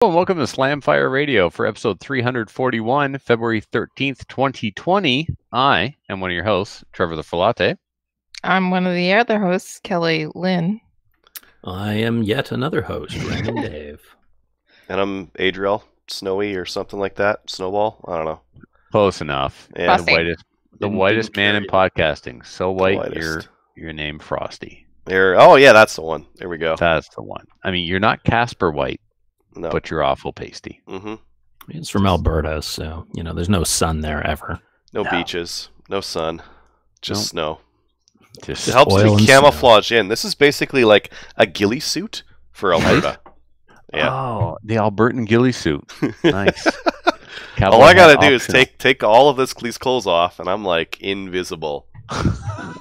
Hello and welcome to Slamfire Radio for episode 341, February 13th, 2020. I am one of your hosts, Trevor the Filate. I'm one of the other hosts, Kelly Lynn. I am yet another host, Random Dave. And I'm Adriel, Snowy or something like that. Snowball? I don't know. Close enough. Yeah. The whitest man in podcasting. So white, whitest. you're named Frosty. Oh, yeah, that's the one. There we go. That's the one. I mean, you're not Casper White, No. but you're awful pasty. Mm-hmm. It's from Alberta, so, there's no sun there ever. No beaches. No sun. Just snow. Just It helps oil to and camouflage in. This is basically like a ghillie suit for Alberta. Yeah. Oh, the Albertan ghillie suit. Nice. All I gotta do is take all of these clothes off, and I'm like invisible.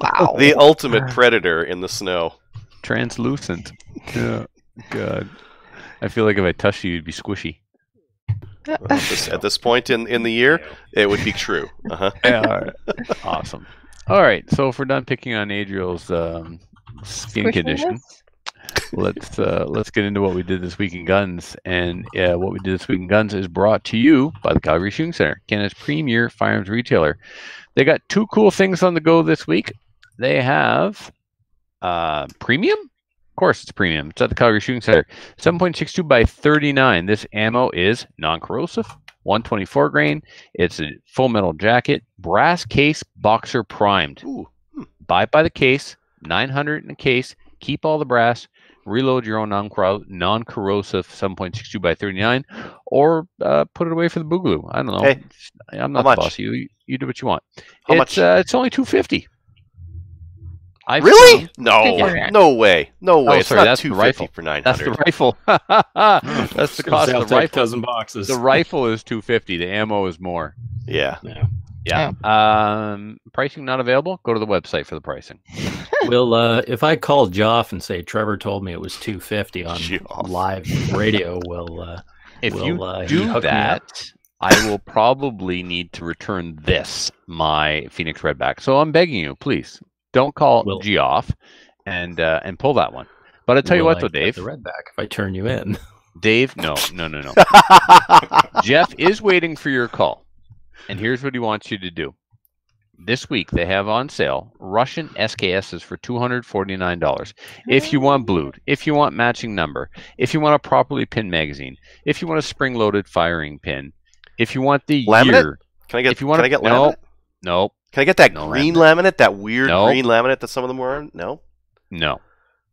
Wow. The ultimate predator in the snow. Translucent. Yeah. God. I feel like if I touched you, you'd be squishy. At this point in the year, it would be true. Uh-huh. Yeah, all right. Awesome. All right, so if we're done picking on Adriel's skin condition, let's get into what we did this week in guns. And what we did this week in guns is brought to you by the Calgary Shooting Center, Canada's premier firearms retailer. They got two cool things on the go this week. They have premium. Of course, it's premium. It's at the Calgary Shooting Center. 7.62 by 39. This ammo is non-corrosive, 124 grain. It's a full metal jacket, brass case, boxer primed. Ooh. Buy it by the case, 900 in a case. Keep all the brass. Reload your own non-corrosive 7.62 by 39, or put it away for the boogaloo. I don't know. Hey, I'm not the boss. You do what you want. How much? It's only $250. Really? Yeah. No way. No way. Oh, It's sorry, not that's the $250 rifle. for 900. That's the rifle. That's the cost of the rifle. Dozen boxes. The rifle is $250. The ammo is more. Yeah. Yeah. Pricing not available. Go to the website for the pricing. Well, if I call Joff and say Trevor told me it was $250 on Joff. live radio, If will, you he do hook me up? that, I will probably need to return my Phoenix Redback. So I'm begging you, please don't call G off and pull that one. But I'll tell you what, though, Dave. The Redback if I turn you in. Dave, no. Jeff is waiting for your call, and here's what he wants you to do. This week they have on sale Russian SKSs for $249. If you want blued, if you want matching number, if you want a properly pinned magazine, if you want a spring-loaded firing pin, if you want the Laminate? year. Can I get laminate? No. Can I get that No green laminate. laminate? That weird No. green laminate that some of them were on? No? No.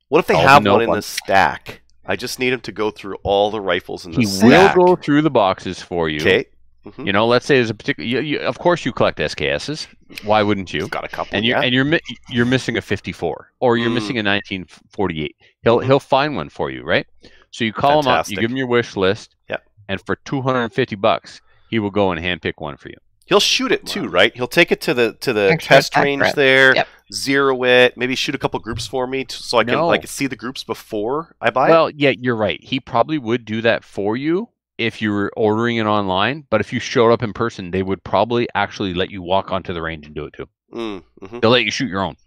What if they All the have no one in the ones. stack? I just need him to go through all the rifles in the He stack. will go through the boxes for you. Okay. Mhm. You know, let's say there's a particular. Of course, you collect SKSs. Why wouldn't you? You've got a couple. And yeah. you're missing a 54 or you're missing a 1948. He'll find one for you, right? So you call him up, you Fantastic. give him your wish list, Yep. and for $250, he will go and handpick one for you. He'll shoot it too, right? He'll take it to the Make sure test it's range accurate. there, Yep. zero it, maybe shoot a couple groups for me so I can No. see the groups before I buy it. Well, yeah, you're right. He probably would do that for you if you were ordering it online, but if you showed up in person, they would probably actually let you walk onto the range and do it too. Mm-hmm. They'll let you shoot your own,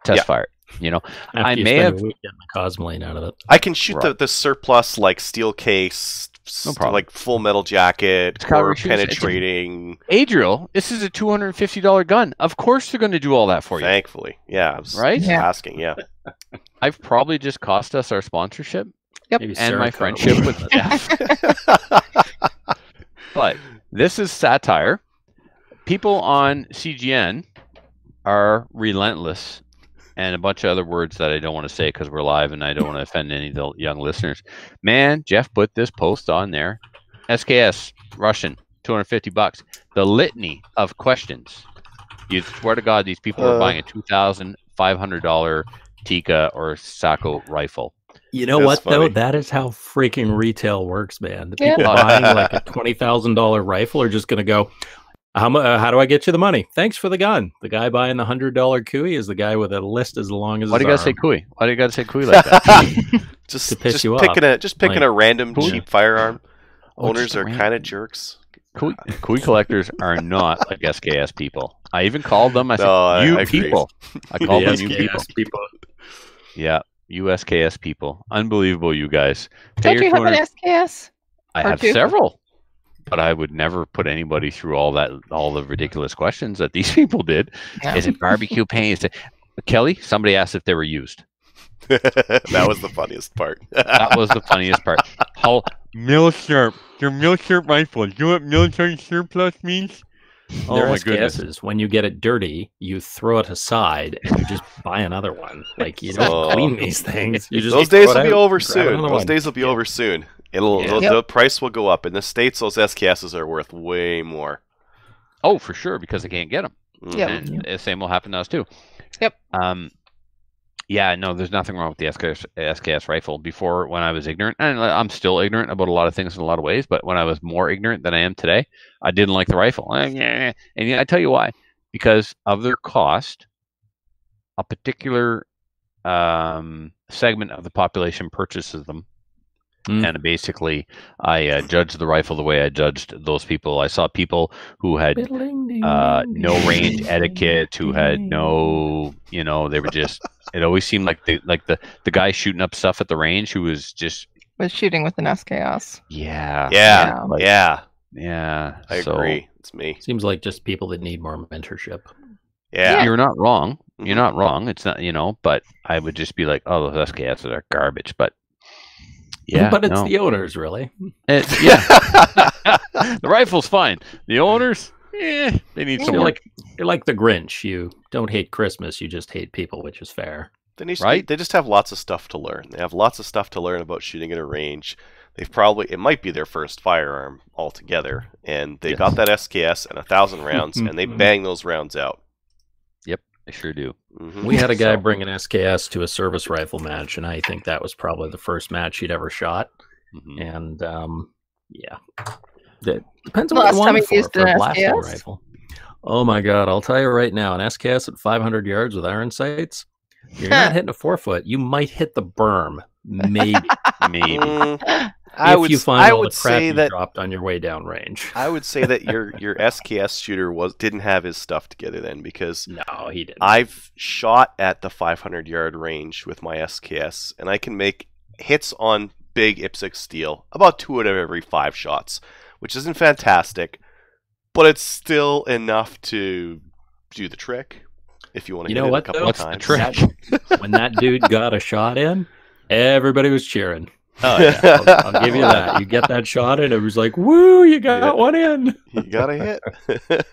test Yeah. fire it. You know, After I you may spend have. a week getting the Cosmoline out of it. I can shoot Right. the surplus like steel case, No problem. like full metal jacket, It's Calgary or Shooting Center. penetrating. Adriel, this is a $250 gun. Of course, they're going to do all that for you, Thankfully, yeah. I was right? Yeah. asking, yeah. I've probably just cost us our sponsorship Maybe and my Sarah friendship caught with one. Jeff. But this is satire. People on CGN are relentless, and a bunch of other words that I don't want to say because we're live and I don't want to offend any of the young listeners. Man, Jeff put this post on there. SKS Russian, $250. The litany of questions. You swear to God, these people are buying a $2,500 Tika or Sako rifle. You know That's what, though? funny. That is how freaking retail works, man. The Yeah. people buying like a $20,000 rifle are just going to go, how do I get you the money? Thanks for the gun. The guy buying the $100 Cooey is the guy with a list as long as Why do you his gotta say arm. kui? Why do you gotta say kui like that? just To piss just you picking off. a random Cool. cheap firearm. Oh, Owners just a are random- kind of jerks. Kui collectors are not like SKS people. I even called them. I said, No, I "You agree. people." I called them "you SKS people." Yeah, USKS people. Unbelievable, you guys. Pay Don't your you have an 200 SKS? I Or have two? several, but I would never put anybody through all the ridiculous questions that these people did. No. Is it barbecue paint? Kelly, somebody asked if they were used. That was the funniest part. That was the funniest part. How Milsharp? They're Milsharp rifles. You know what military surplus means? Oh Their my goodness! SKSs, when you get it dirty, you throw it aside and you just buy another one. Like you don't Oh. clean these things. You just Those throw days it will be out, over grab soon. another Those one. days will be over soon. It'll Yeah. the price will go up. In the States, those SKSs are worth way more. Oh, for sure, because they can't get them. Yep. And the same will happen to us too. Yep. Yeah, no, there's nothing wrong with the SKS rifle. Before, when I was ignorant, and I'm still ignorant about a lot of things in a lot of ways, but when I was more ignorant than I am today, I didn't like the rifle. And yeah, I tell you why. Because of their cost, a particular segment of the population purchases them. And basically, I judged the rifle the way I judged those people. I saw people who had no range etiquette, who had no, they were just. It always seemed like the guy shooting up stuff at the range who was just. Was shooting with an SKS. Yeah. Yeah. Like, Yeah. Yeah. I so, agree. It's me. Seems like just people that need more mentorship. Yeah. You're not wrong. Mhm. You're not wrong. It's not, but I would just be like, oh, those SKSs are garbage. But yeah, But it's no. the owners, really. Yeah. The rifle's fine. The owners, they need some You're work. like the Grinch. You don't hate Christmas, you just hate people, which is fair. Right? They just have lots of stuff to learn. They have lots of stuff to learn about shooting at a range. It might be their first firearm altogether, and they got that SKS and 1,000 rounds, and they bang those rounds out. I sure do. Mhm. We had a guy So- bring an SKS to a service rifle match, and I think that was probably the first match he'd ever shot. Mhm. And yeah, it depends on The what you last time want it he used for a an blasting SKS? rifle. Oh my god, I'll tell you right now, an SKS at 500 yards with iron sights, you're not hitting a 4-foot. You might hit the berm, maybe. Maybe. If you find all the crap say you that dropped on your way down range. I would say that your SKS shooter didn't have his stuff together then, because No, he didn't. I've shot at the 500-yard range with my SKS, and I can make hits on big IPSC steel about 2 out of every 5 shots, which isn't fantastic, but it's still enough to do the trick if you want to You hit know it what, a couple though? of What's times. the trick? when that dude got a shot in, everybody was cheering. Oh, yeah. I'll give you that. You get that shot in, it was like, woo, you got one in. You gotta hit.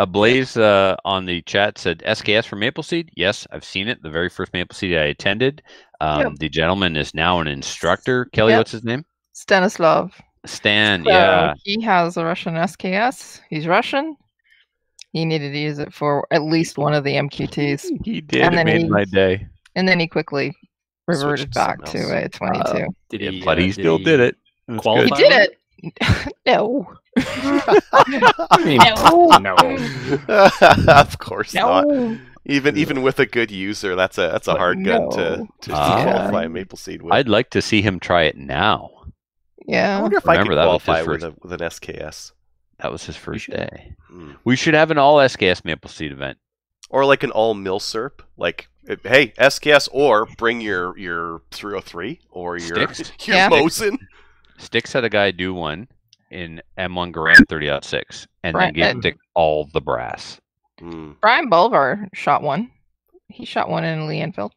Blaze on the chat said SKS for Maple Seed. Yes, I've seen it. The very first Maple Seed I attended. Yep. The gentleman is now an instructor. Kelly, Yep. what's his name? Stanislav. Stan. So Yeah. he has a Russian SKS. He's Russian. He needed to use it for at least one of the MQTs. He did. And It then made he- my day. And then he quickly reverted Switched to back something to else. a 22. Did Yeah, he, but he still did it. It was qualify? He good. did it. No. I mean, No. Of course not. No. Even with a good user, that's a hard gun to No. qualify a Maple Seed with. I'd like to see him try it now. I Yeah. wonder if I could Remember, that was his qualify with first- with an SKS. That was his first should. day. Hmm. We should have an all SKS Maple Seed event. Or like an all Milsurp. Like, hey, SKS, or bring your 303 or your Sticks? your Yeah. Mosin. Sticks had a guy do one in M1 Garand 30.6 and Right, then give and- Stick all the brass. Hmm. Brian Bulvar shot one. He shot one in Lee Enfield.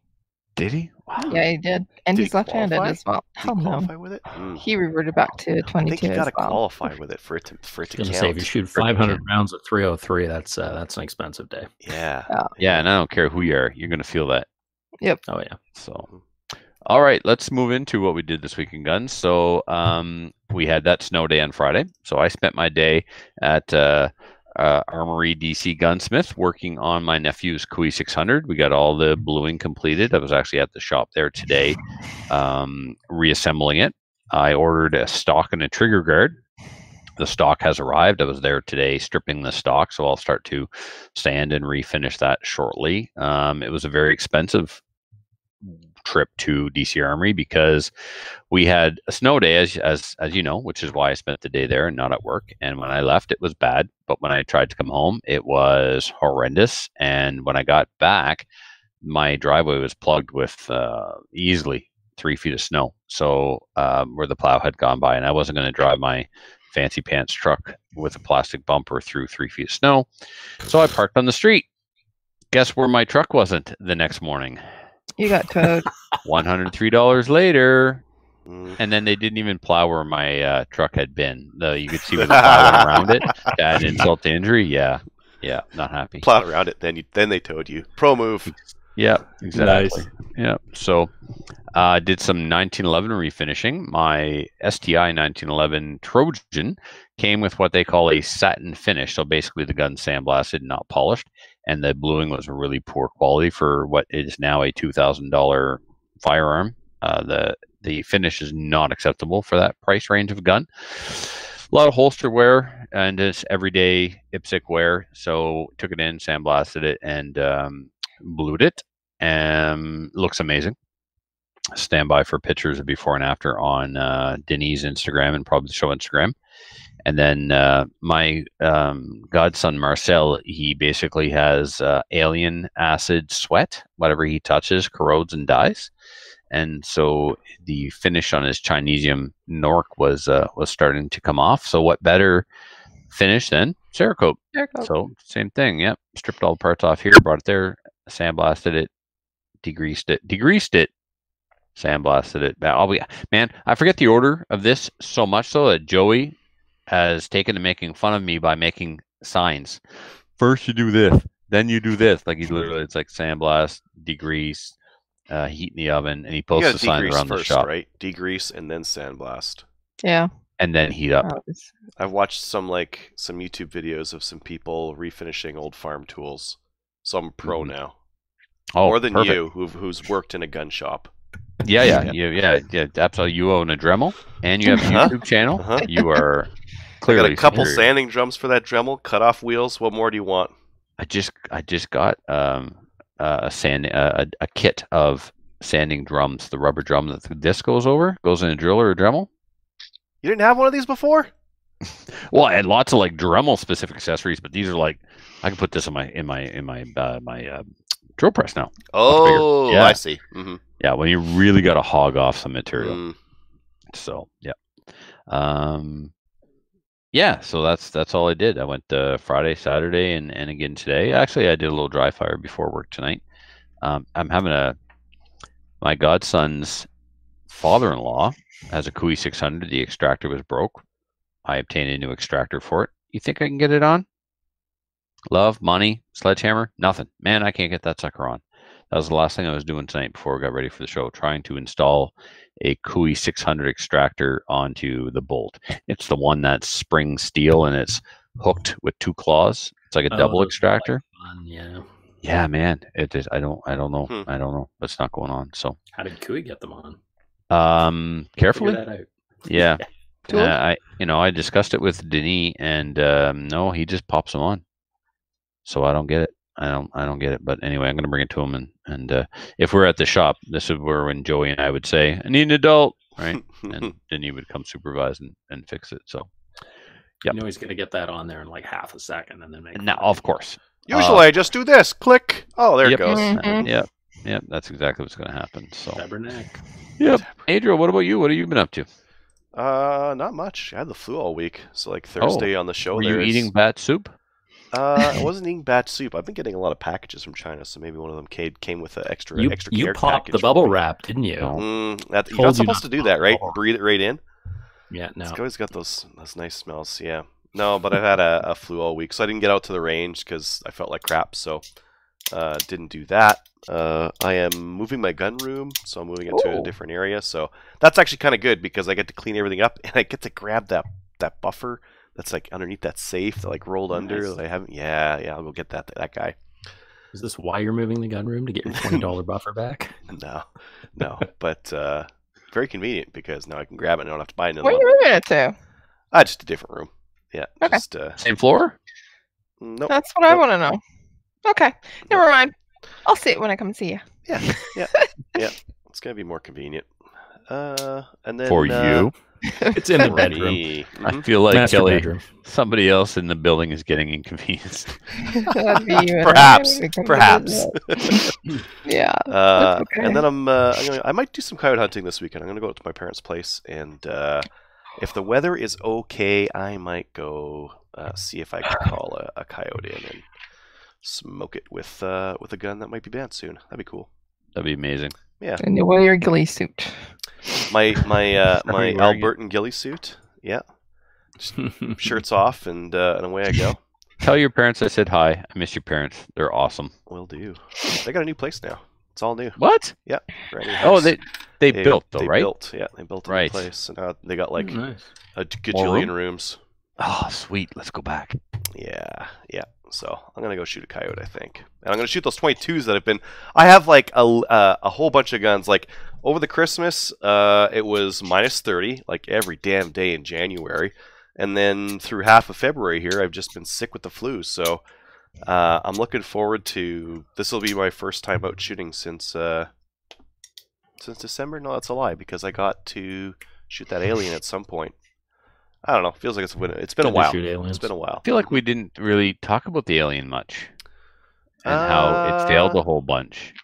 Did he? Wow. Yeah, he did. And Did he's he left-handed qualify? as well. Did Hell you no. qualify with it? Hmm. He reverted back to I think 22 you as gotta well. qualify with it for it to I was count. gonna say, if you shoot 500 rounds at 303, that's an expensive day. Yeah. Yeah, and I don't care who you are. You're going to feel that. Oh yeah. So, all right, let's move into what we did this week in guns. So, we had that snow day on Friday. So I spent my day at Armory DC Gunsmith working on my nephew's Kui 600. We got all the bluing completed. I was actually at the shop there today, reassembling it. I ordered a stock and a trigger guard. The stock has arrived. I was there today stripping the stock, so I'll start to sand and refinish that shortly. It was a very expensive trip to DC Armory because we had a snow day, as you know, which is why I spent the day there and not at work. And when I left, it was bad. But when I tried to come home, it was horrendous. And when I got back, my driveway was plugged with easily 3 feet of snow. So where the plow had gone by, and I wasn't going to drive my fancy pants truck with a plastic bumper through 3 feet of snow. So I parked on the street. Guess where my truck wasn't the next morning? You got towed. $103 later. Mm. And then they didn't even plow where my truck had been. You could see where the plow went around it. To add insult to injury. Yeah, not happy. Plowed around it, then they towed you. Pro move. Yeah, exactly. Nice. Yeah. So did some 1911 refinishing. My STI 1911 Trojan came with what they call a satin finish. So basically the gun sandblasted, not polished. And the bluing was really poor quality for what is now a $2,000 firearm. The finish is not acceptable for that price range of gun. A lot of holster wear and just everyday IPSC wear. So took it in, sandblasted it, and blued it. Looks amazing. Stand by for pictures of before and after on Denis' Instagram and probably the show Instagram. And then my godson Marcel, he basically has alien acid sweat. Whatever he touches corrodes and dies. And so the finish on his Chinesium Nork was starting to come off. So what better finish than Cerakote? So same thing. Yep. Stripped all the parts off here, brought it there, sandblasted it, degreased it, sandblasted it. Man, I forget the order of this so much so that Joey has taken to making fun of me by making signs. First you do this, then you do this. Like it's like sandblast, degrease, heat in the oven, and he posts the signs around first, the shop. Right? Degrease and then sandblast. Yeah. And then heat up. I've watched some YouTube videos of some people refinishing old farm tools. So I'm pro now. Oh, more than perfect. you, who's worked in a gun shop. Yeah, absolutely. You own a Dremel, and you have a YouTube channel. You are clearly. I got a couple superior. sanding drums for that Dremel, cut off wheels. What more do you want? I just got a kit of sanding drums, the rubber drum that the disc goes in a drill or a Dremel. You didn't have one of these before? Well, I had lots of Dremel specific accessories, but these are I can put this in my drill press now. Oh, yeah. I see. Mm-hmm. Yeah, when you really got to hog off some material. Mm. So yeah, so that's all I did. I went Friday, Saturday, and again today. Actually, I did a little dry fire before work tonight. I'm having my godson's father-in-law has a Kui 600. The extractor was broke. I obtained a new extractor for it. You think I can get it on? Love, money, sledgehammer, nothing. Man, I can't get that sucker on. That was the last thing I was doing tonight before we got ready for the show, trying to install a Kui 600 extractor onto the bolt. It's the one that's spring steel and it's hooked with 2 claws. It's like a double extractor. Yeah. Yeah, man. It is. I don't know. I don't know. It's not going on. So how did Kui get them on? Carefully. Figure that out. Yeah. I discussed it with Denis, and no, he just pops them on. So I don't get it. I don't get it. But anyway, I'm going to bring it to him, and if we're at the shop, this is where when Joey and I would say, "I need an adult," right? And then he would come supervise and fix it. So, you know he's going to get that on there in half a second, and then make. Now, of course. Usually, I just do this. Click. Oh, there it goes. Mm-hmm. Yep. That's exactly what's going to happen. So. Tabernacle. Yep. Adriel, what about you? What have you been up to? Not much. I had the flu all week, so Thursday on the show. Were you eating bat soup? I wasn't eating bat soup. I've been getting a lot of packages from China, so maybe one of them came with an extra You care popped package the bubble wrap, didn't you? No. You're not supposed to do that, right? Breathe it right in. Yeah, no. It's always got those nice smells. Yeah. No, but I've had a flu all week, so I didn't get out to the range because I felt like crap. So didn't do that. I am moving my gun room, so I'm moving it to a different area. So that's actually kind of good because I get to clean everything up and I get to grab that buffer that's underneath that safe that rolled under that I haven't. Yeah, I'll go get that guy. Is this why you're moving the gun room, to get your $20 buffer back? No, but very convenient because now I can grab it and I don't have to buy another Where are one. you moving it to? Just a different room. Yeah. Okay. Just, Same floor? Nope. That's what I want to know. Okay, never mind. I'll see it when I come see you. Yeah. It's gonna be more convenient. And then For you? It's in the bedroom. Me. I feel like Master Kelly, bedroom. somebody else in the building is getting inconvenienced. That'd be you and Perhaps. I. We can Perhaps. visit. Yeah. That's okay. And then I might do some coyote hunting this weekend. I'm gonna go to my parents' place, and if the weather is okay, I might go see if I can call a coyote in and smoke it with a gun that might be banned soon. That'd be cool. That'd be amazing. And you wear your ghillie suit. My Are you wearing Albertan ghillie suit. Yeah, shirts off and away I go. Tell your parents I said hi. I miss your parents. They're awesome. Will do. They got a new place now. It's all new. What? Brand new Oh, house. they built though, they right? Built, yeah, they built a Right. new place. And now they got like Nice. a gajillion rooms. Oh, sweet. Let's go back. Yeah. So I'm gonna go shoot a coyote, I think, and I'm gonna shoot those 22s that have been. I have like a whole bunch of guns. Like over the Christmas, it was -30, like every damn day in January, and then through half of February here, I've just been sick with the flu. So I'm looking forward to. This will be my first time out shooting since December. No, that's a lie because I got to shoot that alien at some point. I don't know. Feels like it's been a Did you while. shoot aliens? It's been a while. I feel like we didn't really talk about the alien much and how it failed a whole bunch.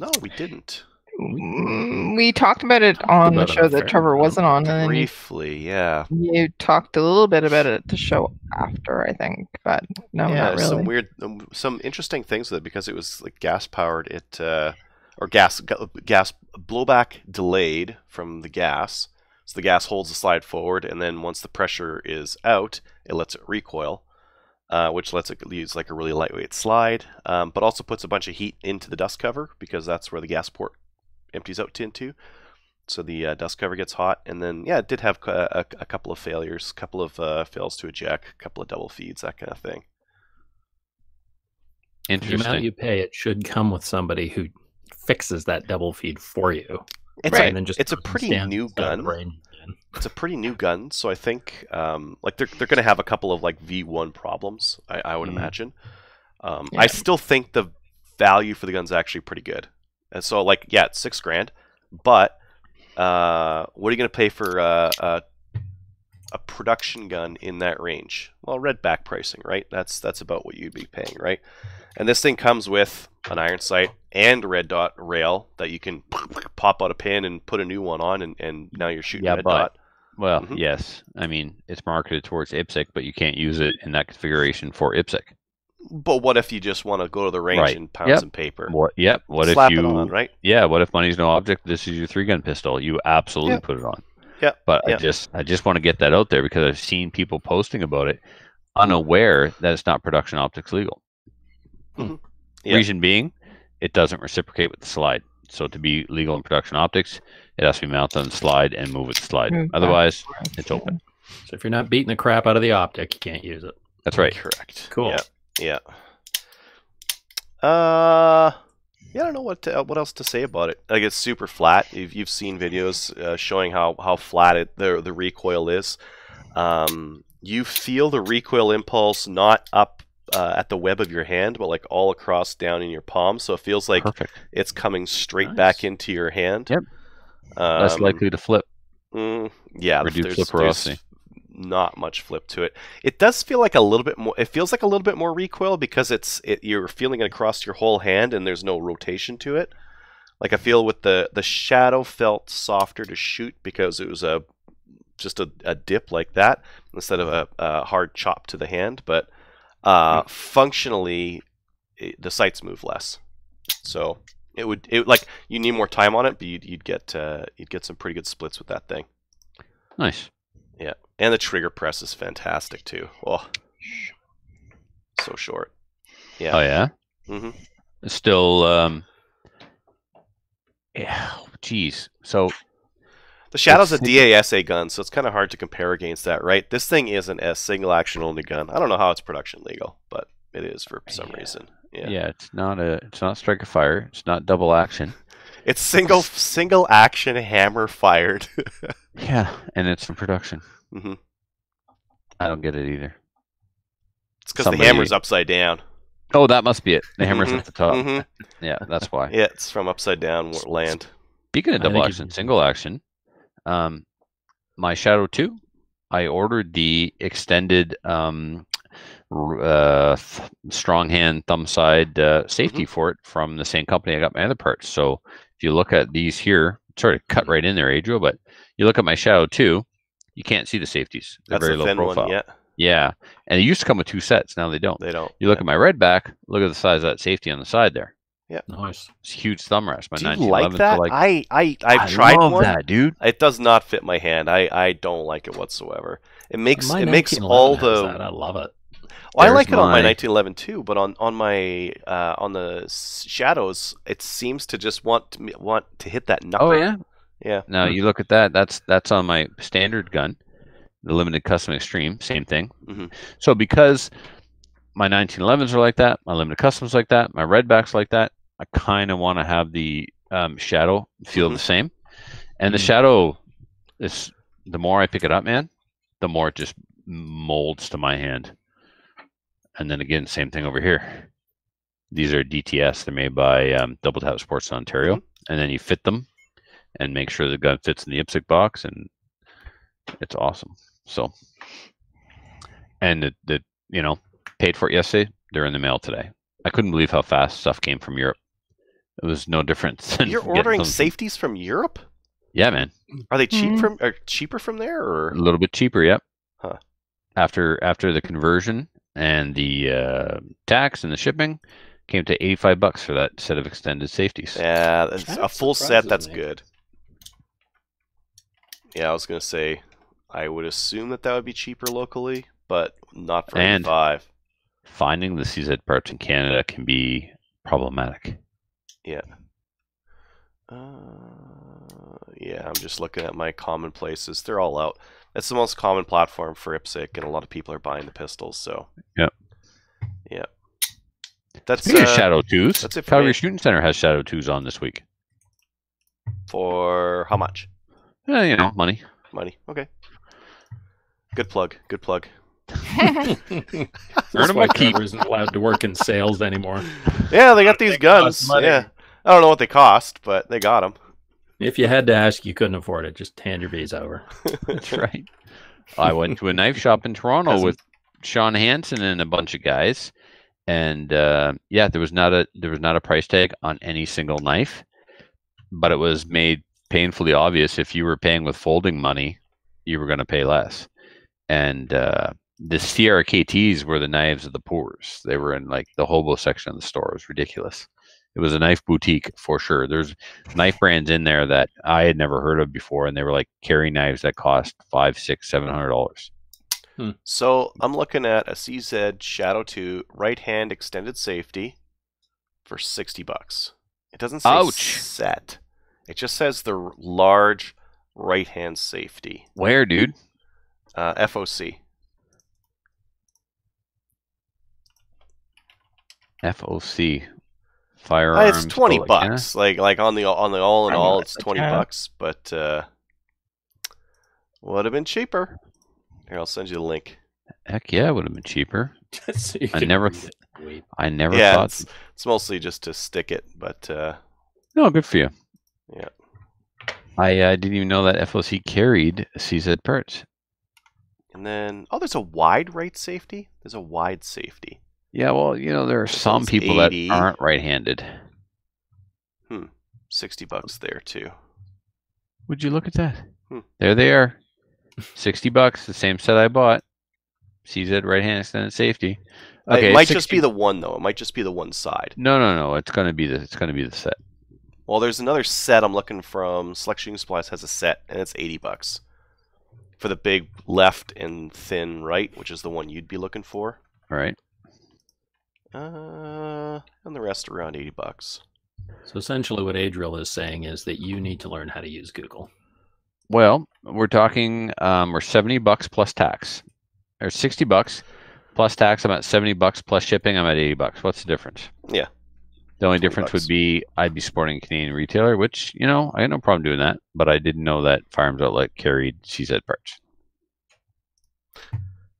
No, we didn't. We talked about it on the about it show a that fair Trevor amount. wasn't on, and then Briefly, yeah. you talked a little bit about it at the show after, I think, but no, Yeah, not really. some weird, some interesting things with it because it was like gas powered. Or gas blowback delayed from the gas. So the gas holds the slide forward, and then once the pressure is out, it lets it recoil, which lets it use like a really lightweight slide, but also puts a bunch of heat into the dust cover because that's where the gas port empties out into. So the dust cover gets hot, and then yeah, it did have a couple of failures, a couple of fails to eject, a couple of double feeds, that kind of thing. The amount Interesting. you pay, it should come with somebody who fixes that double feed for you. It's Right. And then just it's a pretty stand new beside the gun. brain. It's a pretty new gun, so I think like they're going to have a couple of like V1 problems. I would imagine. Yeah. I still think the value for the gun's actually pretty good, and so like yeah, it's $6,000, but what are you going to pay for a production gun in that range? Well, redback pricing, right? That's about what you'd be paying, right? And this thing comes with an iron sight and red dot rail that you can pop out a pin and put a new one on, and now you're shooting Yeah, red but- dot. Well, Mhm. yes. I mean, it's marketed towards IPSC, but you can't use it in that configuration for IPSC. But what if you just want to go to the range Right. and pound Yep. some paper? What? Yep. What Slap if it you? on, right? Yeah. What if money's no object? This is your 3-gun pistol. You absolutely Yep. put it on. Yep. But Yep. I just want to get that out there because I've seen people posting about it, unaware that it's not production optics legal. Yep. Reason being, it doesn't reciprocate with the slide. So to be legal in production optics, it has to be mounted on the slide and move with the slide. Move back. Otherwise, it's open. So if you're not beating the crap out of the optic, you can't use it. That's right. Correct. Cool. Yeah. Yeah. I don't know what else to say about it. Like it's super flat. You've seen videos showing how flat the recoil is. You feel the recoil impulse not up at the web of your hand, but like all across down in your palm. So it feels like Perfect. it's coming straight Nice. back into your hand. Yep. Less likely to flip. Yeah, Reduce there's flipperosity. not much flip to it. It does feel like a little bit more. It feels like a little bit more recoil because you're feeling it across your whole hand and there's no rotation to it. Like I feel with the shadow felt softer to shoot because it was just a dip like that instead of a hard chop to the hand. But functionally, the sights move less. So it like you need more time on it, but you'd get some pretty good splits with that thing. Nice. Yeah, and the trigger press is fantastic too. Oh, so short. Yeah. Oh yeah. hmm It's still. Yeah. Geez. So The Shadow's a It's- DASA gun, so it's kind of hard to compare against that, right? This thing isn't a single action only gun. I don't know how it's production legal, but it is for some Yeah. reason. yeah. Yeah. it's not strike of fire. It's not double action. It's single action hammer fired. Yeah, and it's in production. hmm I don't get it either. It's because Somebody- the hammer's upside down. Oh, that must be it. The hammer's Mhm, at the top. mhm. Yeah, that's why. Yeah, it's from upside down land. Speaking of I double think action, single action, my Shadow 2, I ordered the extended strong hand thumb side safety for it from the same company I got my other parts. So if you look at these here, sort of cut right in there, Adriel, but you look at my Shadow 2, you can't see the safeties. They're That's very a low thin profile. one, yeah. Yeah, and it used to come with 2 sets. Now they don't. They don't. You look at my Redback, look at the size of that safety on the side there. Nice. It's a huge thumb rest. My Do you like 1911s that? are like, I've tried love one. that, dude. It does not fit my hand. I don't like it whatsoever. It makes My it makes 1911 all has the. that. I love it. Well, I There's like it on my my- 1911 too, but on my on the Shadows, it seems to just want to hit that knuckle. Oh yeah. Yeah. Now you look at that. That's on my standard gun, the limited custom extreme. Same thing. Mhm. So because my 1911s are like that, my limited customs like that, my Redbacks like that, I kind of want to have the Shadow feel Mhm. the same. And the Mhm. Shadow is, the more I pick it up, man, the more it just molds to my hand. And then again, same thing over here. These are DTS. They're made by Double Tap Sports in Ontario. And then you fit them and make sure the gun fits in the IPSC box, and it's awesome. So, and the paid for it yesterday. They're in the mail today. I couldn't believe how fast stuff came from Europe. It was no different than You're getting ordering something- safeties from Europe? Yeah, man. Are they cheap Mhm. cheaper from there, or A little bit cheaper. Yep. Huh. After the conversion and the tax and the shipping, came to $85 for that set of extended safeties. yeah, it's That a full set? surprises That's me. good. Yeah, I was gonna say, I would assume that would be cheaper locally, but not for And- 85. Finding the CZ parts in Canada can be problematic. Yeah, I'm just looking at my common places. They're all out. It's the most common platform for IPSC, and a lot of people are buying the pistols. So, Yep. yeah. That's Speaking of Shadow 2s, that's it for Calgary me. Shooting Center has Shadow 2s on this week. For how much Money. money? Okay. Good plug. Good plug. That's them why a keep. Trevor isn't allowed to work in sales anymore. Yeah, they got these They guns. cost money. Yeah, I don't know what they cost, but they got them. If you had to ask, you couldn't afford it. Just hand your visa over. That's right. I went to a knife shop in Toronto Cousin. with Sean Hansen and a bunch of guys, and yeah, there was not a price tag on any single knife, but it was made painfully obvious if you were paying with folding money, you were going to pay less. And the CRKTs were the knives of the poors. They were in like the hobo section of the store. It was ridiculous. It was a knife boutique for sure. There's knife brands in there that I had never heard of before, and they were like carry knives that cost $500, $600, $700. So I'm looking at a CZ Shadow 2 right hand extended safety for $60. It doesn't say Ouch. set. It just says the large right hand safety. Where, dude? FOC. FOC. Firearms. It's $20 Public, yeah? bucks. Like on the all in I know all, it's it's a 20 tab. bucks. But would have been cheaper. Here, I'll send you the link. Heck yeah, it would have been cheaper. So you I can never read it. Wait. I never Yeah, thought. it's mostly just to stick it, but No, good for you. Yeah. I didn't even know that FOC carried CZ parts. and then there's a wide right safety. There's a wide safety. Yeah, well, there are This some one's people 80. that aren't right-handed. $60 there too. Would you look at that? Hmm. There they are. $60, the same set I bought. CZ right-hand extended safety. Okay, it might 60 just be the one though. It might just be the one side. No. It's gonna be the set. Well, there's another set I'm looking from. Selection Supplies has a set, and it's $80 for the big left and thin right, which is the one you'd be looking for. All right. And the rest around $80. So essentially, what Adriel is saying is that you need to learn how to use Google. Well, we're talking we're $70 plus tax. Or $60 plus tax. I'm at $70 plus shipping. I'm at $80. What's the difference? Yeah. The only 20 difference bucks. would be I'd be supporting a Canadian retailer, which I had no problem doing that. But I didn't know that Firearms Outlet carried CZ parts.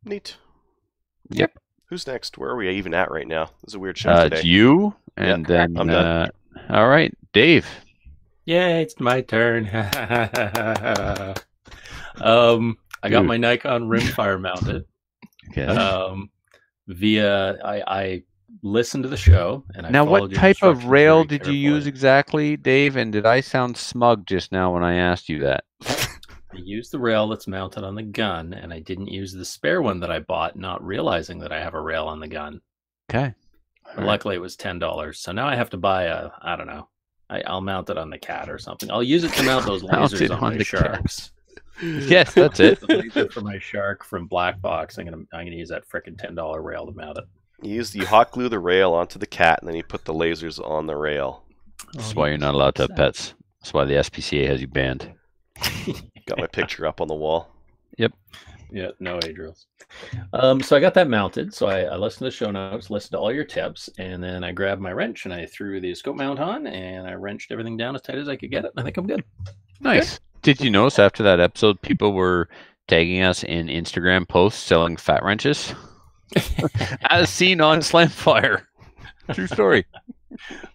Neat. Yep. Who's next? Where are we even at right now? This is a weird show It's today. you, and then I'm done. all right, Dave. Yay, it's my turn. I got Dude. my Nikon rimfire mounted. Okay. Via I listened to the show and I Now, followed what your type of instructions rail very did you use carefully. exactly, Dave? And did I sound smug just now when I asked you that? I used the rail that's mounted on the gun, and I didn't use the spare one that I bought, not realizing that I have a rail on the gun. Okay. But luckily, it was $10. So now I have to buy I don't know. I'll mount it on the cat or something. I'll use it to mount those Mount it lasers on on my the cat. sharks. Yes, that's it. The laser for my shark from Black Box. I'm gonna use that frickin' $10 rail to mount it. You hot glue the rail onto the cat, and then you put the lasers on the rail. That's why you're not allowed to have pets. That's why the SPCA has you banned. Got my picture up on the wall. Yeah, no Adriels. So I got that mounted. So I listened to the show notes, listened to all your tips, and then I grabbed my wrench and I threw the scope mount on and I wrenched everything down as tight as I could get it. I think I'm good. Nice. Did you notice after that episode, people were tagging us in Instagram posts selling fat wrenches? As seen on Slamfire. True story.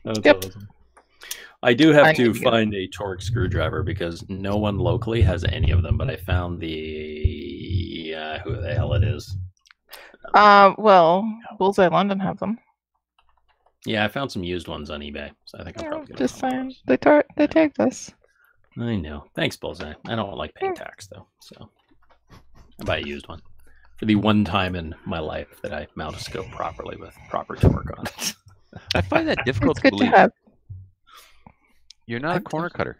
That's Yep. awesome. I do have I to need to get- find a torque screwdriver because no one locally has any of them, but I found the who the hell it is. Well, Bullseye London have them. Yeah, I found some used ones on eBay, so I think I'm Yeah, probably gonna just find saying. They tagged us. those. I know. Thanks, Bullseye. I don't like paying tax though, so I buy a used one for the one time in my life that I mount a scope properly with proper torque on it. I find that difficult It's to good to believe. have. You're not a corner cutter.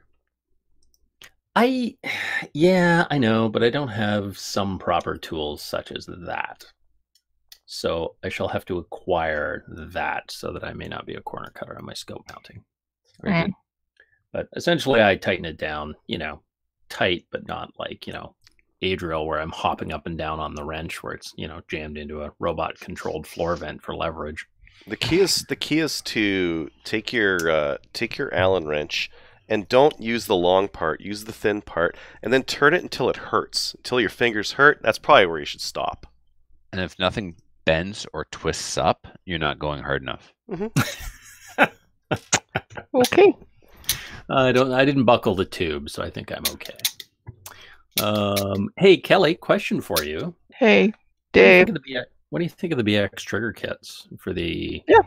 Yeah, I know, but I don't have some proper tools such as that. So I shall have to acquire that so that I may not be a corner cutter on my scope mounting. Mm. good. But essentially I tighten it down, tight, but not like, Adriel where I'm hopping up and down on the wrench where it's, jammed into a robot controlled floor vent for leverage. The key is to take your Allen wrench and don't use the long part. Use the thin part, and then turn it until it hurts, until your fingers hurt. That's probably where you should stop. And if nothing bends or twists up, you're not going hard enough. Okay. I didn't buckle the tube, so I think I'm okay. Hey Kelly, question for you. Hey, Dave. What do you think of the BX trigger kits for the They're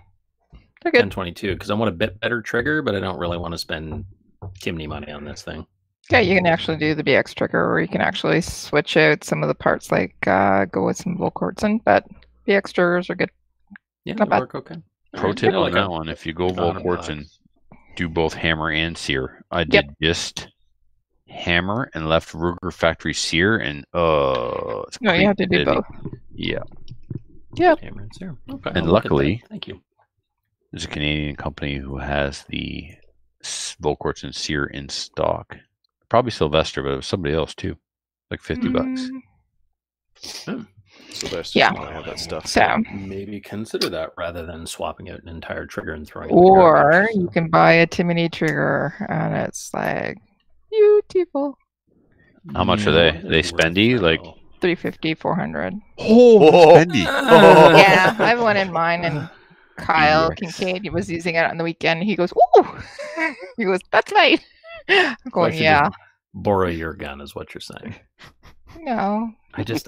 good. 1022? Because I want a bit better trigger, but I don't really want to spend Timney money on this thing. Yeah, you can actually do the BX trigger, or you can actually switch out some of the parts, like go with some Volquartsen. But BX triggers are good. Yeah, Not it'll bad. work okay. Pro Alright, tip yeah, on like that a- one: if you go bottom Volquartsen, do both hammer and sear. I Yep. did just hammer and left Ruger factory sear, and it's No, you have to do creepy. both. Yeah, Hammer and sear. Okay, And I'll look at that. luckily- thank you. there's a Canadian company who has the Volquartsen sear in stock. Probably Sylvester, but it was somebody else too. Like $50. Mm, So there's Yeah. I have that stuff. So, Maybe consider that rather than swapping out an entire trigger and throwing it in the or garbage. you can buy a Timony trigger, and it's like beautiful. How much are Yeah, they? They it's worth spendy? it, Like- though. 350, 400. Oh, Bendy. Yeah, I have one in mine, and Kyle EX. Kincaid, he was using it on the weekend. He goes, "Ooh!" He goes, "That's right." I'm I going, should "Yeah, just borrow your gun, is what you're saying. no." I can't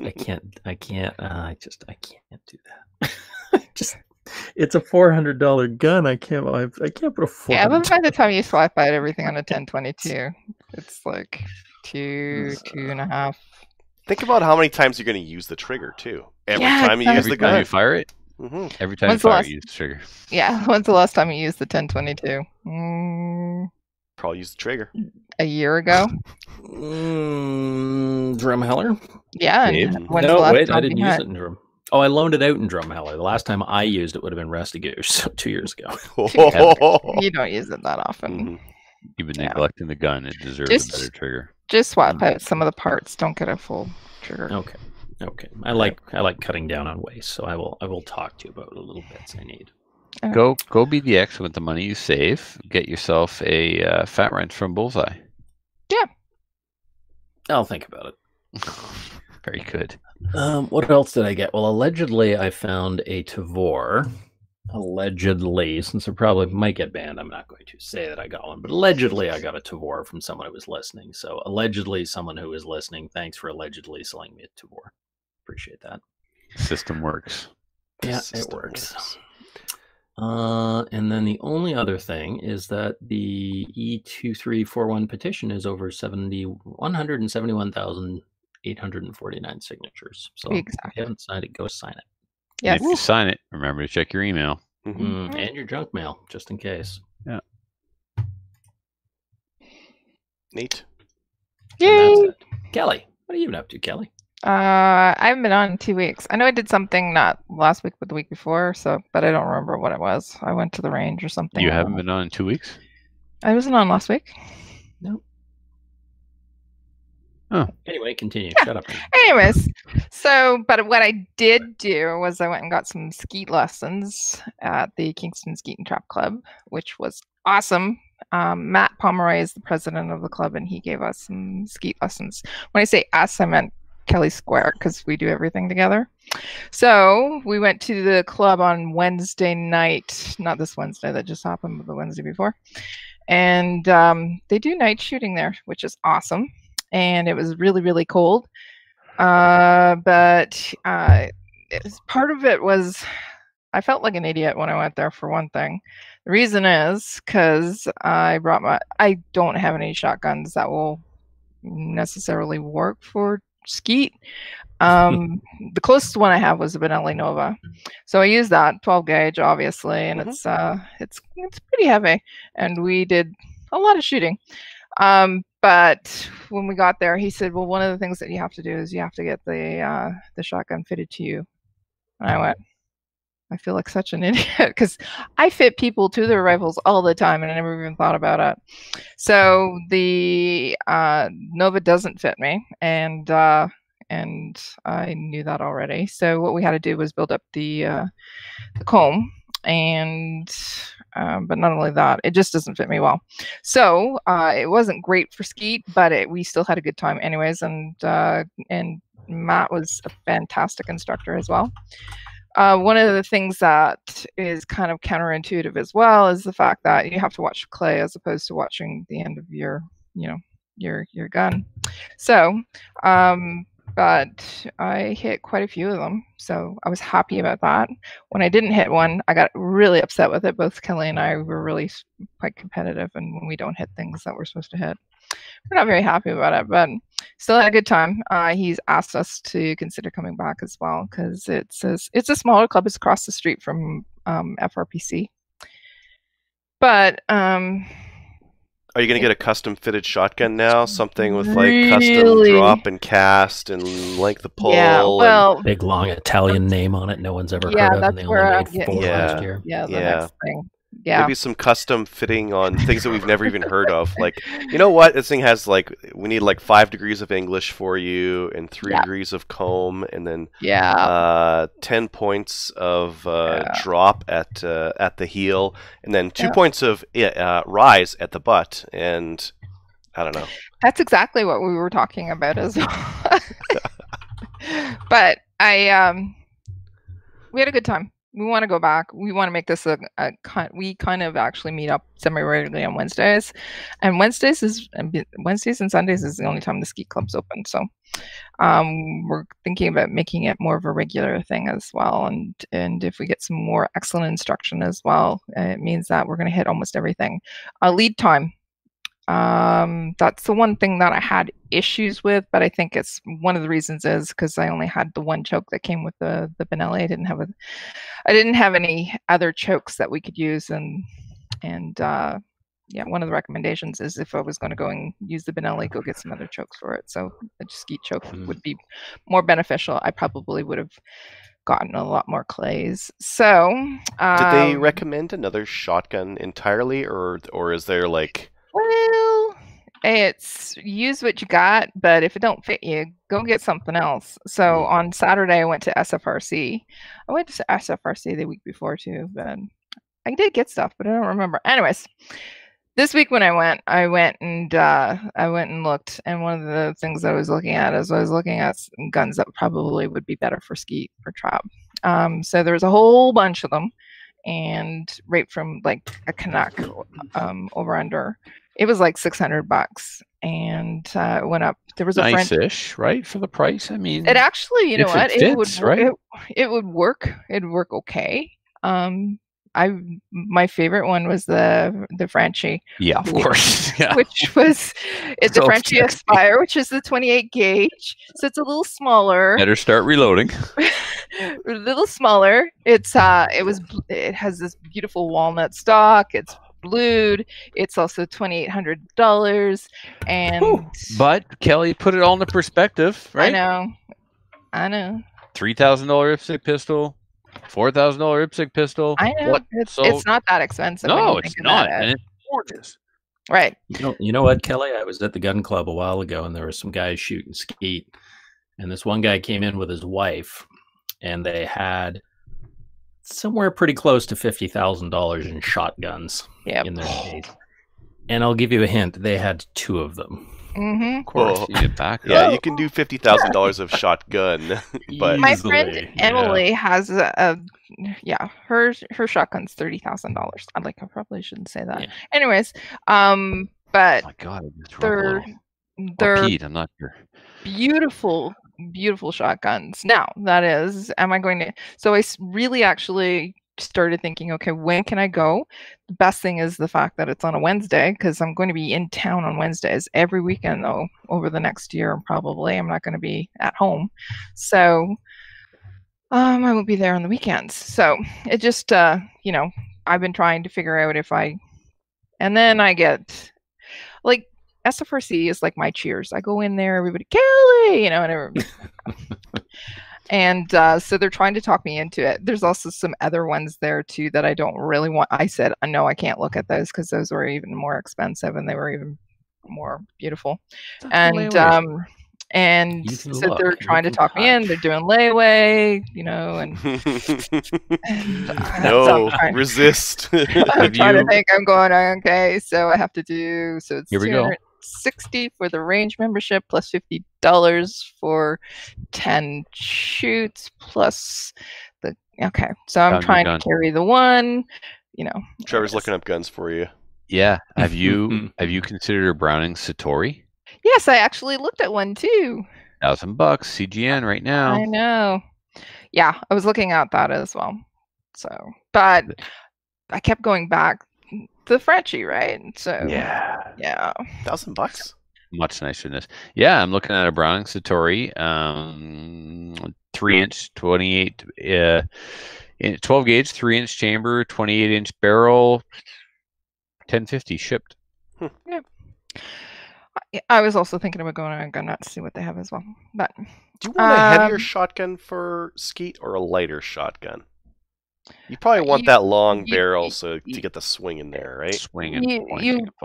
do that. It's a $400 gun. I can't put a Yeah, but by the time you swap out everything on a 1022, it's like two and a half. Think about how many times you're going to use the trigger too. Every Yeah, time you use Every the time gun. you fire it, hmm every time you When's the fire last- it, you use the trigger. Yeah, when's the last time you used the 1022? Probably use the trigger. A year ago. Drumheller? Yeah. Dave? And when's the No, last wait, time I didn't you use had- it in Drum. Oh, I loaned it out in Drumheller. The last time I used it would have been Restigouche, so 2 years ago. You don't use it that often. Mhm. You've been Yeah. neglecting the gun. It deserves Just- a better trigger. Just swap out some of the parts. Don't get a full trigger. Okay. I like cutting down on waste, so I will talk to you about the little bits I need. Go BDX with the money you save. Get yourself a fat wrench from Bullseye. I'll think about it. Very good. What else did I get? Well, allegedly I found a Tavor allegedly, since it probably might get banned, I'm not going to say that I got one, but allegedly I got a Tavor from someone who was listening. So allegedly someone who is listening, thanks for allegedly selling me a Tavor. Appreciate that. System works. Yeah, it works. And then the only other thing is that the E2341 petition is over 171,849 signatures. So Exactly. if you haven't signed it, go sign it. Yes. And if you sign it, remember to check your email. And your junk mail, just in case. Yeah. Neat. And Yay! that's it. Kelly, what have you been up to, Kelly? I haven't been on in 2 weeks. I know I did something not last week, but the week before. But I don't remember what it was. I went to the range or something. You haven't been on in 2 weeks? I wasn't on last week. No. Oh. Anyway, continue. Shut up. Anyways, but what I did do was I went and got some skeet lessons at the Kingston Skeet and Trap Club, which was awesome. Matt Pomeroy is the president of the club, and he gave us some skeet lessons. When I say us, I meant Kelly Square, because we do everything together. So we went to the club on Wednesday night, not this Wednesday that just happened, but the Wednesday before. And they do night shooting there, which is awesome. And it was really, really cold. But part of it was I felt like an idiot when I went there, for one thing. The reason is because I don't have any shotguns that will necessarily work for skeet. The closest one I have was a Benelli Nova, so I used that 12 gauge, obviously, and it's pretty heavy, and we did a lot of shooting. But when we got there, he said, "Well, one of the things that you have to do is you have to get the shotgun fitted to you." And I went, I feel like such an idiot because I fit people to their rifles all the time, and I never even thought about it. So the Nova doesn't fit me, and I knew that already. So what we had to do was build up the comb, and but not only that, it just doesn't fit me well. So it wasn't great for skeet, but we still had a good time anyways. And Matt was a fantastic instructor as well. One of the things that is kind of counterintuitive as well is the fact that you have to watch clay as opposed to watching the end of your gun. So, but I hit quite a few of them, so I was happy about that. When I didn't hit one, I got really upset with it. Both Kelly and I were really quite competitive, and when we don't hit things that we're supposed to hit, we're not very happy about it, but still had a good time. He's asked us to consider coming back as well because it's a smaller club. It's across the street from FRPC. But are you going to get a custom fitted shotgun now? Something with like custom drop and cast and length of pull? Yeah, well, big long Italian name on it no one's ever heard of, and they only made 4 last year. Yeah, the next thing. Yeah. Maybe some custom fitting on things that we've never even heard of. Like, you know what? This thing has like, we need like 5 degrees of English for you and 3 degrees of comb, and then 10 points of drop at the heel, and then 2 points of rise at the butt. And I don't know. That's exactly what we were talking about as well. But we had a good time. We want to go back. We want to make this we kind of actually meet up semi-regularly on Wednesdays, and Wednesdays and Sundays is the only time the skeet club's open. So we're thinking about making it more of a regular thing as well. And if we get some more excellent instruction as well, it means that we're going to hit almost everything. Lead time. That's the one thing that I had issues with, but I think it's one of the reasons is because I only had the one choke that came with the Benelli. I didn't have any other chokes that we could use, and one of the recommendations is if I was going to go and use the Benelli, go get some other chokes for it. So a skeet choke would be more beneficial. I probably would have gotten a lot more clays. So did they recommend another shotgun entirely, or is there like? Well, it's use what you got, but if it don't fit you, go get something else. So on Saturday, I went to SFRC. I went to SFRC the week before too, but I did get stuff, but I don't remember. Anyways, this week when I went and looked, and one of the things I was looking at is I was looking at guns that probably would be better for skeet, for trap. So there was a whole bunch of them. and right from like a Canuck over under. It was like $600, and it went up. There was a French. Nice-ish, right, for the price. I mean, It actually, you know if what? it fits, right? It would work. It'd work okay. My favorite one was the Frenchie. Yeah, of course. Yeah. Which was it's the So Frenchie sexy. Aspire, which is the 28 gauge, so it's a little smaller. Better start reloading. A little smaller. It has this beautiful walnut stock. It's blued. It's also $2,800, and But Kelly put it all into perspective, right? I know. $3,000 IPSC pistol, $4,000 IPSC pistol. I know. What? It's not that expensive. when No, you it's think about not, it. and it's gorgeous. Right. You know what, Kelly? I was at the gun club a while ago, and there were some guys shooting skeet, and this one guy came in with his wife, and they had somewhere pretty close to $50,000 in shotguns in their case. And I'll give you a hint: they had 2 of them. Mm-hmm. Of course, Well, you get back. Yeah, you can do $50,000 of shotgun, but My Easily, friend Emily has her shotgun's $30,000. I probably shouldn't say that. Yeah. Anyways, but Oh my God, I just they're they're Pete, I'm not sure. beautiful shotguns. Now, that is, am I going to? So I really actually started thinking, okay, when can I go? The best thing is the fact that it's on a Wednesday, because I'm going to be in town on Wednesdays every weekend, though, over the next year. Probably I'm not going to be at home, so I won't be there on the weekends. So it just I've been trying to figure out and then I get like SFRC is like my cheers. I go in there, everybody, Kelly, and everybody. And so they're trying to talk me into it. There's also some other ones there too that I don't really want. I said, no, I can't look at those because those were even more expensive and they were even more beautiful. And so they're trying to talk me in. They're doing layaway, and no, resist. I'm trying to think. I'm going, okay, so I have to do, so it's Here we go. $260 for the range membership plus $50 for 10 shoots plus so I'm trying to carry the one, Trevor's looking up guns for you. Yeah. Have you considered a Browning Satori? Yes, I actually looked at one too. $1,000 CGN right now. I know. Yeah, I was looking at that as well. So, but I kept going back to the Frenchie, right? So yeah. $1,000. Much nicer than this. Yeah, I'm looking at a Browning Satori, 3-inch, 28, 12 gauge, 3-inch chamber, 28-inch barrel, 1050 shipped. Yeah. I was also thinking about going on Gun Nut to see what they have as well. But do you want a heavier shotgun for skeet or a lighter shotgun? You probably want that long barrel to get the swing in there, right? Swing and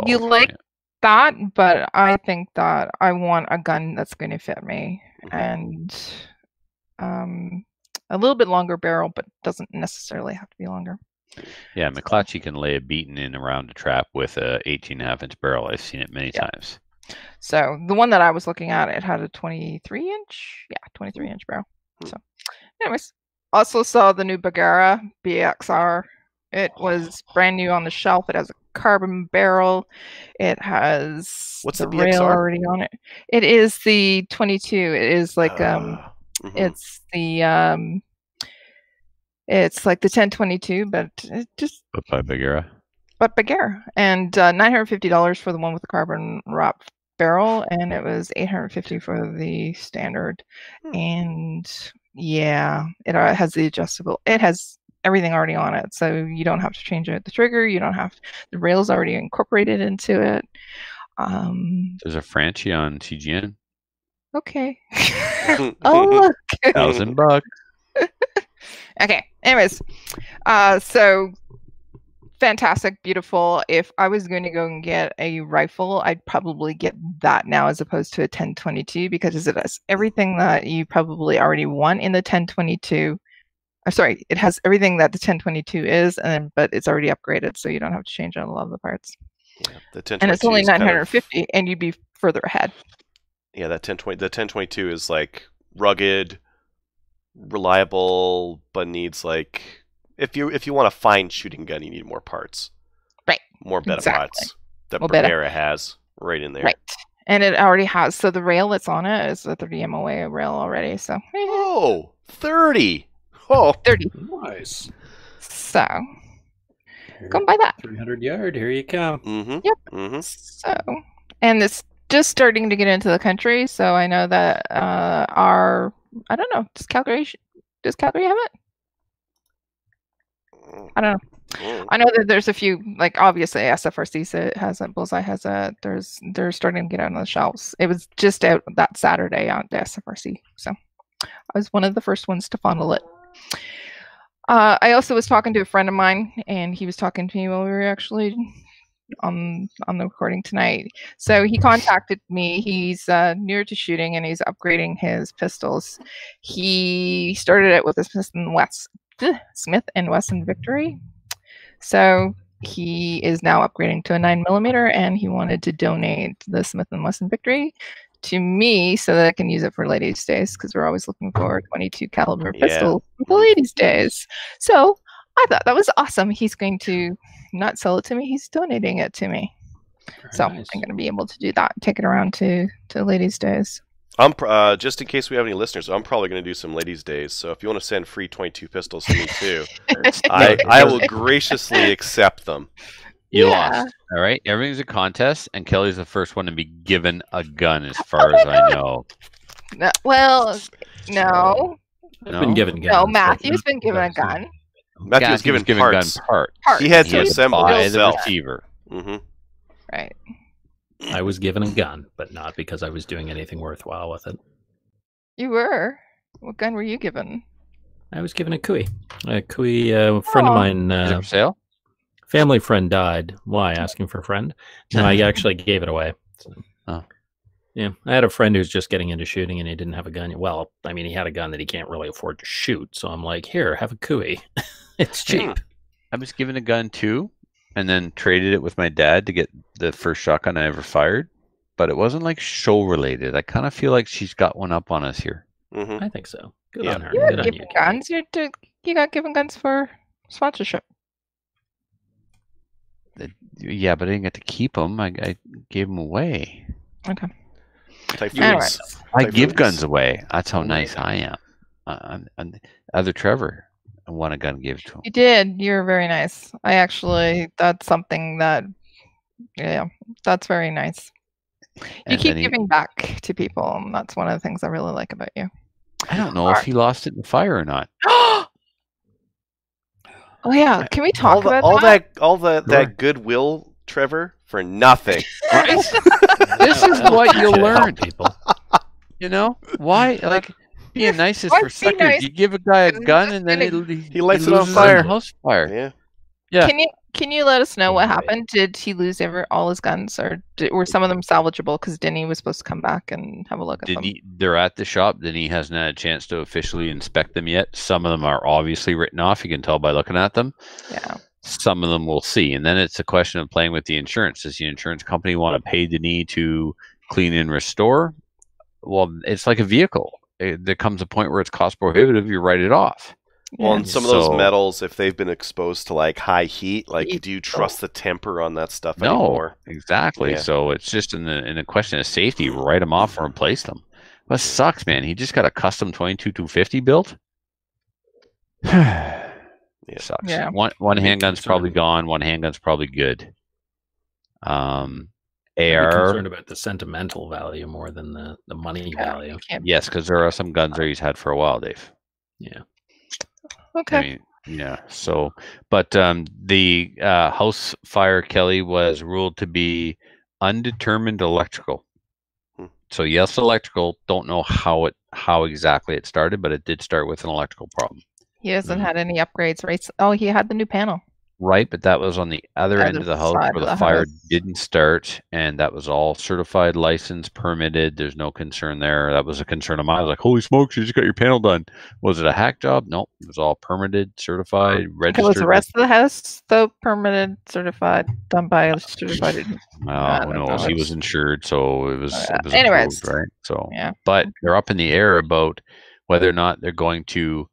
you like that, but I think that I want a gun that's going to fit me, and a little bit longer barrel, but doesn't necessarily have to be longer. Yeah, McClatchy can lay a beaten in around a trap with a 18.5-inch barrel. I've seen it many times. So the one that I was looking at, it had a 23-inch, 23-inch barrel. So, anyways, also saw the new Bergara BXR. It was brand new on the shelf. It has a carbon barrel. It has what's the the rail BXR? already on it. It is the 22. It is like it's the it's like the 1022, but it just by Bergara. But Bergara, and $950 for the one with the carbon wrap barrel, and it was $850 for the standard. And it has the adjustable. It has everything already on it, so you don't have to change it. The trigger, you don't have. The rail's already incorporated into it. There's a Frenchie on CGN. Okay. Oh look. $1,000. Okay. Anyways, so. Fantastic, beautiful. If I was going to go and get a rifle, I'd probably get that now as opposed to a 1022 because it has everything that you probably already want in the 1022. Sorry, it has everything that the 1022 is, but it's already upgraded, so you don't have to change out a lot of the parts. Yeah, the 1022 and it's only $950, and you'd be further ahead. Yeah, the 1022 is like rugged, reliable, but needs like if you want a fine shooting gun, you need more parts. Right. More beta Exactly. parts that More beta. Primera has right in there. Right. And it already has. So the rail that's on it is a 30 MOA rail already. So Oh, 30. Oh, 30. Nice. So go and buy that. 300 yard. Here you come. mm-hmm. Yep. Mm-hmm. So, and it's just starting to get into the country. So I know that I don't know. Does Calgary have it? I don't know. I know that there's a few, like obviously SFRC has it, Bullseye has it. They're starting to get out on the shelves. It was just out that Saturday on the SFRC, so I was one of the first ones to fondle it. I also was talking to a friend of mine, and he was talking to me while we were actually on the recording tonight. So he contacted me. He's near to shooting, and he's upgrading his pistols. He started it with a Smith and Wesson Victory. So he is now upgrading to a 9mm, and he wanted to donate the Smith & Wesson Victory to me so that I can use it for Ladies' Days, because we're always looking for 22 caliber pistol for the Ladies' Days. So I thought that was awesome. He's going to not sell it to me; he's donating it to me. Very So nice. I'm going to be able to do that, take it around to Ladies' Days. I'm just in case we have any listeners, I'm probably going to do some ladies' days. So if you want to send free 22 pistols to me too, I will graciously accept them. You Yeah. lost. All right. Everything's a contest, and Kelly's the first one to be given a gun, as far as I know. No, well, no, I've been given guns. no. but Matthew's not been given a guns. gun. Matthew was given parts. gun parts. He had He to had to assemble buy the himself. receiver. Mm-hmm. Right. I was given a gun, but not because I was doing anything worthwhile with it. You were. What gun were you given? I was given a Kui. A Kui, a friend of Aw. mine, Is it for sale? family friend died. Why? Asking for a friend? No, I actually gave it away. So, Oh. Yeah, I had a friend who's just getting into shooting, and he didn't have a gun. Well, I mean, he had a gun that he can't really afford to shoot. So I'm like, here, have a Kui. It's cheap. I was given a gun too, and then traded it with my dad to get the first shotgun I ever fired. But it wasn't like show related. I kind of feel like she's got one up on us here. Mm-hmm. I think so. Good Yeah. on her. You were Good on you. given guns. You got given guns for sponsorship. Yeah, but I didn't get to keep them. I gave them away. Okay. Typhoons. Anyways. I Typhoons. give guns away. That's how nice I am. And other Trevor, I want a gun, give it to him. You did. You're very nice. That's something that, yeah, that's very nice. You And keep then giving back to people, and that's one of the things I really like about you. I don't know if he lost it in the fire or not. Oh yeah, can we talk about all Sure. that goodwill, Trevor, for nothing. This is what you'll Should've learn. helped people. You know why? Like being nice is Why for be suckers. nice? You give a guy a He's gun, just and then gonna- he lights it on loses fire. House fire. Yeah. Yeah. Can you let us know what Right. happened? Did he lose all his guns, or were some of them salvageable? Because Denny was supposed to come back and have a look at them. They're at the shop. Denny hasn't had a chance to officially inspect them yet. Some of them are obviously written off. You can tell by looking at them. Yeah. Some of them we'll see. And then it's a question of playing with the insurance. Does the insurance company want to pay Denny to clean and restore? Well, it's like a vehicle. There comes a point where it's cost prohibitive. You write it off. Well, Yeah. and some of those So- metals, if they've been exposed to like high heat, like Heat. do you trust the temper on that stuff No, anymore? exactly. Yeah. So it's just in the question of safety. Write them off and replace them. That sucks, man. He just got a custom 22 250 built. Sucks. Yeah. One Me handgun's too, probably son. gone. One handgun's probably good. I'm AR. concerned about the sentimental value more than the money value. Can't- Yes, because there are some guns there he's had for a while, Dave. Yeah. Okay. I mean, yeah. So, but the house fire, Kelly, was ruled to be undetermined electrical. Hmm. So yes, electrical. Don't know how exactly it started, but it did start with an electrical problem. He hasn't Mhm. had any upgrades, right? Oh, he had the new panel. Right, but that was on the other end Other of the house side where of the the fire house. didn't start, and that was all certified, licensed, permitted. There's no concern there. That was a concern of mine. I was like, "Holy smokes, you just got your panel done." Was it a hack job? Nope. It was all permitted, certified, Okay, registered. was the rest of the house though permitted, certified, done by a certified? Well, who don't knows? know. He was insured, so it was. It was Anyways. approved, right? So, Yeah. but they're up in the air about whether or not they're going to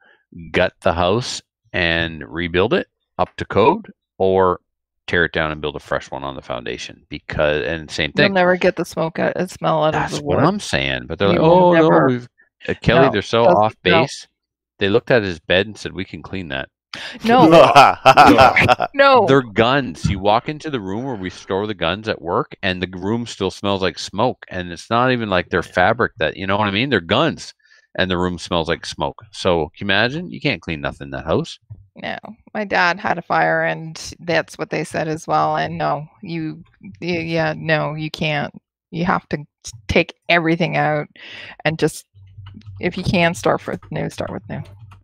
gut the house and rebuild it up to code, or tear it down and build a fresh one on the foundation. And same You'll thing. never get the smell out of That's the what wood. I'm saying. But they're like, You will oh no, never- Kelly, No, they're so doesn't- off base. They looked at his bed and said, we can clean that. No, no. They're guns. You walk into the room where we store the guns at work, and the room still smells like smoke. And it's not even like they're fabric that, you know what I mean? They're guns, and the room smells like smoke. So can you imagine? You can't clean nothing in that house. No, my dad had a fire, and that's what they said as well. And no, you can't. You have to take everything out, and just, if you can, start with new.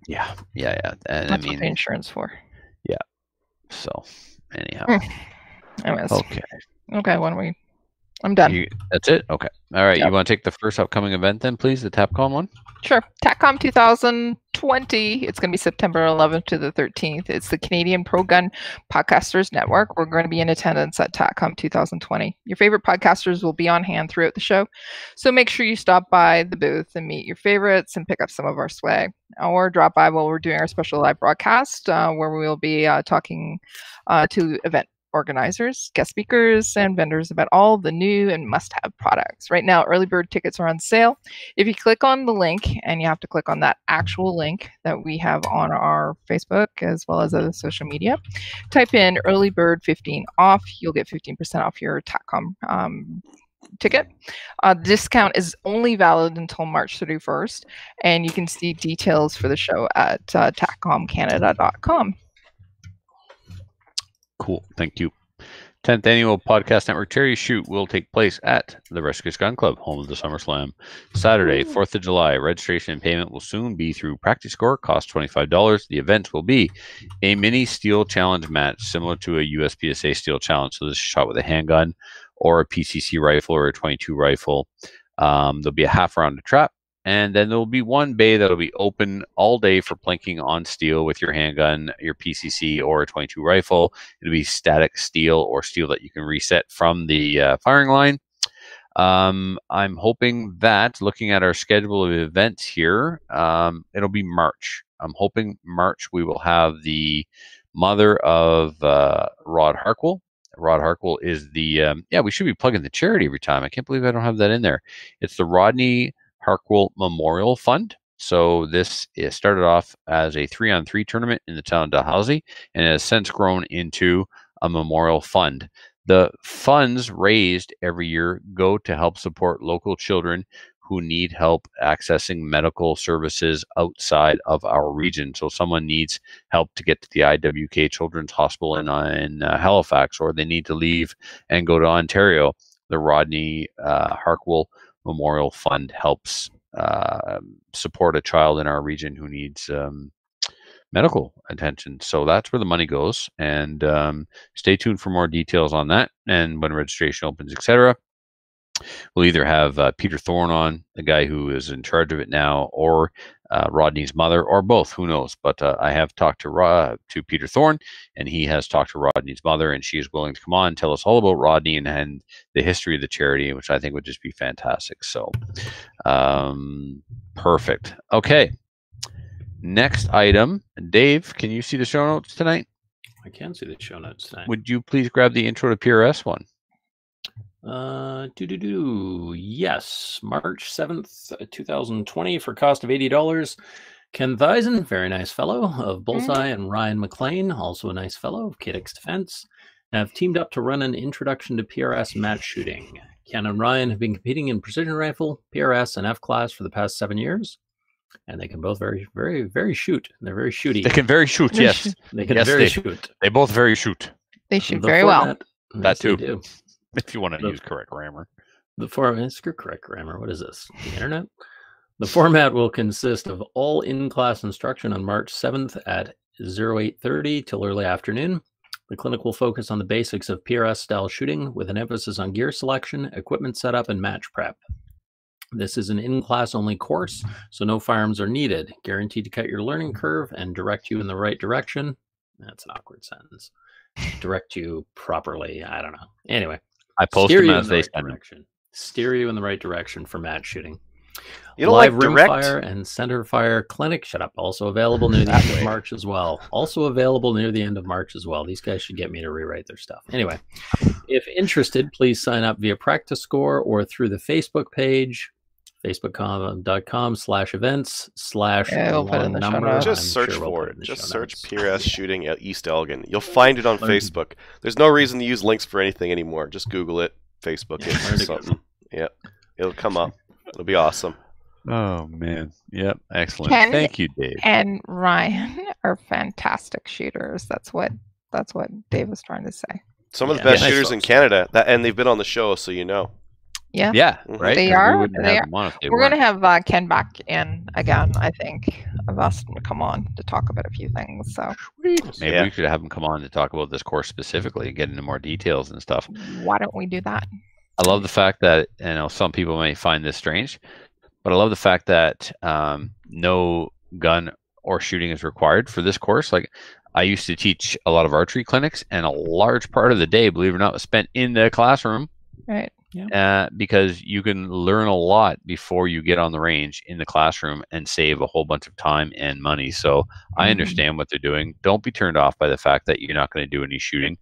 Yeah. And That's I what mean, the insurance for. so anyhow. Anyways, Okay. when we, I'm done. That's it? Okay. All right. Yep. You want to take the first upcoming event then, please? The TAPCOM one? Sure. TACCOM 2020. It's going to be September 11th to the 13th. It's the Canadian Pro Gun Podcasters Network. We're going to be in attendance at TACCOM 2020. Your favorite podcasters will be on hand throughout the show, so make sure you stop by the booth and meet your favorites and pick up some of our swag. Or drop by while we're doing our special live broadcast, where we will be talking to event organizers, guest speakers, and vendors about all the new and must-have products. Right now, early bird tickets are on sale. If you click on the link, and you have to click on that actual link that we have on our Facebook as well as other social media, type in early bird 15 off. You'll get 15% off your TACCOM ticket. The discount is only valid until March 31st, and you can see details for the show at TACCOMcanada.com. Cool. Thank you. 10th Annual Podcast Network Charity Shoot will take place at the Rescue Gun Club, home of the SummerSlam. Saturday, 4th of July. Registration and payment will soon be through Practice Score. Cost $25. The event will be a mini steel challenge match similar to a USPSA steel challenge. So this is shot with a handgun or a PCC rifle or a 22 rifle. There'll be a half round of trap. And then there'll be one bay that'll be open all day for plinking on steel with your handgun, your PCC, or a 22 rifle. It'll be static steel or steel that you can reset from the firing line. I'm hoping that, looking at our schedule of events here, it'll be March. I'm hoping March we will have the mother of Rod Harkwell. Rod Harkwell is the, we should be plugging the charity every time. I can't believe I don't have that in there. It's the Rodney Harkwell Memorial Fund. So this started off as a 3-on-3 tournament in the town of Dalhousie and has since grown into a memorial fund. The funds raised every year go to help support local children who need help accessing medical services outside of our region. So someone needs help to get to the IWK Children's Hospital in Halifax, or they need to leave and go to Ontario. The Rodney Harkwell Memorial Fund helps support a child in our region who needs medical attention. So that's where the money goes. And stay tuned for more details on that and when registration opens, etc. We'll either have Peter Thorne on, the guy who is in charge of it now, or Rodney's mother, or both. Who knows? But I have talked to Peter Thorne, and he has talked to Rodney's mother, and she is willing to come on and tell us all about Rodney and the history of the charity, which I think would just be fantastic. So, perfect. Okay. Next item. Dave, can you see the show notes tonight? I can see the show notes tonight. Would you please grab the intro to PRS one? Yes, March 7th, 2020, for cost of $80. Ken Theisen, very nice fellow of Bullseye, and Ryan McLean, also a nice fellow of KidX Defense, have teamed up to run an introduction to PRS match shooting. Ken and Ryan have been competing in precision rifle, PRS, and F-class for the past 7 years. And they can both very, very, very shoot. They're very shooty. They can very shoot, yes. They can Yes, very they- shoot. They both very shoot. They shoot very well. That too. They do. If you want to use correct grammar. Screw correct grammar. What is this? The internet? The format will consist of all in-class instruction on March 7th at 08:30 till early afternoon. The clinic will focus on the basics of PRS-style shooting with an emphasis on gear selection, equipment setup, and match prep. This is an in-class only course, so no firearms are needed. Guaranteed to cut your learning curve and direct you in the right direction. That's an awkward sentence. Direct you properly. I don't know. Anyway. I post them as they send them. Steer you in the right direction for match shooting. You don't Live like direct? rimfire and centerfire clinic. Shut up. Also available near the end of March as well. Also available near the end of March as well. These guys should get me to rewrite their stuff. Anyway, if interested, please sign up via Practice Score or through the Facebook page, facebook.com/events/ Yeah, we'll put it in the show number. notes. Just I'm search sure we'll for put it. in the Just show search notes. PRS shooting at East Elgin. You'll find it on Learn- Facebook. There's no reason to use links for anything anymore. Just Google it, Facebook Yeah, it, learn or to something. Yeah, it'll come up. It'll be awesome. Oh man. Yep. Excellent. Ken Thank you, Dave. and Ryan are fantastic shooters. That's what Dave was trying to say. Some of the Yeah, best nice shooters in folks. Canada, and they've been on the show, so you know. Yeah. Yeah. Mhm. Right. They 'Cause are? We wouldn't They have are. them on if they We're going to weren't. have Ken back in again, I think. I've asked him to come on to talk about a few things. So Maybe Yeah. we should have him come on to talk about this course specifically and get into more details and stuff. why don't we do that? I love the fact that some people may find this strange, but I love the fact that no gun or shooting is required for this course. Like I used to teach a lot of archery clinics, and a large part of the day, believe it or not, was spent in the classroom Right. because you can learn a lot before you get on the range in the classroom and save a whole bunch of time and money. So I Mhm. understand what they're doing. Don't be turned off by the fact that you're not going to do any shooting.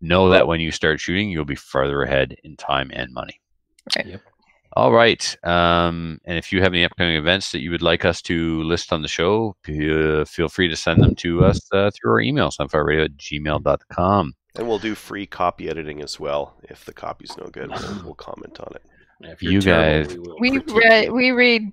Know that when you start shooting, you'll be farther ahead in time and money. Right. Yep. All right. And if you have any upcoming events that you would like us to list on the show, feel free to send them to us through our email, sunfireradio@gmail.com. And we'll do free copy editing as well. If the copy's no good, we'll comment on it. If you're You terrible, guys- will We critique read you. we read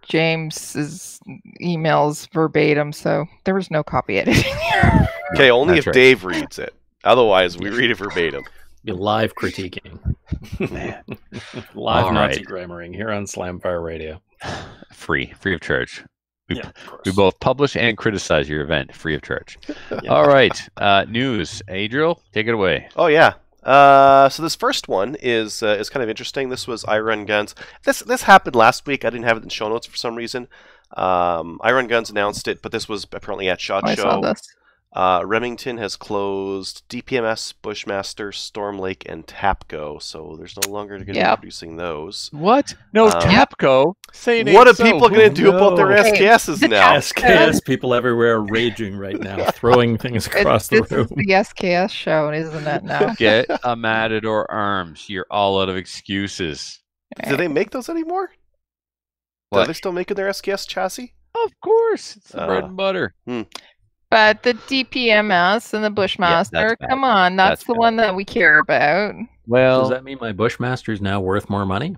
James's emails verbatim, so there was no copy editing here. Okay, only That's if right. Dave reads it. Otherwise, we read it verbatim. Be live critiquing. Man. Live All Nazi right. grammaring here on Slamfire Radio. Free of charge. We, Yeah, of course. we both publish and criticize your event free of charge. Yeah. All right. News. Adriel, take it away. Oh yeah. So this first one is kind of interesting. This was I Run Guns. This happened last week. I didn't have it in show notes for some reason. I Run Guns announced it, but this was apparently at SHOT I saw Show. this. Remington has closed DPMS, Bushmaster, Storm Lake, and Tapco, so there's no longer going to be Yep. producing those. What? No, Tapco. Say it What are ain't so. people going to do about their no. SKSs The now? SKS people everywhere are raging right now, throwing things across the This room. is the SKS show, isn't it now? Get a Matador Arms. You're all out of excuses. Do they make those anymore? Are What? they still making their SKS chassis? Of course. It's the bread and butter. But the DPMS and the Bushmaster, bad. come on, that's That's the bad. one that we care about. Well, Does that mean my Bushmaster is now worth more money?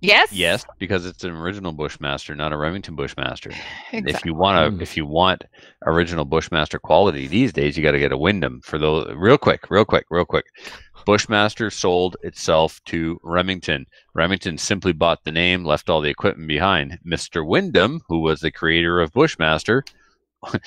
Yes. yes, because it's an original Bushmaster, not a Remington Bushmaster. Exactly. If you want original Bushmaster quality these days, you got to get a Wyndham for those. Real quick. Bushmaster sold itself to Remington. Remington simply bought the name, left all the equipment behind. Mr. Wyndham, who was the creator of Bushmaster,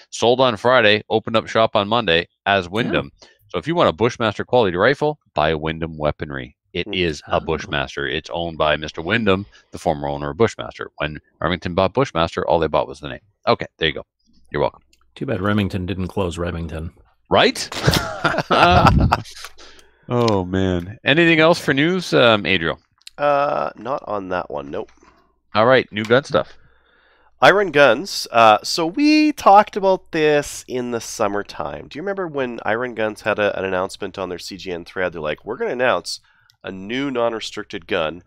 sold on Friday, opened up shop on Monday as Wyndham. So if you want a Bushmaster quality rifle, buy a Wyndham weaponry. It is a Oh. Bushmaster. It's owned by Mr. Wyndham, the former owner of Bushmaster. When Remington bought Bushmaster, all they bought was the name. Okay, there you go. You're welcome. Too bad Remington didn't close Remington. Right? Oh, man. Anything else for news, Adriel? Not on that one. Nope. All right, new gun stuff. I Run Guns. So we talked about this in the summertime. Do you remember when I Run Guns had an announcement on their CGN thread? They're like, we're going to announce a new non-restricted gun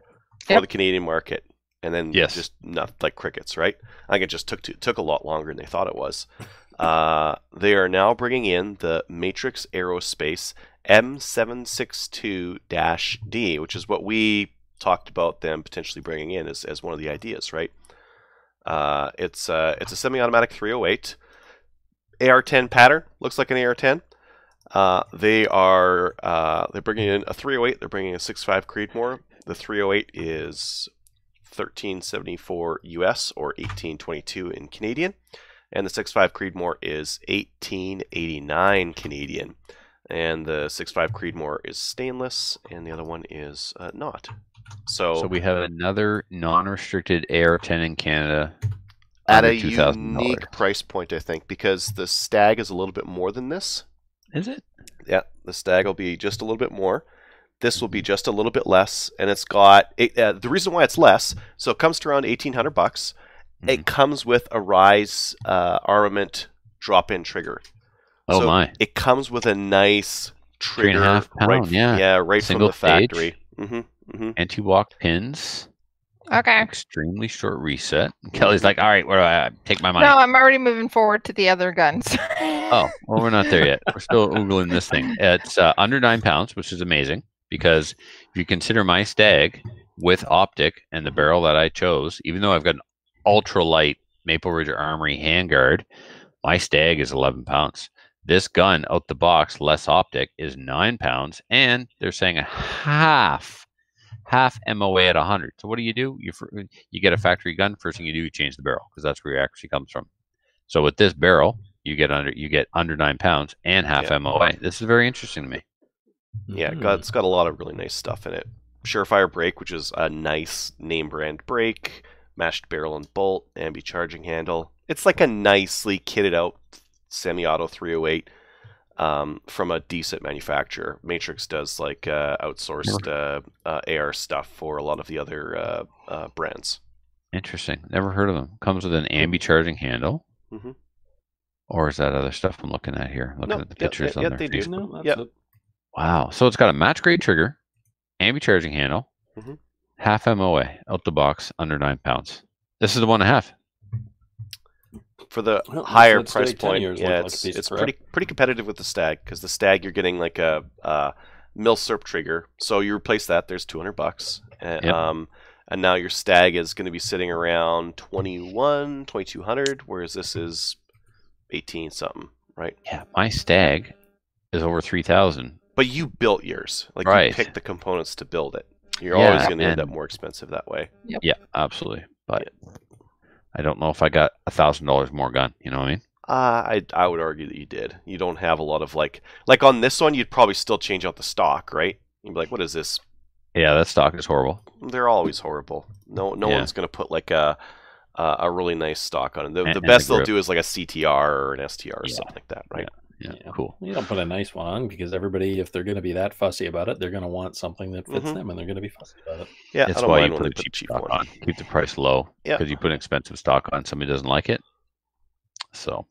for Yep. the Canadian market. And then Yes. just not like crickets, right? I think it just took a lot longer than they thought it was. They are now bringing in the Matrix Aerospace M762-D, which is what we talked about them potentially bringing in as one of the ideas, right? It's a semi-automatic 308 AR-10 pattern. Looks like an AR-10. They're bringing in a 308. They're bringing a 6.5 Creedmoor. The 308 is $13.74 US or $18.22 in Canadian, and the 6.5 Creedmoor is $18.89 Canadian. And the 6.5 Creedmoor is stainless, and the other one is not. So we have another non-restricted AR-10 in Canada at under a $2,000. unique price point, I think, because the Stag is a little bit more than this. Is it? Yeah, the Stag will be just a little bit more. This will be just a little bit less, and it's got the reason why it's less. So it comes to around $1,800. Mm-hmm. It comes with a Rise Armament drop-in trigger. Oh so my! It comes with a nice trigger, 3.5 pound, right Single from the factory. Anti-walk pins. Okay. Extremely short reset. Kelly's like, all right, where do I take my money? No, I'm already moving forward to the other guns. Oh, well, we're not there yet. We're still oogling this thing. It's under 9 pounds, which is amazing because if you consider my Stag with optic and the barrel that I chose, even though I've got an ultralight Maple Ridge Armory handguard, my Stag is 11 pounds. This gun out the box, less optic, is 9 pounds, and they're saying a half MOA at 100. So what do? You get a factory gun. First thing you do, you change the barrel because that's where it actually comes from. So with this barrel, you get under 9 pounds and half MOA. This is very interesting to me. Yeah, it's got a lot of really nice stuff in it. Surefire brake, which is a nice name brand brake, matched barrel and bolt, ambi charging handle. It's like a nicely kitted out semi-auto 308 from a decent manufacturer. Matrix does like outsourced AR stuff for a lot of the other brands. Interesting. Never heard of them. Comes with an ambi charging handle. Mm-hmm. Or is that other stuff I'm looking at here? Looking at the pictures on their they do. Facebook. No, Wow. So it's got a match grade trigger, ambi charging handle, half MOA out the box, under 9 pounds. This is the 1.5. For the higher price point, it's pretty competitive with the Stag, because the Stag you're getting like a Milsurp trigger, so you replace that, there's $200, and now your Stag is going to be sitting around $2,200, whereas this is 18 something, right? Yeah, my Stag is over 3,000. But you built yours, like right. You picked the components to build it. You're always going to end up more expensive that way. Yep. Yeah, absolutely. But I don't know if I got $1,000 more gun. You know what I mean? I would argue that you did. You don't have a lot of like on this one, you'd probably still change out the stock, right? You'd be like, what is this? Yeah, that stock is horrible. They're always horrible. No one's going to put like a really nice stock on it. The best they'll do is like a CTR or an STR or something like that, right? Yeah, cool. You don't put a nice one on because everybody, if they're going to be that fussy about it, they're going to want something that fits them, and they're going to be fussy about it. Yeah, that's why you put a cheap stock on. Keep the price low. Yeah, because you put an expensive stock on, somebody doesn't like it. So,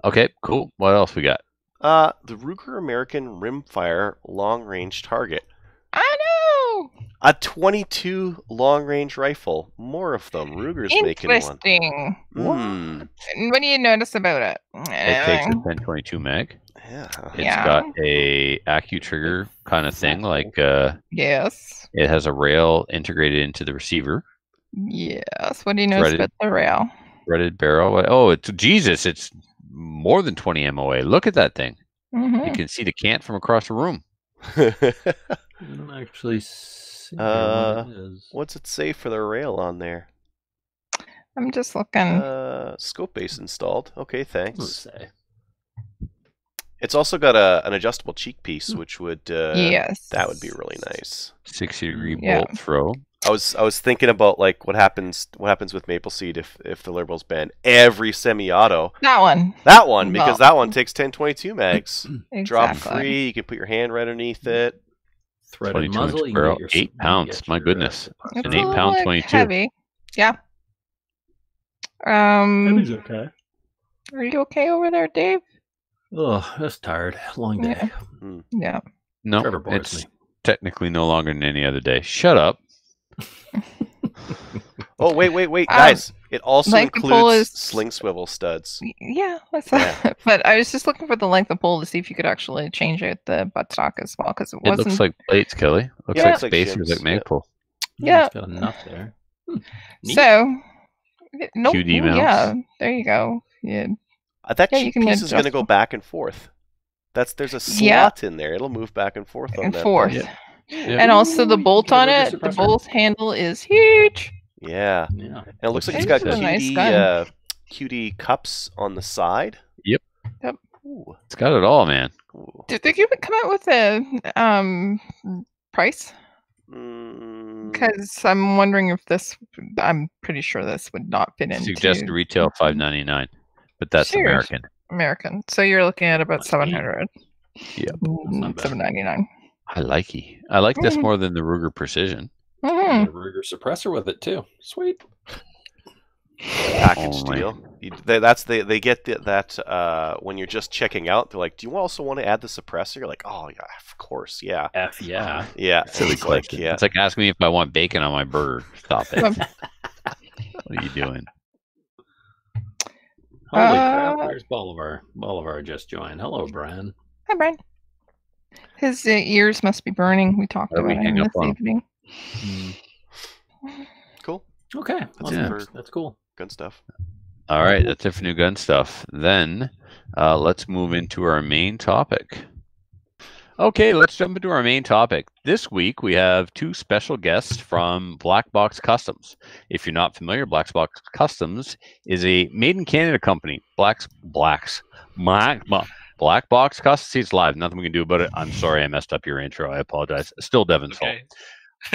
okay, cool. What else we got? The Ruger American Rimfire long range target. I know. A 22 long range rifle. More of them. Ruger's making one. Interesting. What do you notice about it? It takes a 1022 mag. Yeah. It's got a Accu trigger kind of thing, like yes. It has a rail integrated into the receiver. Yes. What do you notice about the rail? Threaded barrel. Oh, it's more than 20 MOA. Look at that thing. You can see the cant from across the room. I don't actually see what it is. What's it say for the rail on there? I'm just looking. Scope base installed. Okay, thanks. Say. It's also got an adjustable cheek piece, which would that would be really nice. 60-degree bolt throw. I was thinking about like what happens with Maple Seed if the Liberals ban every semi-auto. That one because that one takes 1022 mags. Exactly. Drop free. You can put your hand right underneath it. Threaded 22 muzzle. inch barrel, 8 pounds. My goodness, it's an 8 pound 22. Heavy. Yeah. Heavy's okay. Are you okay over there, Dave? Oh, that's tired. Long day. Yeah. No, it's technically no longer than any other day. Shut up. Oh, wait, guys. It also includes sling swivel studs. Yeah, what's that? But I was just looking for the length of pole to see if you could actually change out the buttstock as well, because it wasn't. It looks like plates, Kelly. Looks like spacers, like Maple. Yeah. It's got enough there. So, nope. QD mounts. Yeah, there you go. Yeah. That cheek piece is going to go back and forth. There's a slot in there. It'll move back and forth on that. Yeah. And also the bolt on it, the bolt handle is huge. Yeah. And it looks like it's got QD cups on the side. Yep. Ooh. It's got it all, man. Ooh. Did they come out with a price? Because I'm wondering if I'm pretty sure this would not fit into. Suggested retail $599, but that's American. American. So you're looking at about 700. Yeah. $799. I like it. I like this more than the Ruger Precision. Mhm. The Ruger suppressor with it too. Sweet. Package Oh, deal. They get that when you're just checking out. They're like, "Do you also want to add the suppressor?" You're like, "Oh yeah, of course, yeah, F yeah. yeah." Silly It's like, question. yeah. It's like asking me if I want bacon on my burger. Stop it. Um, What are you doing? Holy crap! There's Bolivar just joined. Hello, Brian. Hi, Brian. His ears must be burning. We talked Why don't we about him hang up this on him? evening. Cool, Okay, that's cool. good stuff. All right, that's it for new gun stuff. Then let's move into our main topic. Okay, let's jump into our main topic. This week we have two special guests from Black Box Customs. If you're not familiar, Black Box Customs is a made in Canada company. Black Box Customs. See, it's live. Nothing we can do about it. I'm sorry I messed up your intro. I apologize. Still Devin's fault.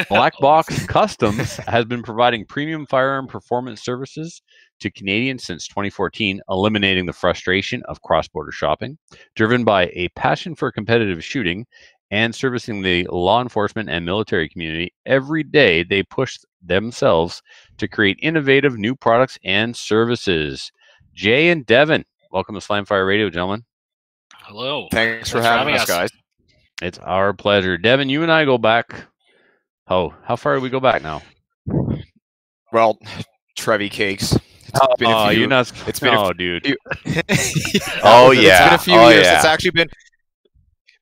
Black Box Customs has been providing premium firearm performance services to Canadians since 2014, eliminating the frustration of cross-border shopping. Driven by a passion for competitive shooting and servicing the law enforcement and military community, every day they push themselves to create innovative new products and services. Jay and Devin, welcome to Slamfire Radio, gentlemen. Hello. Thanks for having us, guys. It's our pleasure. Devin, you and I go back. Oh, how far do we go back now? Well, Trevi Cakes. Oh, been a few- you're not. it's been a dude. Oh, It's yeah. been a few Oh, years. yeah. It's actually been.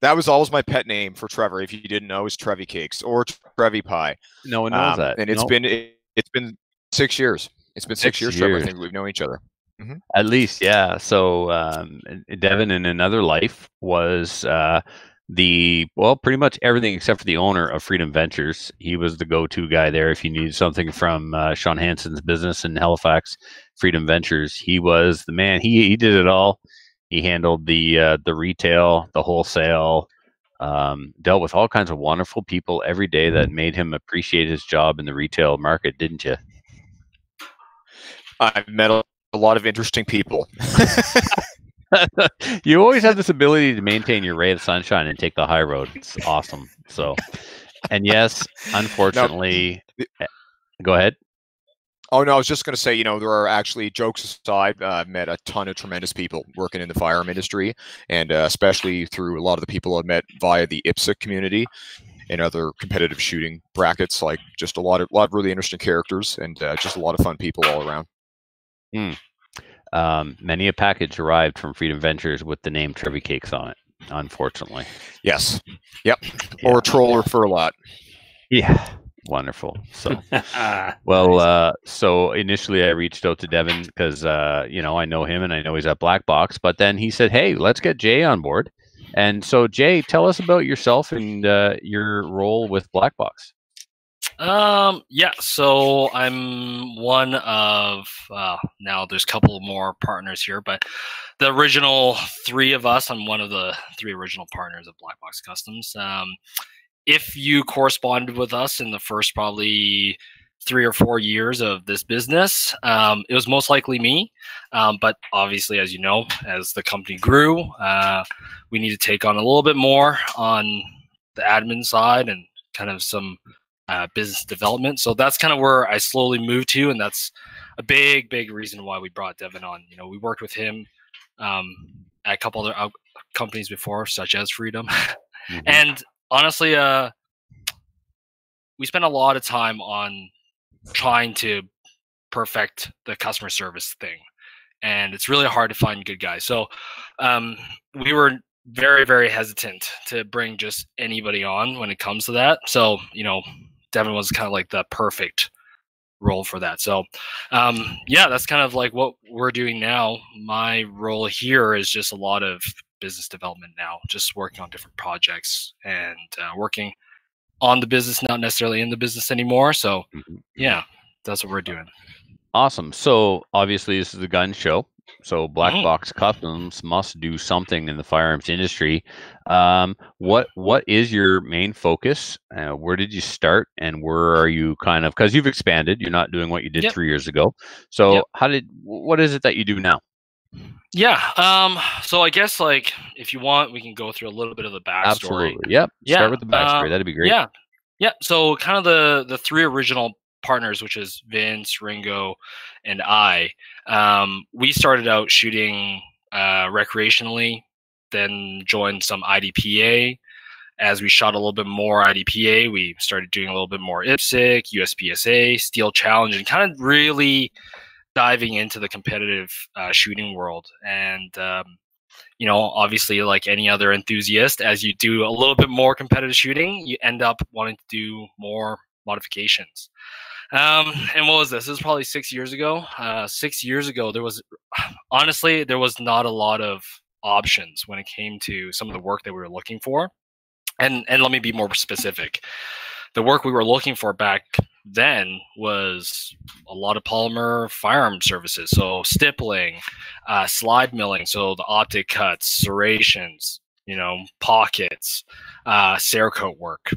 That was always my pet name for Trevor. If you didn't know, it was Trevi Cakes or Trevi Pie. No one knows that. And it's Nope. been 6 years. It's been 6 years, Trevor. I think we've known each other. At least, yeah. So Devin, in another life, was pretty much everything except for the owner of Freedom Ventures. He was the go-to guy there if you needed something from Sean Hansen's business in Halifax, Freedom Ventures. He was the man. He did it all. He handled the retail, the wholesale, dealt with all kinds of wonderful people every day that made him appreciate his job in the retail market, didn't you? I've met a lot of interesting people. You always have this ability to maintain your ray of sunshine and take the high road. It's awesome. So, and yes, unfortunately, go ahead. Oh, no, I was just going to say, there are actually, jokes aside, I've met a ton of tremendous people working in the firearm industry, and especially through a lot of the people I've met via the IPSC community and other competitive shooting brackets, like just a lot of really interesting characters and just a lot of fun people all around. Many a package arrived from Freedom Ventures with the name Trevi Cakes on it, unfortunately. Yes. Yep. Yeah. Or a troller for a lot. Yeah. Wonderful. So, well, so initially I reached out to Devin because, I know him and I know he's at Black Box, but then he said, hey, let's get Jay on board. And so, Jay, tell us about yourself and your role with Black Box. Yeah, so I'm one of, now there's a couple more partners here, but the original three of us, I'm one of the three original partners of Black Box Customs. If you corresponded with us in the first probably 3 or 4 years of this business, it was most likely me. But obviously, as you know, as the company grew, we need to take on a little bit more on the admin side and kind of some business development. So that's kind of where I slowly moved to, and that's a big reason why we brought Devin on. We worked with him at a couple other companies before, such as Freedom. Mm-hmm. And honestly, we spent a lot of time on trying to perfect the customer service thing, and it's really hard to find good guys. So we were very hesitant to bring just anybody on when it comes to that. So Devin was kind of like the perfect role for that. So that's kind of like what we're doing now. My role here is just a lot of business development now, just working on different projects and working on the business, not necessarily in the business anymore. So yeah, that's what we're doing. Awesome. So obviously this is a gun show. So Black Box Customs must do something in the firearms industry. What is your main focus? Where did you start, and where are you kind of, because you've expanded, you're not doing what you did 3 years ago. So what is it that you do now? Yeah. So I guess like if you want, we can go through a little bit of the backstory. Absolutely. Yep. Yeah. Start with the backstory. That'd be great. Yeah. Yeah. So kind of the three original partners, which is Vince, Ringo, and I. We started out shooting recreationally, then joined some IDPA. As we shot a little bit more IDPA, we started doing a little bit more IPSC, USPSA, Steel Challenge, and kind of really diving into the competitive shooting world. And you know, obviously, like any other enthusiast, as you do a little bit more competitive shooting, you end up wanting to do more modifications. And what was this? This was probably 6 years ago. 6 years ago, there was honestly there was not a lot of options when it came to some of the work that we were looking for. And let me be more specific. The work we were looking for back then was a lot of polymer firearm services. So stippling, slide milling, so the optic cuts, serrations, you know, pockets, Cerakote work.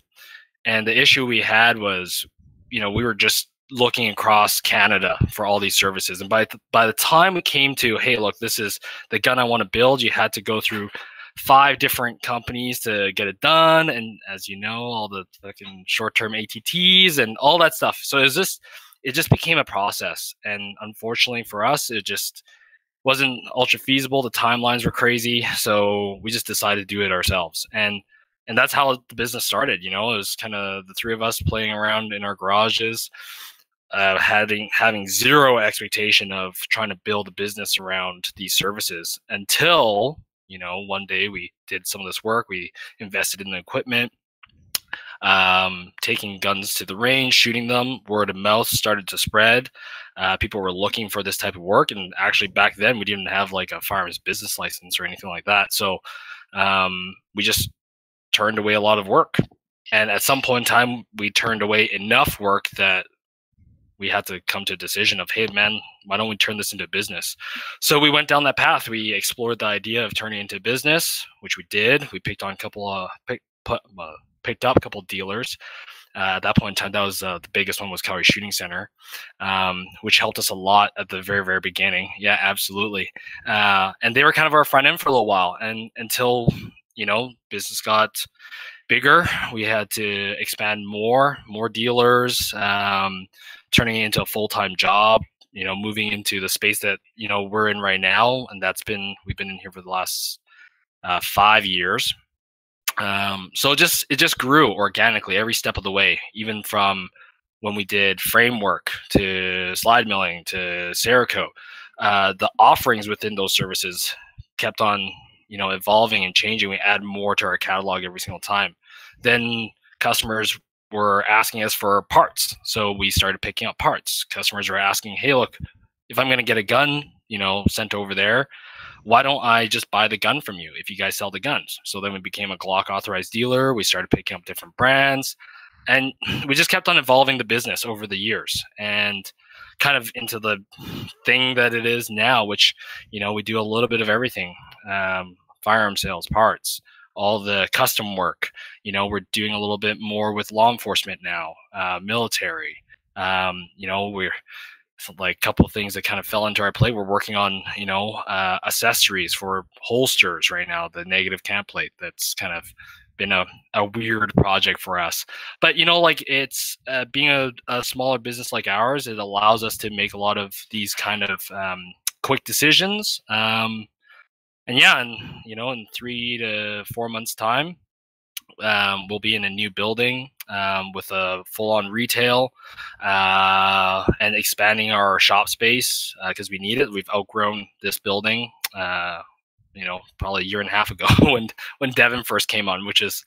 And the issue we had was, you know, we were just looking across Canada for all these services. And by the time we came to, hey, look, this is the gun I want to build, you had to go through 5 different companies to get it done, and as you know, all the fucking short-term ATTs and all that stuff. So it just became a process, and unfortunately for us, it just wasn't ultra feasible. The timelines were crazy, so we just decided to do it ourselves, and that's how the business started. You know, it was kind of the three of us playing around in our garages, having zero expectation of trying to build a business around these services until, you know, one day we did some of this work. We invested in the equipment, taking guns to the range, shooting them. Word of mouth started to spread. People were looking for this type of work. And actually back then we didn't have like a firearms business license or anything like that. So we just turned away a lot of work. And at some point in time, we turned away enough work that we had to come to a decision of, hey, man, why don't we turn this into a business? So we went down that path. We explored the idea of turning it into a business, which we did. We picked on a couple picked up a couple of dealers. At that point in time, that was the biggest one was Calgary Shooting Center, which helped us a lot at the very, very beginning. Yeah, absolutely. And they were kind of our front end for a little while, and until, you know, business got bigger, we had to expand more dealers, turning it into a full-time job, you know, moving into the space that, you know, we're in right now. And we've been in here for the last 5 years. So it just grew organically every step of the way, even from when we did framework to slide milling to Cerakote. The offerings within those services kept on, you know, evolving and changing. We add more to our catalog every single time. Then customers were asking us for parts, so we started picking up parts. Customers were asking, hey, look, if I'm going to get a gun, you know, sent over there, why don't I just buy the gun from you if you guys sell the guns? So then we became a Glock authorized dealer. We started picking up different brands, and we just kept on evolving the business over the years, and kind of into the thing that it is now, which, you know, we do a little bit of everything. Firearm sales, parts, all the custom work. You know, we're doing a little bit more with law enforcement now, military. You know, we're like a couple of things that kind of fell into our plate. We're working on, you know, accessories for holsters right now, the negative camp plate. That's kind of been a weird project for us. But, you know, like it's being a smaller business like ours, it allows us to make a lot of these kind of quick decisions. And yeah, and you know, in 3 to 4 months' time, we'll be in a new building with a full-on retail and expanding our shop space because we need it. We've outgrown this building, you know, probably a year and a half ago when Devin first came on, which is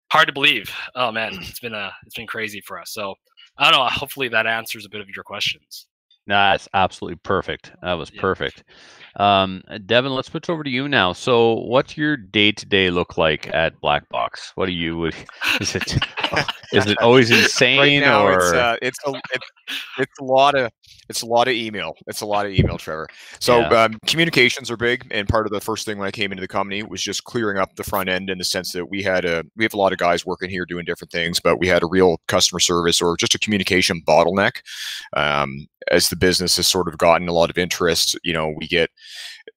hard to believe. Oh man, it's been crazy for us. So I don't know. Hopefully that answers a bit of your questions. That's absolutely perfect. That was perfect. Devin, let's switch over to you now. So what's your day-to-day look like at Black Box? What do you, is it always insane? Right now, or it's a lot of email. It's a lot of email, Trevor. So communications are big, and part of the first thing when I came into the company was just clearing up the front end in the sense that we have a lot of guys working here doing different things, but we had a real customer service or just a communication bottleneck. As the business has sort of gotten a lot of interest, you know, we get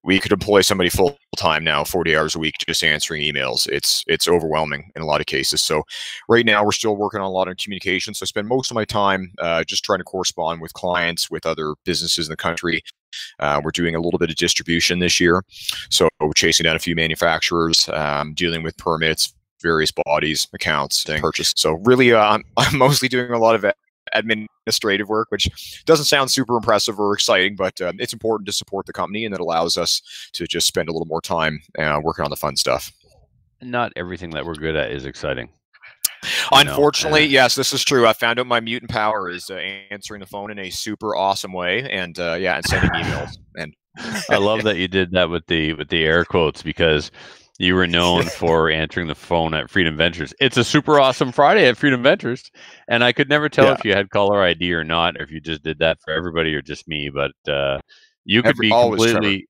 we could employ somebody full time now, 40 hours a week, just answering emails. It's overwhelming in a lot of cases. So right now we're still working on a lot of communication. So I spend most of my time just trying to correspond with clients, with other businesses in the country. We're doing a little bit of distribution this year. So we're chasing down a few manufacturers, dealing with permits, various bodies, accounts, and purchase. So really, I'm mostly doing a lot of administrative work, which doesn't sound super impressive or exciting, but it's important to support the company, and it allows us to just spend a little more time working on the fun stuff. Not everything that we're good at is exciting. Unfortunately, yes, this is true. I found out my mutant power is answering the phone in a super awesome way, and and sending emails. And I love that you did that with the air quotes, because you were known for answering the phone at Freedom Ventures. It's a super awesome Friday at Freedom Ventures, and I could never tell if you had caller ID or not, or if you just did that for everybody or just me. But you could be completely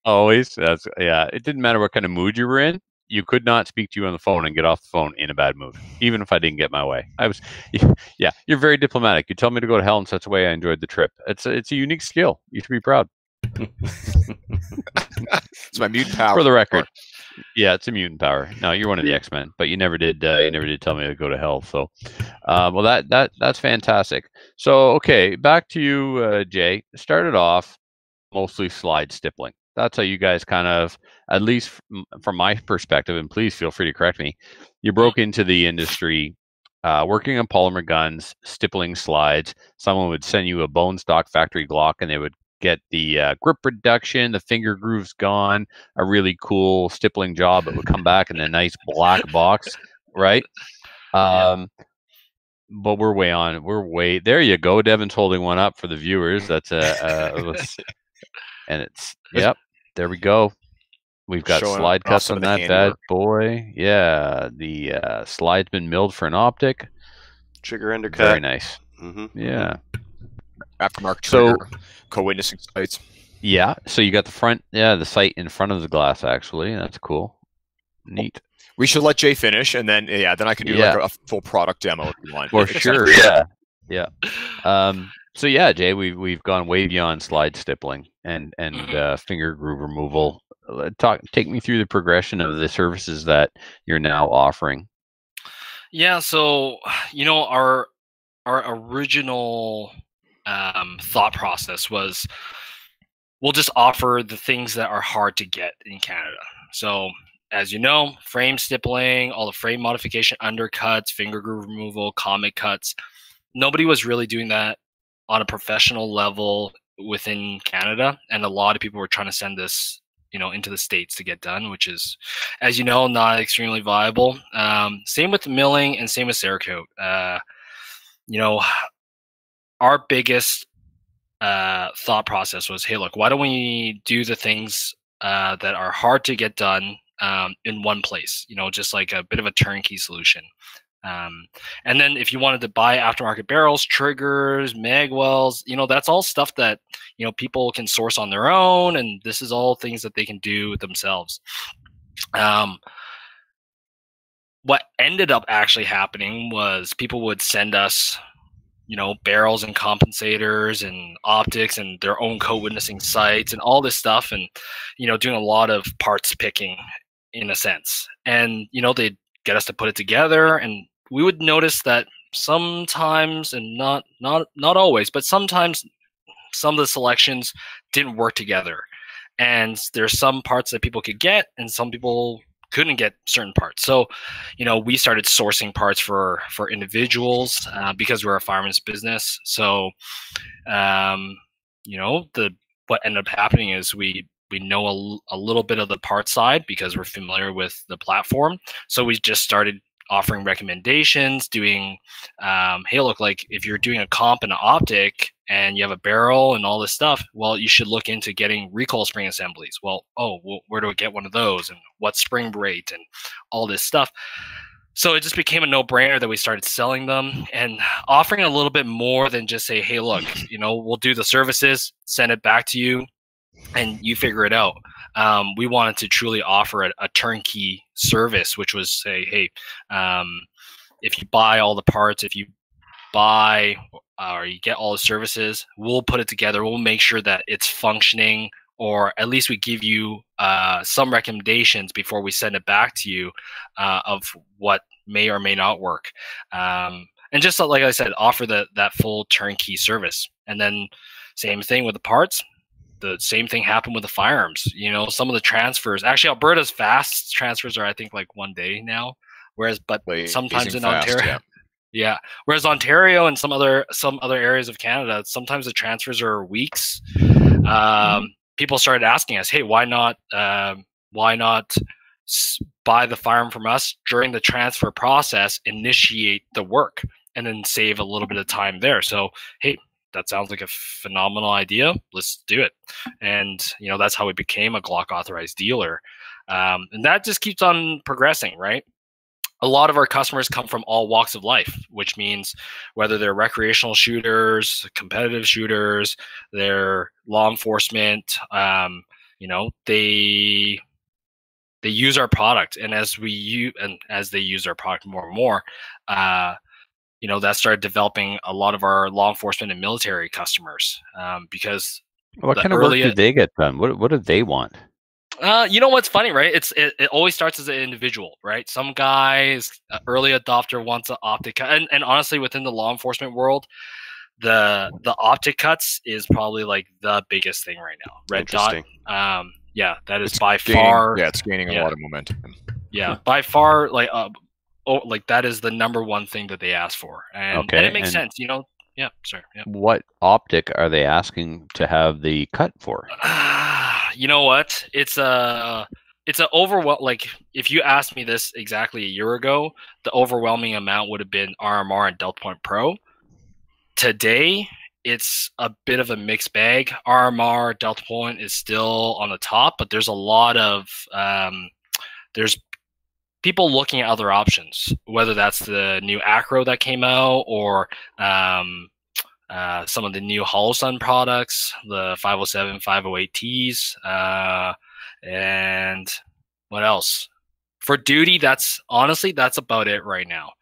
always. That's It didn't matter what kind of mood you were in. You could not speak to you on the phone and get off the phone in a bad mood, even if I didn't get my way. You're very diplomatic. You tell me to go to hell in such a way I enjoyed the trip. It's a unique skill. You should be proud. It's my mutant power. For the record. Yeah, it's a mutant power. No, you're one of the X-Men, but you never did. You never did tell me to go to hell. So, well, that's fantastic. So, okay, back to you, Jay. Started off mostly slide stippling. That's how you guys kind of, at least from my perspective, and please feel free to correct me, you broke into the industry working on polymer guns, stippling slides. Someone would send you a bone stock factory Glock, and they would get the grip reduction, the finger grooves gone, a really cool stippling job that would come back in a nice black box, right? But we're way there. You go. Devin's holding one up for the viewers. That's and it's there we go. We've got slide cuts on that bad boy. Yeah, the slide's been milled for an optic. Trigger undercut. Very nice. Yeah. Aftermarket trigger, co-witnessing sights. Yeah, so you got the front, the sight in front of the glass, actually. That's cool. Neat. We should let Jay finish, and then then I can do like a full product demo if you want. For sure. Yeah. So Jay, we've gone way beyond slide stippling and finger groove removal. Take me through the progression of the services that you're now offering. Yeah, so our original thought process was, we'll just offer the things that are hard to get in Canada. So as you know, frame stippling, all the frame modification, undercuts, finger groove removal, comic cuts. Nobody was really doing that on a professional level within Canada, and a lot of people were trying to send this into the States to get done, which is, as you know, not extremely viable. Same with milling and same with Cerakote. Our biggest thought process was, hey, look, why don't we do the things that are hard to get done in one place? Just like a bit of a turnkey solution. And then if you wanted to buy aftermarket barrels, triggers, mag wells, that's all stuff that people can source on their own, and this is all things that they can do themselves. What ended up actually happening was people would send us barrels and compensators and optics and their own co-witnessing sites and all this stuff, and doing a lot of parts picking in a sense. And they'd get us to put it together, and we would notice that sometimes, and not always, but sometimes some of the selections didn't work together. And there's some parts that people could get and some people couldn't get certain parts. So, we started sourcing parts for individuals because we're a fireman's business. So, what ended up happening is we know a little bit of the part side because we're familiar with the platform. So we just started offering recommendations, doing, hey, look, like if you're doing a comp and an optic and you have a barrel and all this stuff, well, you should look into getting recoil spring assemblies. Well, where do I get one of those? And what spring rate and all this stuff. So it just became a no-brainer that we started selling them and offering a little bit more than just say, hey, look, we'll do the services, send it back to you, and you figure it out. We wanted to truly offer a turnkey service, which was say, hey, if you buy all the parts, if you buy or you get all the services, we'll put it together. We'll make sure that it's functioning or at least we give you some recommendations before we send it back to you of what may or may not work. And just like I said, offer that full turnkey service. And then same thing with the parts. The same thing happened with the firearms. You know, some of the transfers. Actually, Alberta's fast transfers are, I think, like 1 day now. Whereas, but sometimes in Ontario, yeah. Whereas Ontario and some other areas of Canada, sometimes the transfers are weeks. People started asking us, "Hey, why not buy the firearm from us during the transfer process, initiate the work, and then save a little bit of time there?" So, hey, that sounds like a phenomenal idea. Let's do it. And, you know, that's how we became a Glock authorized dealer. And that just keeps on progressing, right? A lot of our customers come from all walks of life, which means whether they're recreational shooters, competitive shooters, they're law enforcement, you know, they use our product. And as they use our product more and more, you know, that started developing a lot of our law enforcement and military customers, because what kind of work do they get done? What do they want? You know what's funny, right? It always starts as an individual, right? Some guys, early adopter, wants an optic cut, and honestly, within the law enforcement world, the optic cuts is probably like the biggest thing right now. Red dot, yeah, that is by far. Yeah, it's gaining a lot of momentum. Yeah, by far, like that is the number one thing that they ask for, and it makes sense, you know. Yeah, sorry. Yeah. What optic are they asking to have the cut for? You know what? It's a like, if you asked me this exactly a year ago, the overwhelming amount would have been RMR and Delta Point Pro. Today, it's a bit of a mixed bag. RMR, Delta Point is still on the top, but there's a lot of there's people looking at other options, whether that's the new Acro that came out or some of the new Holosun products, the 507, 508Ts, and what else? For duty, that's about it right now.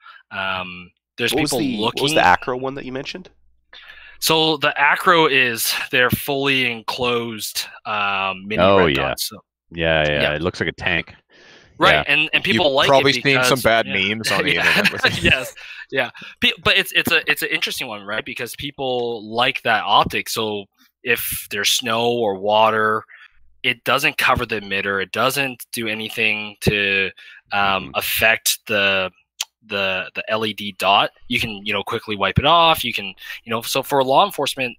There's people looking. What was the Acro one that you mentioned? So the Acro is their fully enclosed mini red dot. So, yeah, it looks like a tank. Right, and people You've like probably it because, seen some bad memes on the internet with it. Yes, yeah, but it's an interesting one, right? Because people like that optic. So if there's snow or water, it doesn't cover the emitter. It doesn't do anything to affect the LED dot. You can, you know, quickly wipe it off. You can, you know, so for law enforcement,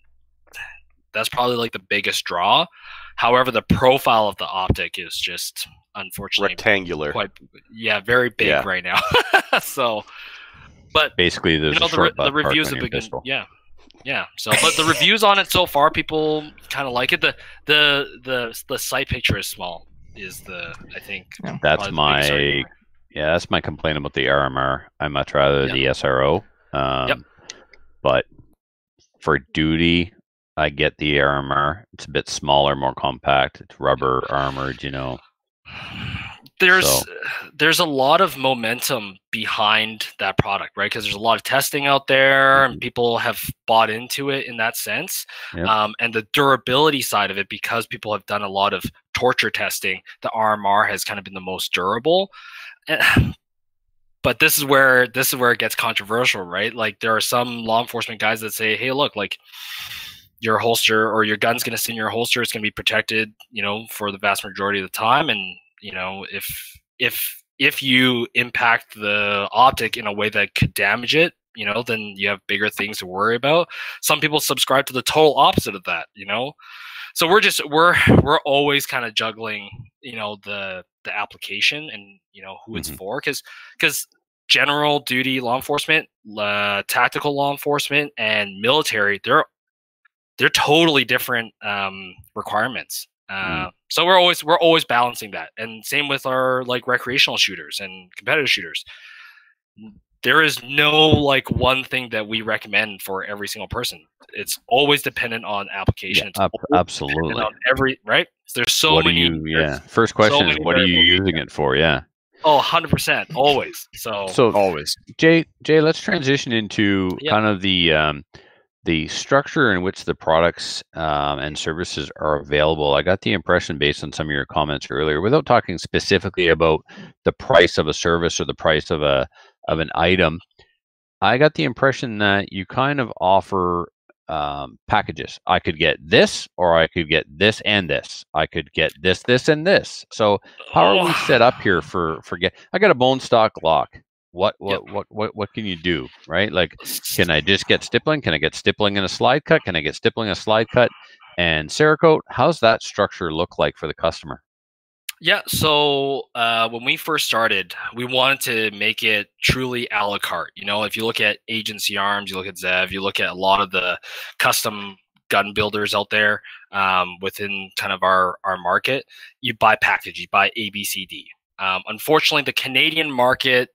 that's probably like the biggest draw. However, the profile of the optic is just, unfortunately, rectangular. Very big right now. So, but basically, there's the reviews have been yeah. So, but the reviews on it so far, people kind of like it. The sight picture is small. I think that's my that's my complaint about the RMR. I much rather the SRO. But for duty, I get the RMR. It's a bit smaller, more compact. It's rubber armored, you know. There's a lot of momentum behind that product, right? Because there's a lot of testing out there, and people have bought into it in that sense. Yep. And the durability side of it, because people have done a lot of torture testing, the RMR has kind of been the most durable. But this is where it gets controversial, right? Like, there are some law enforcement guys that say, "Hey, look, like, your holster or your gun's going to sit in your holster. It's going to be protected, you know, for the vast majority of the time. And, you know, if you impact the optic in a way that could damage it, you know, then you have bigger things to worry about." Some people subscribe to the total opposite of that, you know. So we're always kind of juggling, you know, the application and, you know, who it's for, because general duty law enforcement, tactical law enforcement, and military, they're totally different requirements. So we're always balancing that, and same with our like recreational shooters and competitive shooters. There is no like one thing that we recommend for every single person. It's always dependent on application. Absolutely. On right. There's so many. First question is, what are you using it for? Yeah. Oh, 100%. Always. So always. Jay, let's transition into kind of the the structure in which the products and services are available, I got the impression based on some of your comments earlier, without talking specifically about the price of a service or the price of an item, I got the impression that you kind of offer packages. I could get this, or I could get this and this. I could get this, this, and this. So how are we set up here for get? I got a bone stock lock. What can you do, right? Like, can I just get stippling? Can I get stippling in a slide cut? Can I get stippling a slide cut and Cerakote? How's that structure look like for the customer? Yeah, so when we first started, we wanted to make it truly a la carte. You know, if you look at Agency Arms, you look at Zev, you look at a lot of the custom gun builders out there within kind of our market, you buy package, you buy A, B, C, D. Unfortunately, the Canadian market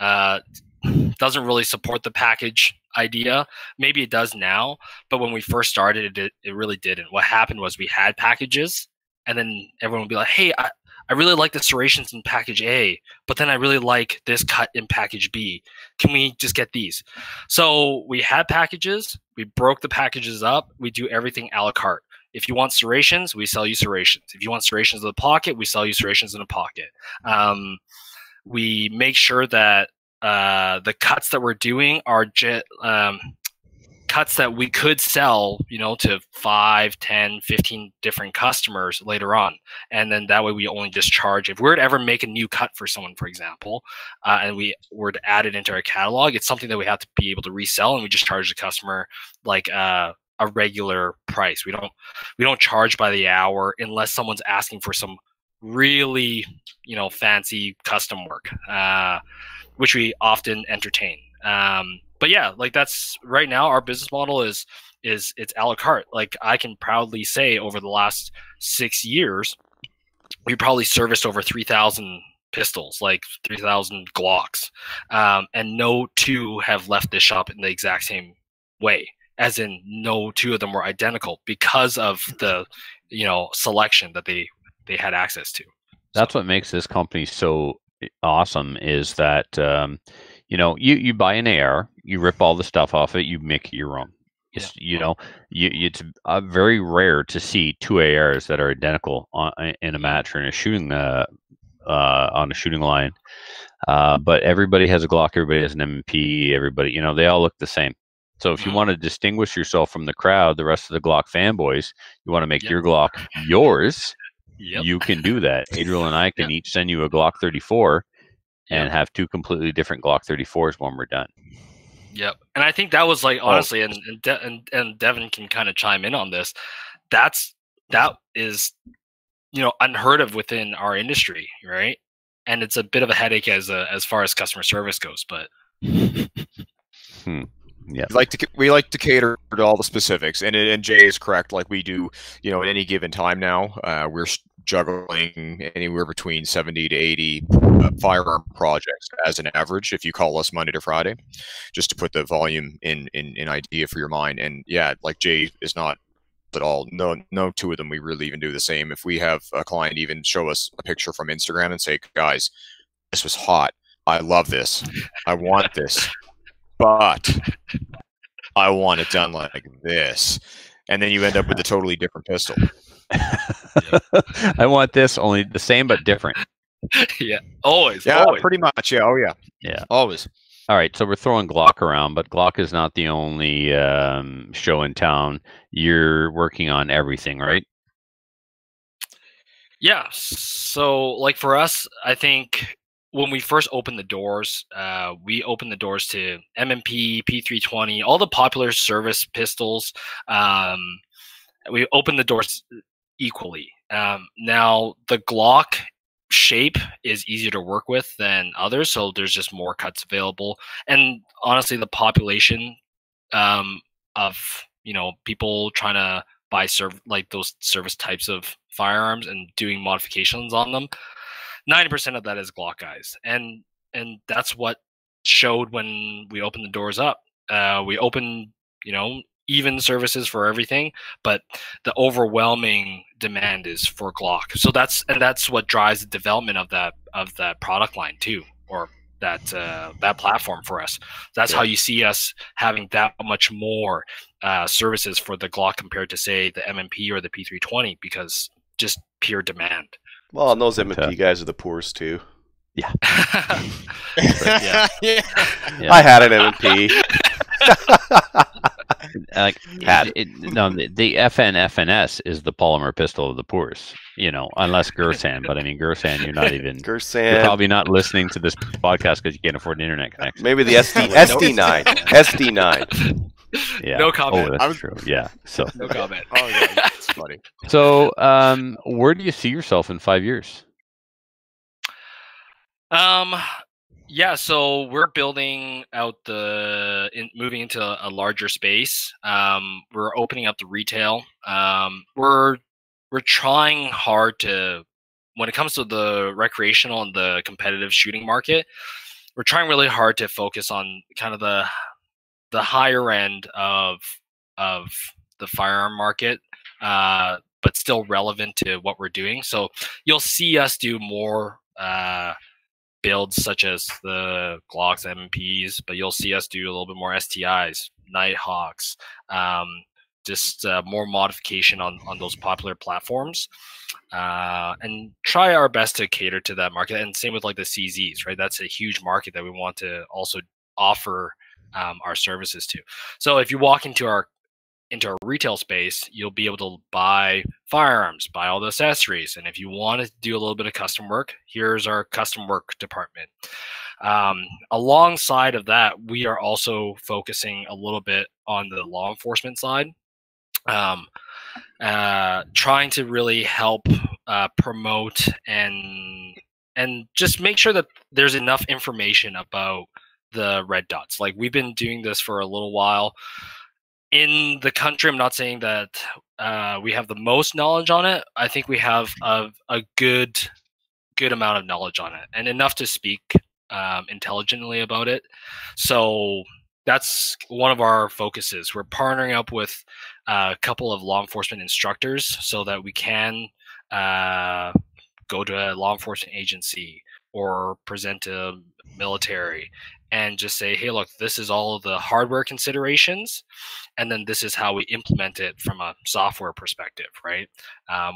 doesn't really support the package idea. Maybe it does now, but when we first started, it really didn't. What happened was we had packages, and then everyone would be like, hey, I really like the serrations in package A, but then I really like this cut in package B. Can we just get these? So we had packages. We broke the packages up. We do everything a la carte. If you want serrations, we sell you serrations. If you want serrations in the pocket, we sell you serrations in a pocket. We make sure that the cuts that we're doing are cuts that we could sell, you know, to 5, 10, 15 different customers later on. And then that way we only just charge. If we were to ever make a new cut for someone, for example, and we were to add it into our catalog, it's something that we have to be able to resell, and we just charge the customer like a regular price. We don't charge by the hour unless someone's asking for some really, you know, fancy custom work, which we often entertain. But yeah, like that's right now our business model is it's a la carte. Like I can proudly say over the last 6 years, we probably serviced over 3,000 pistols, like 3,000 Glocks, and no two have left this shop in the exact same way. As in, no two of them were identical because of the, you know, selection that they had access to. That's what makes this company so awesome. Is that you know, you buy an AR, you rip all the stuff off it, you make it your own. It's, you know, it's very rare to see two ARs that are identical in a match or in a shooting on a shooting line. But everybody has a Glock, everybody has an MP, everybody, you know, they all look the same. So if you want to distinguish yourself from the crowd, the rest of the Glock fanboys, you want to make your Glock yours, you can do that. Adriel and I can each send you a Glock 34 and have two completely different Glock 34s when we're done. Yep. And I think that was like, honestly, and Devin can kind of chime in on this. That is, you know, unheard of within our industry, right? And it's a bit of a headache as far as customer service goes, but yeah, we like to cater to all the specifics, and Jay is correct. Like we do, you know, at any given time now, we're juggling anywhere between 70 to 80 firearm projects as an average. If you call us Monday to Friday, just to put the volume in idea for your mind. And yeah, like Jay is not at all. No two of them we really even do the same. If we have a client even show us a picture from Instagram and say, guys, this was hot. I love this. I want this. But I want it done like this. And then you end up with a totally different pistol. I want this, only the same but different. Yeah, always. Yeah, always. pretty much. Yeah, oh yeah. Yeah. Always. All right, so we're throwing Glock around, but Glock is not the only show in town. You're working on everything, right? Yeah. So, like for us, I think when we first opened the doors, we opened the doors to M&P, P320, all the popular service pistols. We opened the doors equally. Now, the Glock shape is easier to work with than others, so there's just more cuts available. And honestly, the population of, you know, people trying to buy like those service types of firearms and doing modifications on them, 90% of that is Glock guys, and that's what showed when we opened the doors up. We opened, you know, even services for everything, but the overwhelming demand is for Glock. So that's what drives the development of that product line too, or that platform for us. That's how you see us having that much more services for the Glock compared to, say, the MMP or the P320, because just pure demand. Well, and those MMP guys are the poorest too. Yeah. Yeah. I had an MMP. Like no, the FNS is the polymer pistol of the poorest, you know, unless Gersan. But I mean, Gersan, you're not even. Gersan. You're probably not listening to this podcast because you can't afford an internet connection. Maybe the SD9. SD9. Yeah. No comment. Oh, that's true. Yeah. So. No comment. Oh yeah, that's funny. So, where do you see yourself in 5 years? Yeah, so we're building out moving into a larger space. We're opening up the retail. We're trying hard to, when it comes to the recreational and the competitive shooting market, we're trying really hard to focus on kind of the higher end of the firearm market, but still relevant to what we're doing. So you'll see us do more builds such as the Glocks, MMPs, but you'll see us do a little bit more STIs, Nighthawks, just more modification on those popular platforms, and try our best to cater to that market. And same with like the CZs, right? That's a huge market that we want to also offer our services to. So if you walk into our retail space, you'll be able to buy firearms, buy all the accessories. And if you want to do a little bit of custom work, here's our custom work department. Alongside of that, we are also focusing a little bit on the law enforcement side, trying to really help promote and just make sure that there's enough information about the red dots. Like, we've been doing this for a little while. In the country, I'm not saying that we have the most knowledge on it. I think we have a good amount of knowledge on it, and enough to speak intelligently about it. So that's one of our focuses. We're partnering up with a couple of law enforcement instructors so that we can go to a law enforcement agency or present to military and just say, hey, look, this is all of the hardware considerations, and then this is how we implement it from a software perspective, right?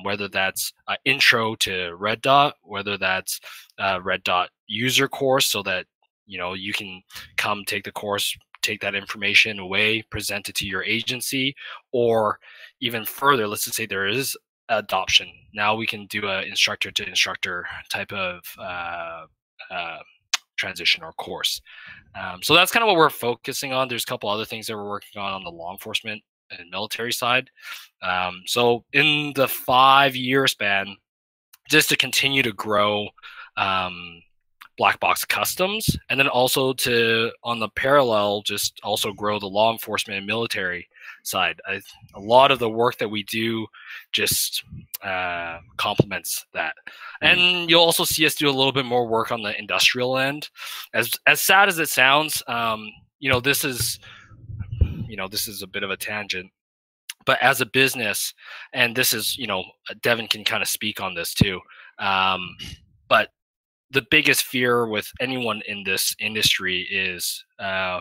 Whether that's an intro to Red Dot, whether that's a Red Dot user course so that, you know, you can come take the course, take that information away, present it to your agency, or even further, let's just say there is adoption. Now we can do an instructor to instructor type of transition or course. So that's kind of what we're focusing on. There's a couple other things that we're working on the law enforcement and military side. So in the 5-year span, just to continue to grow Black Box Customs, and then also to, on the parallel, just also grow the law enforcement and military side. A lot of the work that we do just complements that. And you'll also see us do a little bit more work on the industrial end. As sad as it sounds, you know, this is a bit of a tangent, but as a business, and this is, you know, Devin can kind of speak on this too, but the biggest fear with anyone in this industry is,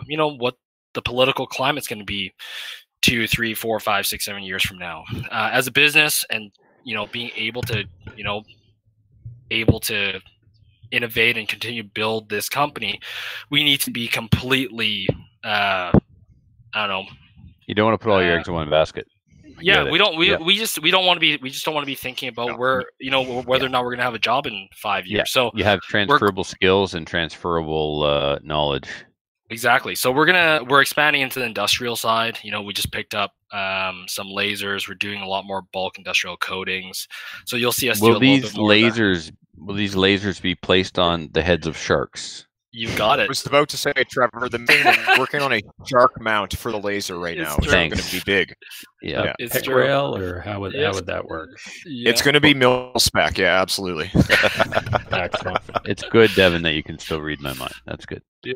you know, what the political climate's going to be 2, 3, 4, 5, 6, 7 years from now. As a business, and, you know, being able to innovate and continue to build this company, we need to be completely, I don't know. You don't want to put all your eggs in one basket. Yeah, we just don't want to be thinking about where, you know, whether or not we're going to have a job in 5 years. Yeah. So you have transferable skills and transferable knowledge. Exactly. So we're expanding into the industrial side. You know, we just picked up some lasers. We're doing a lot more bulk industrial coatings. So you'll see us do a little bit more of that. Will these lasers be placed on the heads of sharks? You got it. I was about to say, Trevor, I'm working on a shark mount for the laser right now. It's going to be big. Yeah. It's rail, or how would that work? Yeah. It's going to be mil-spec. Yeah, absolutely. Excellent. It's good, Devin, that you can still read my mind. That's good. Yeah.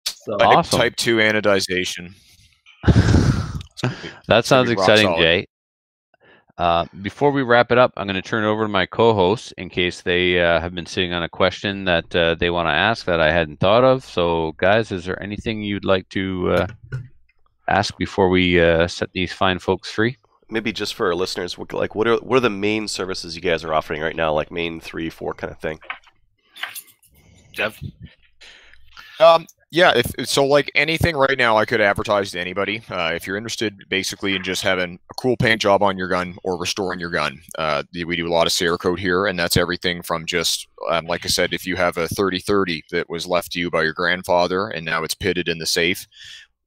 So awesome. Type 2 anodization. That sounds exciting, Jay. Before we wrap it up, I'm going to turn it over to my co-hosts in case they have been sitting on a question that they want to ask that I hadn't thought of. So, guys, is there anything you'd like to ask before we set these fine folks free? Maybe just for our listeners, like what are the main services you guys are offering right now, like main 3, 4 kind of thing? Dev? Yeah, so like anything right now, I could advertise to anybody. If you're interested, basically, in just having a cool paint job on your gun or restoring your gun, we do a lot of Cerakote here, and that's everything from just, like I said, if you have a 30-30 that was left to you by your grandfather and now it's pitted in the safe,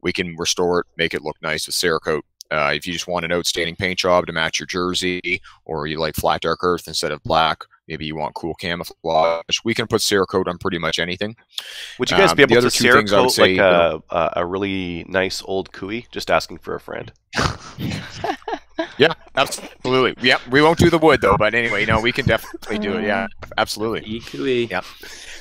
we can restore it, make it look nice with Cerakote. If you just want an outstanding paint job to match your jersey, or you like flat dark earth instead of black, maybe you want cool camouflage, we can put Cerakote on pretty much anything. Would you guys be able to Cerakote like a really nice old Kui? Just asking for a friend. Yeah, absolutely. Yeah, we won't do the wood though, but anyway, no, we can definitely do it. Yeah, absolutely. Kui. Yeah.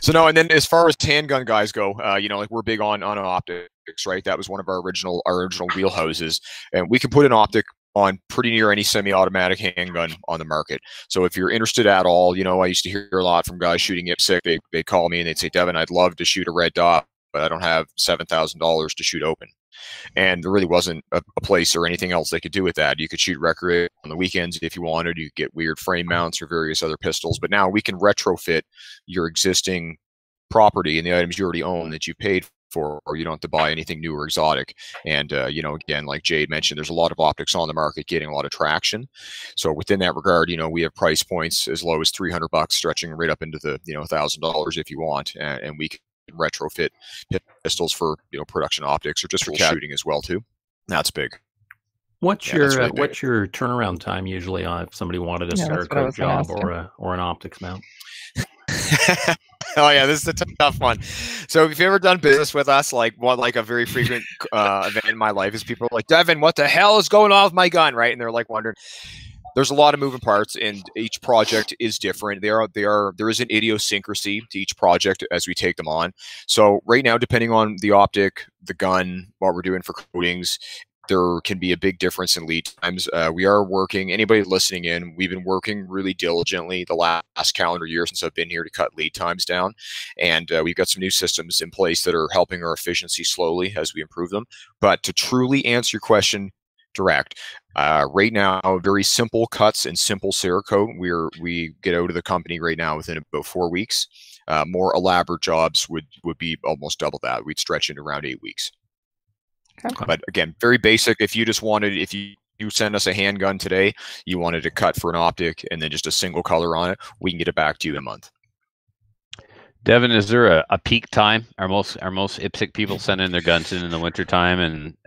So no, and then as far as handgun guys go, like we're big on optics, right? That was one of our original wheelhouses, and we can put an optic on pretty near any semi-automatic handgun on the market. So if you're interested at all, I used to hear a lot from guys shooting IPSC. They'd call me and they'd say, Devin, I'd love to shoot a red dot, but I don't have $7,000 to shoot open. And there really wasn't a place or anything else they could do with that. You could shoot recreate on the weekends if you wanted. You could get weird frame mounts or various other pistols. But now we can retrofit your existing property and the items you already own that you paid for, or you don't have to buy anything new or exotic. And, again, like Jade mentioned, there's a lot of optics on the market getting a lot of traction. So within that regard, we have price points as low as $300, stretching right up into the, $1,000 if you want. And we can retrofit pistols for production optics or just for shooting as well too. That's big. What's your turnaround time usually on if somebody wanted a Cerakote job or an optics mount? Oh yeah, this is a tough one. So if you've ever done business with us, like a very frequent event in my life is people are like, Devin, what the hell is going on with my gun, right? And they're like wondering. There's a lot of moving parts, and each project is different. There is an idiosyncrasy to each project as we take them on. So right now, depending on the optic, the gun, what we're doing for coatings, there can be a big difference in lead times. We are working, anybody listening in, we've been working really diligently the last calendar year since I've been here to cut lead times down. And we've got some new systems in place that are helping our efficiency slowly as we improve them. But to truly answer your question direct, right now, very simple cuts and simple Cerakote. We get out of the company right now within about 4 weeks. More elaborate jobs would be almost double that. We'd stretch into around 8 weeks. Okay. But again, very basic. If you send us a handgun today, you wanted to cut for an optic and then just a single color on it, we can get it back to you in a month. Devin, is there a peak time? Are most IPSC people sending their guns in the wintertime, and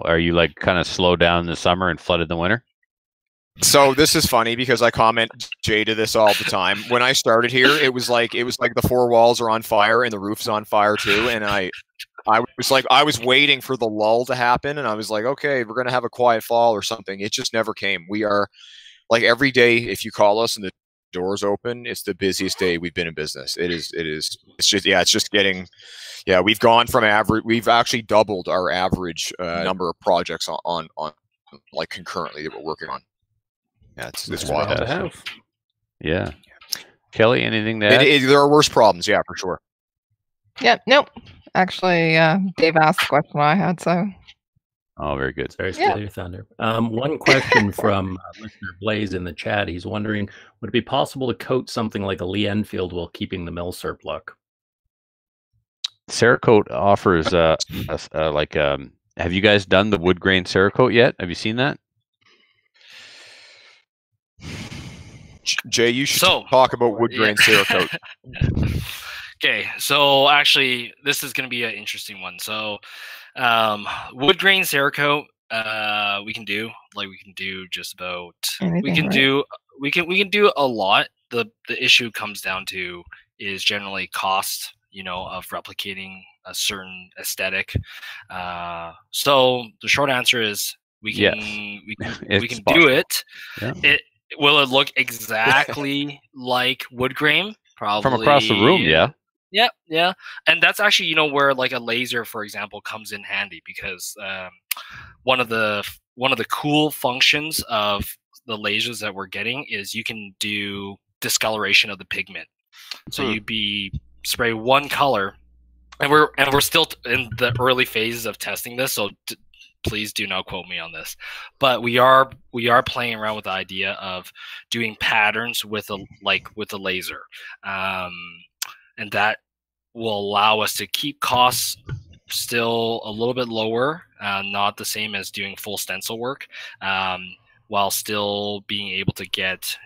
are you like kind of slow down in the summer and flood in the winter? So this is funny because I comment Jay to this all the time. When I started here, it was like the 4 walls are on fire and the roof's on fire too, and I was waiting for the lull to happen, and I was like, okay, we're gonna have a quiet fall or something. It just never came. We are like every day, if you call us and the doors open, it's the busiest day we've been in business. It's just getting, we've gone from average. We've actually doubled our average number of projects on like concurrently that we're working on. Yeah, it's wild to have. Yeah, Kelly, anything to add? There are worse problems, yeah, for sure. Yeah, nope. Actually, Dave asked the question I had, so. Oh, very good. Sorry, steal your thunder. One question from listener Blaze in the chat. He's wondering, would it be possible to coat something like a Lee Enfield while keeping the Milsurp look? Cerakote offers have you guys done the wood grain Cerakote yet? Have you seen that? Jay, you should talk about wood grain Cerakote. Okay, so actually, this is going to be an interesting one. So, wood grain Cerakote, we can do just about anything, we can do a lot. The issue comes down to is generally cost, of replicating a certain aesthetic. So the short answer is we can do it. Yeah. Will it look exactly like wood grain? Probably from across the room, yeah. Yeah. And that's actually, where like a laser, for example, comes in handy, because one of the cool functions of the lasers that we're getting is you can do discoloration of the pigment. So you'd be spray one color, and we're still in the early phases of testing this. So please do not quote me on this, but we are playing around with the idea of doing patterns with a laser, and that will allow us to keep costs still a little bit lower, not the same as doing full stencil work, while still being able to get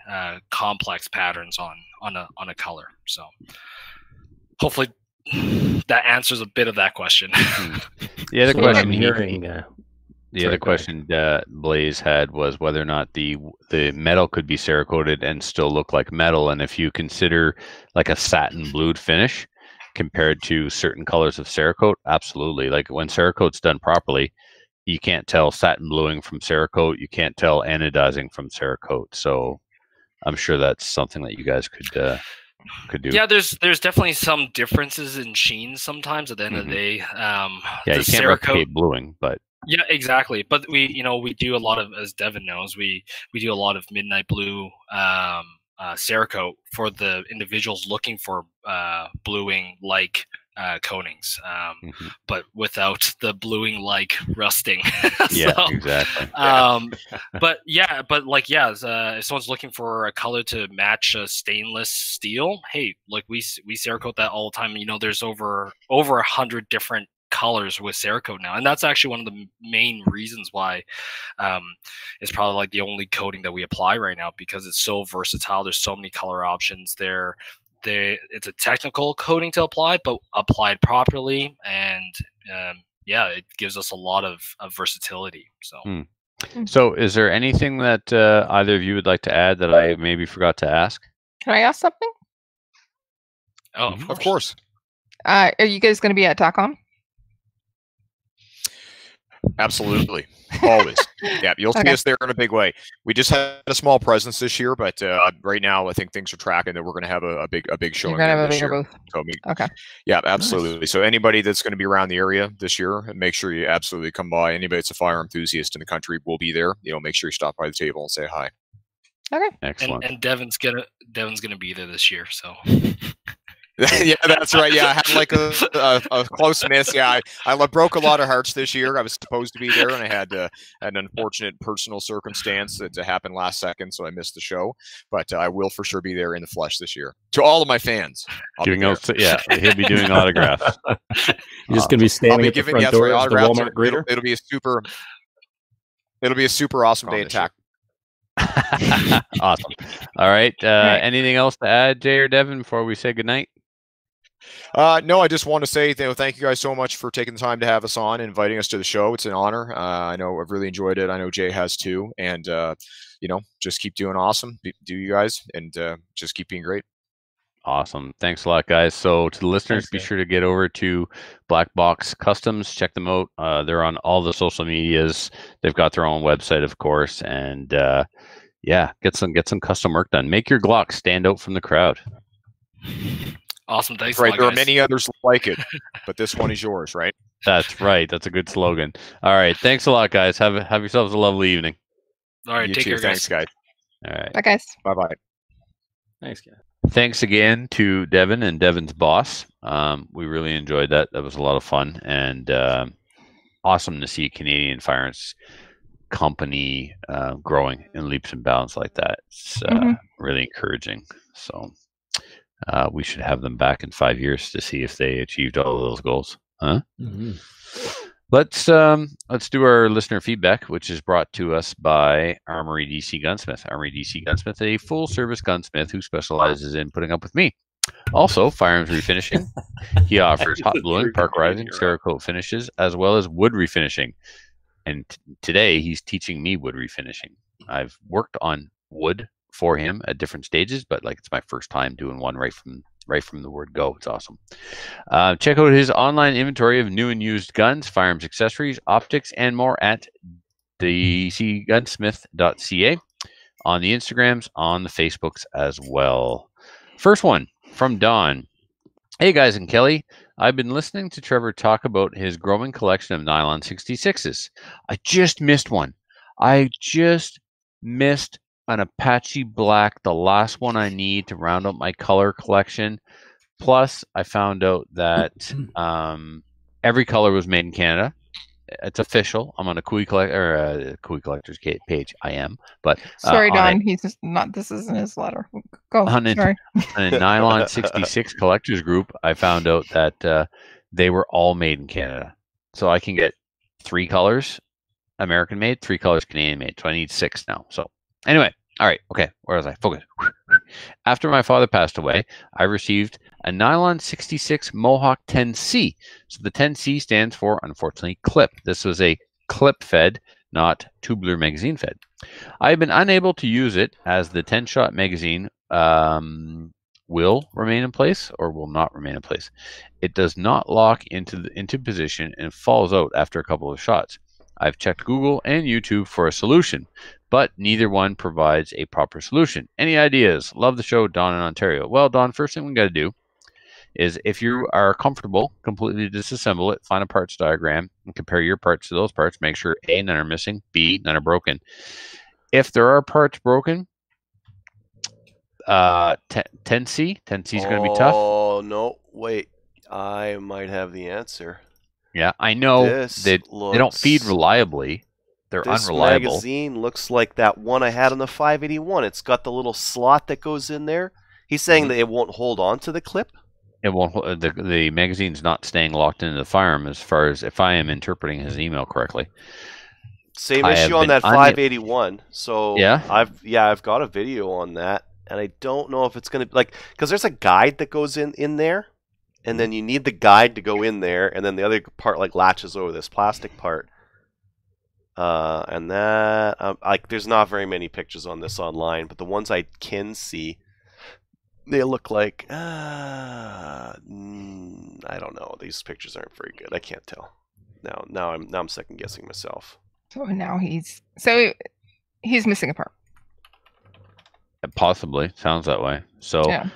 complex patterns on a color. So hopefully that answers a bit of that question. The other So question I'm hearing. The Sorry, other go ahead. question Blaze had was whether or not the metal could be Cerakoted and still look like metal, and if you consider like a satin blued finish compared to certain colors of Cerakote, absolutely. Like when Cerakote's done properly, you can't tell satin bluing from Cerakote, you can't tell anodizing from Cerakote. So I'm sure that's something that you guys could do. Yeah, there's definitely some differences in sheens sometimes at the end of the day. Yeah, the you can't replicate bluing, but yeah, exactly. But we do a lot of, as Devin knows, we do a lot of midnight blue Cerakote for the individuals looking for bluing like coatings, but without the bluing like rusting. yeah, So, exactly. if someone's looking for a color to match a stainless steel, hey, like we Cerakote that all the time. There's over 100 different colors with Cerakote now, and that's actually one of the main reasons why it's probably like the only coating that we apply right now, because it's so versatile. There's so many color options there. It's a technical coating to apply, but applied properly, and it gives us a lot of versatility. So So is there anything that either of you would like to add that I maybe forgot to ask? Can I ask something? Oh, Of course. Are you guys going to be at TACOM? Absolutely. Always. Yeah, you'll see us there in a big way. We just had a small presence this year, but right now I think things are tracking that we're going to have a big show. You're going to have a this bigger year. booth. So, Okay. yeah, absolutely. Nice. So anybody that's going to be around the area this year, make sure you absolutely come by. Anybody that's a fire enthusiast in the country will be there. Make sure you stop by the table and say hi. Okay. Excellent. And Devin's gonna be there this year, so. Yeah, that's right. Yeah, I had like a close miss. Yeah, I broke a lot of hearts this year. I was supposed to be there, and I had an unfortunate personal circumstance that happened last second, so I missed the show. But I will for sure be there in the flesh this year. To all of my fans, he'll be doing autographs. You're just gonna be standing at the front door of the Walmart greeter. It'll be a super awesome day at TAC. Awesome. All right. Anything else to add, Jay or Devin, before we say goodnight? No, I just want to say thank you guys so much for taking the time to have us on and inviting us to the show. It's an honor. I know I've really enjoyed it. I know Jay has too. And, just keep doing awesome. Do you guys, and just keep being great. Awesome. Thanks a lot, guys. So to the listeners, be sure to get over to Black Box Customs. Check them out. They're on all the social medias. They've got their own website, of course. And get some custom work done. Make your Glock stand out from the crowd. Awesome. Thanks. Right. There are many others like it, but this one is yours, right? That's right. That's a good slogan. All right. Thanks a lot, guys. Have yourselves a lovely evening. All right. Take care, Thanks, guys. All right. Bye, guys. Bye-bye. Thanks, guys. Thanks again to Devin and Devin's boss. We really enjoyed that. That was a lot of fun, and awesome to see Canadian Firearms Company growing in leaps and bounds like that. It's really encouraging. So we should have them back in 5 years to see if they achieved all of those goals. Huh? Mm-hmm. Let's do our listener feedback, which is brought to us by Armory DC Gunsmith. Armory DC Gunsmith, a full-service gunsmith who specializes in putting up with me. Also, firearms refinishing. He offers hot bluing, parkerizing, Cerakote finishes, as well as wood refinishing. And today, he's teaching me wood refinishing. I've worked on wood for him at different stages, but it's my first time doing one right from the word go. It's awesome. Check out his online inventory of new and used guns, firearms accessories, optics, and more at dcgunsmith.ca, on the Instagrams, on the Facebooks as well. First one from Don. Hey guys and Kelly, I've been listening to Trevor talk about his growing collection of nylon 66s. I just missed one. I just missed an Apache Black, the last one I need to round out my color collection. Plus, I found out that every color was made in Canada. It's official. I'm on a Kui Collector's page. I am, but sorry, Don. He's just not. This isn't his letter. Go. Sorry. On a Nylon 66 collectors group, I found out that they were all made in Canada. So I can get 3 colors American made, 3 colors Canadian made. So I need 6 now. So anyway, all right, okay. Where was I? Focus. After my father passed away, I received a Nylon 66 Mohawk 10C. So the 10C stands for, unfortunately, clip. This was a clip fed, not tubular magazine fed. I have been unable to use it as the 10-shot magazine will remain in place or will not remain in place. It does not lock into position and falls out after a couple of shots. I've checked Google and YouTube for a solution, but neither one provides a proper solution. Any ideas? Love the show, Don in Ontario. Well, Don, first thing we got to do is, if you are comfortable, completely disassemble it, find a parts diagram, and compare your parts to those parts. Make sure A, none are missing, B, none are broken. If there are parts broken, 10C is going to be tough. Oh, no, wait. I might have the answer. Yeah, I know they don't feed reliably. They're unreliable. This magazine looks like that one I had on the 581. It's got the little slot that goes in there. He's saying that it won't hold on to the clip? It won't. The magazine's not staying locked into the firearm, as far as, if I am interpreting his email correctly. Same issue on that 581. So yeah, I've got a video on that, and I don't know if it's going to, like, because there's a guide that goes in there. And then you need the guide to go in there, and then the other part like latches over this plastic part. And that, like, there's not very many pictures on this online, but the ones I can see, they look like, I don't know. These pictures aren't very good. I can't tell. Now I'm second guessing myself. So now he's missing a part. Possibly sounds that way. So yeah.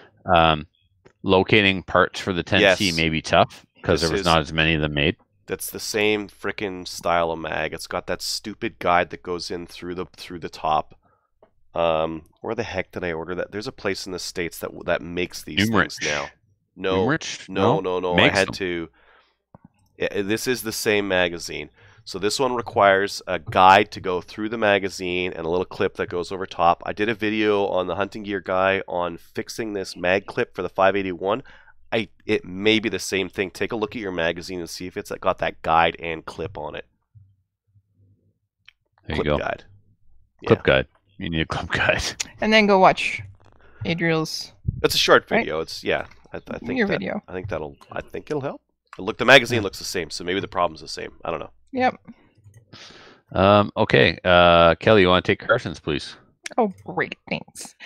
Locating parts for the 10C may be tough because there was not as many of them made. That's the same freaking style of mag. It's got that stupid guide that goes in through the top. Where the heck did I order that? There's a place in the States that makes these things now. No. I had to. This is the same magazine. So this one requires a guide to go through the magazine and a little clip that goes over top. I did a video on the Hunting Gear Guy on fixing this mag clip for the 581. It may be the same thing. Take a look at your magazine and see if it's got that guide and clip on it. There you go. Guide. Clip guide. You need a clip guide. And then go watch Adriel's. It's a short video. Right? It's I think your video. I think it'll help. Look, the magazine looks the same, so maybe the problem's the same. I don't know. Yep. Okay. Kelly, you want to take Carson's, please? Oh, great. Thanks.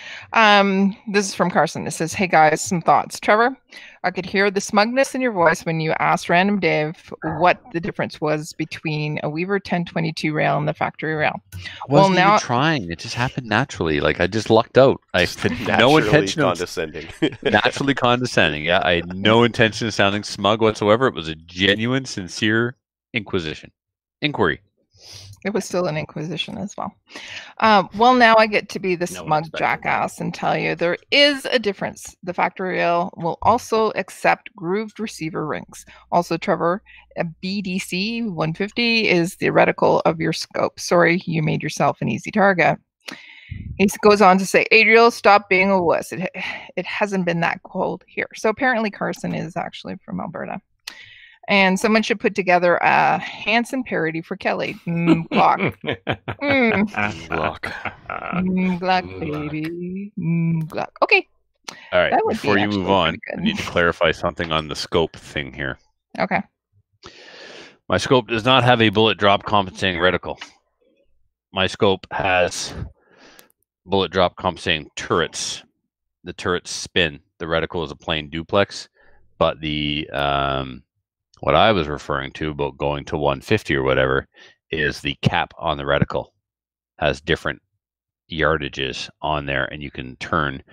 This is from Carson. It says, hey, guys, some thoughts. Trevor, I could hear the smugness in your voice when you asked Random Dave what the difference was between a Weaver 1022 rail and the factory rail. I wasn't even trying. It just happened naturally. Like, I just lucked out. I had no intention of condescending. Naturally condescending. Yeah, I had no intention of sounding smug whatsoever. It was a genuine, sincere inquiry. It was still an inquisition as well. Well, now I get to be the smug jackass and tell you there is a difference. The factory rail will also accept grooved receiver rings. Also, Trevor, a BDC 150 is the reticle of your scope. Sorry, you made yourself an easy target. He goes on to say, Adriel, stop being a wuss. It hasn't been that cold here. So apparently Carson is actually from Alberta. And someone should put together a Hanson parody for Kelly. Glock. Glock. Glock, baby. Glock. Okay. All right. Before you move on, I need to clarify something on the scope thing here. Okay. My scope does not have a bullet drop compensating reticle. My scope has bullet drop compensating turrets. The turrets spin. The reticle is a plain duplex, but the what I was referring to about going to 150 or whatever is the cap on the reticle has different yardages on there, and you can turn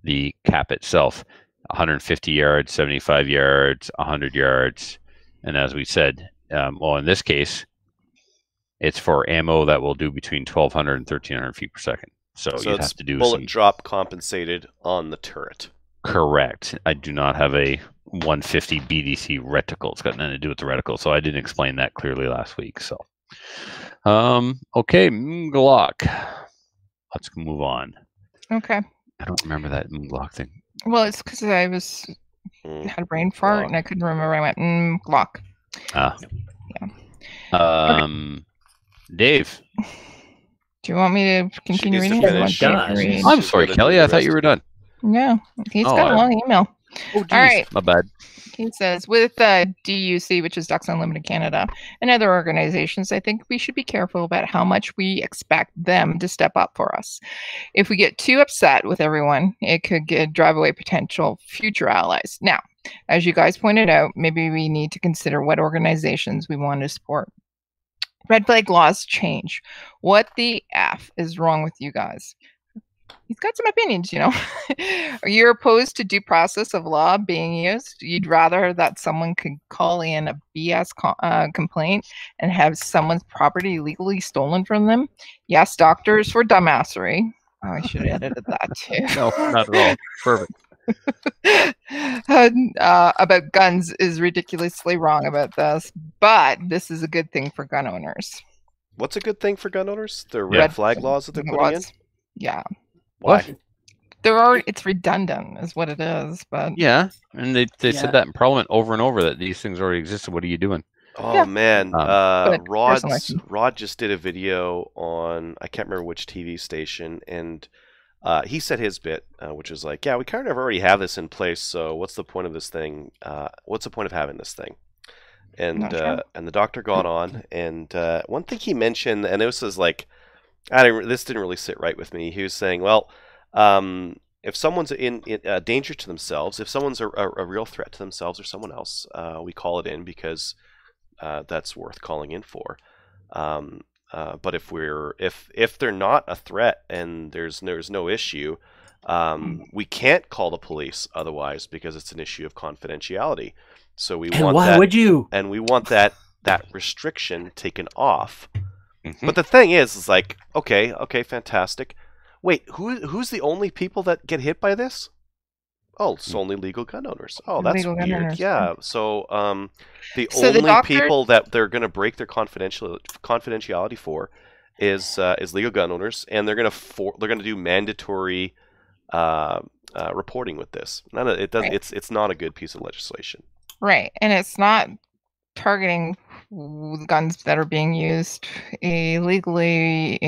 the cap itself 150 yards, 75 yards, 100 yards. And as we said, well, in this case, it's for ammo that will do between 1,200 and 1,300 feet per second. So, So you'd it's have to do bullet some drop compensated on the turret. correct. I do not have a 150 BDC reticle. It's got nothing to do with the reticle, so I didn't explain that clearly last week. So, okay, Glock. Let's move on. Okay. I don't remember that Glock thing. Well, it's because I had a brain fart and I couldn't remember. I went, Glock. Ah. Yeah. Dave. Do you want me to continue needs to reading? finish. I'm sorry, Kelly. I thought you were done. No, he's Oh, got a long email. Oh, All right. My bad. He says, with DUC, which is Ducks Unlimited Canada, and other organizations, I think we should be careful about how much we expect them to step up for us. If we get too upset with everyone, it could drive away potential future allies. Now, as you guys pointed out, maybe we need to consider what organizations we want to support. Red flag laws change. What the F is wrong with you guys? He's got some opinions, you know. You're opposed to due process of law being used. You'd rather that someone could call in a BS complaint and have someone's property legally stolen from them. Yes, doctors for dumbassery. Oh, I should have edited that too. No, not at all. Perfect. About guns is ridiculously wrong about this, but this is a good thing for gun owners. What's a good thing for gun owners? The red flag laws that they're putting in? Yeah. Why? It's redundant is what it is, but yeah, and they said that in Parliament over and over that these things already existed. What are you doing? Oh man, Rod personally. just did a video on, I can't remember which TV station, and he said his bit, which was like, yeah, we kind of already have this in place, so what's the point of this thing? What's the point of having this thing? And and the doctor got on, and one thing he mentioned, and this was like, this didn't really sit right with me. He was saying, well, if someone's in danger to themselves, if someone's a real threat to themselves or someone else, we call it in because that's worth calling in for. But if they're not a threat and there's no issue, we can't call the police otherwise because it's an issue of confidentiality. So we want why that, would you? And we want that restriction taken off. Mm-hmm. But the thing is like, okay, fantastic. Wait, who's the only people that get hit by this? Oh, it's only legal gun owners. Oh, that's Legal gun weird. owners, Yeah. So the So only the doctor- people that they're going to break their confidentiality for is legal gun owners, and they're going to do mandatory reporting with this. It does. Right. It's not a good piece of legislation. right, and it's not targeting guns that are being used illegally.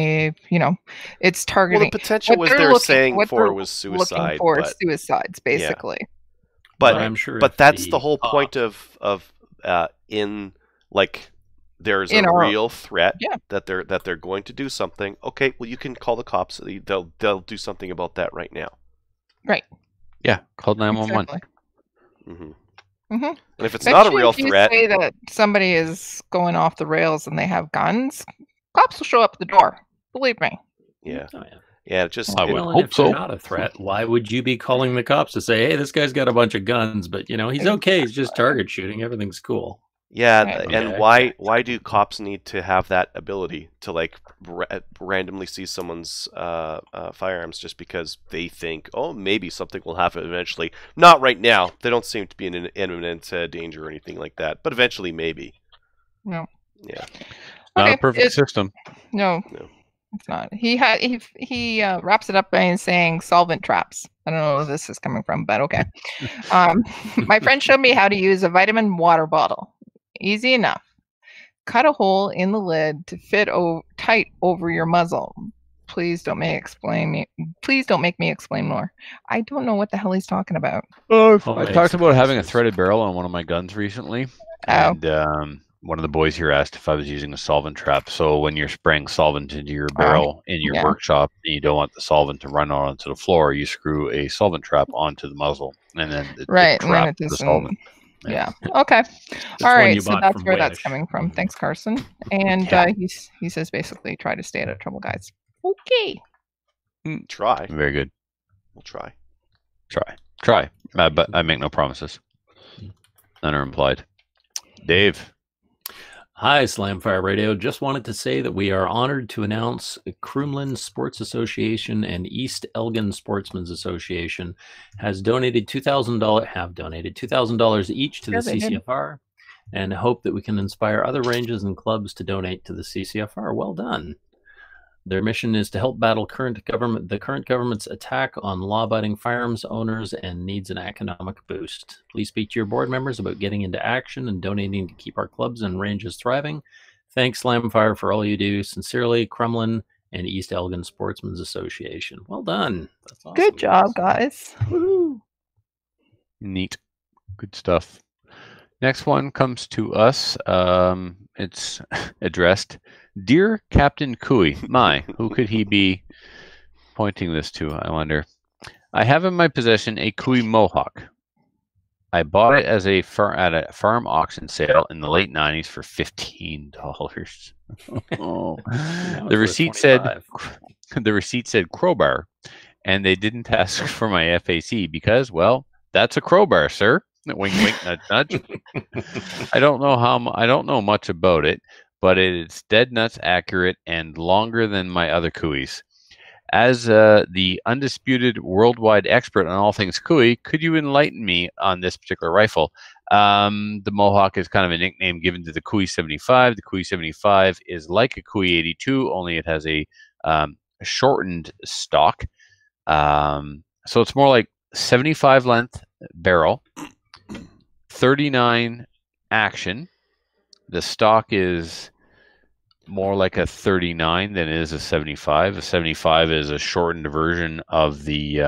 It's targeting. Well, the potential what was they're they're looking- saying what for they're was looking suicide, for but suicides, basically. but I'm sure. but if that's the whole point cops- of in like there's In a our- real threat Yeah. that they're going to do something. Okay, well you can call the cops. They'll do something about that right now. Yeah, call 911. Exactly. Hmm Mm-hmm. And if it's not a real if you threat, say that somebody is going off the rails and they have guns, cops will show up at the door. Believe me. yeah, Oh, yeah. yeah, it just I would Well, and hope if they're so. not a threat, why would you be calling the cops to say, "Hey, this guy's got a bunch of guns, but he's okay. He's just target shooting. Everything's cool." yeah, Right. and Okay. why do cops need to have that ability to like randomly see someone's firearms just because they think, oh, maybe something will happen eventually? Not right now. They don't seem to be in an imminent danger or anything like that, but eventually maybe. No. Yeah. Not Okay, a perfect it- system. No, No. it's not. He wraps it up by saying solvent traps. I don't know where this is coming from, but okay. My friend showed me how to use a vitamin water bottle. Easy enough. Cut a hole in the lid to fit tight over your muzzle. Please don't make me explain more. I don't know what the hell he's talking about. I Homemade talked about having a explosives. threaded barrel on one of my guns recently, Oh. and one of the boys here asked if I was using a solvent trap. So when you're spraying solvent into your barrel in your yeah. workshop and you don't want the solvent to run onto the floor, you screw a solvent trap onto the muzzle, and then it Right, and then traps it the doesn't. solvent. Yeah. Okay. That's All one right. you So bought that's from where that's Wish. coming from. Thanks, Carson. And Yeah. he says basically try to stay out of trouble, guys. Okay. Try. Very good. We'll try. Try. But I make no promises. None are implied. Dave. Hi, Slamfire Radio. Just wanted to say that we are honored to announce Crumlin Sports Association and East Elgin Sportsmen's Association has donated $2,000 each to the Sure they did. CCFR, and hope that we can inspire other ranges and clubs to donate to the CCFR. Well done. Their mission is to help battle the current government's attack on law-abiding firearms owners and needs an economic boost. Please speak to your board members about getting into action and donating to keep our clubs and ranges thriving. Thanks, Slamfire, for all you do. Sincerely, Crumlin and East Elgin Sportsmen's Association. Well done. That's awesome. Good job, guys. Woo-hoo. Neat. Good stuff. Next one comes to us. It's addressed, Dear Captain Cooey. My, who could he be pointing this to, I wonder? I have in my possession a Cooey Mohawk. I bought it as at a farm auction sale in the late 90s for $15. Oh. Now The it's receipt worth said 25. the receipt said crowbar, and they didn't ask for my FAC because, well, that's a crowbar, sir. Wink, wink, nudge, nudge. I don't know much about it, but it's dead nuts accurate and longer than my other Cooeys. As the undisputed worldwide expert on all things Cooey, could you enlighten me on this particular rifle? The Mohawk is kind of a nickname given to the Cooey 75. The Cooey 75 is like a Cooey 82, only it has a shortened stock. So it's more like 75 length barrel, 39 action. The stock is more like a 39 than it is a 75. A 75 is a shortened version of the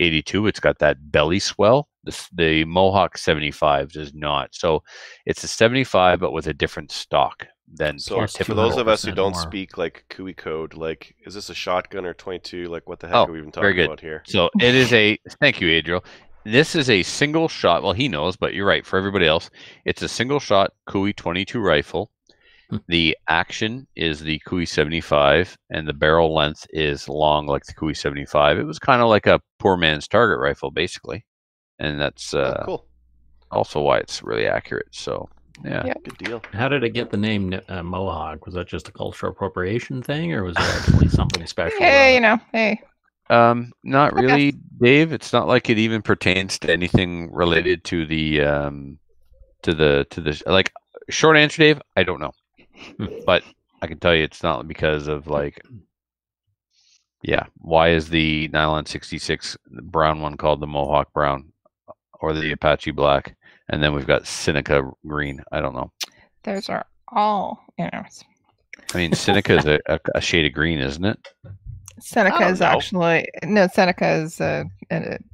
82. It's got that belly swell. The Mohawk 75 does not. So it's a 75, but with a different stock than So for those of us who don't speak like Cooey code, like, is this a shotgun or 22? Like, what the heck Oh, are we even very talking good. about here? So it is a, thank you, Adriel. This is a single shot. Well, he knows, but you're right. For everybody else, it's a single shot Cooey 22 rifle. The action is the Cooey 75, and the barrel length is long like the Cooey 75. It was kind of like a poor man's target rifle, basically. And that's Cool. also why it's really accurate. So, yeah. Yep. Good deal. How did it get the name Mohawk? Was that just a cultural appropriation thing, or was it actually something special? Hey, hey. Not really, Dave. It's not like it even pertains to anything related to the like, short answer, Dave, I don't know. But I can tell you it's not because of like, yeah, why is the Nylon 66 brown one called the Mohawk brown or the Apache black? And then we've got Seneca green. I don't know. Those are all, I mean, Seneca is a shade of green, isn't it? Seneca don't is know. actually, no, Seneca is,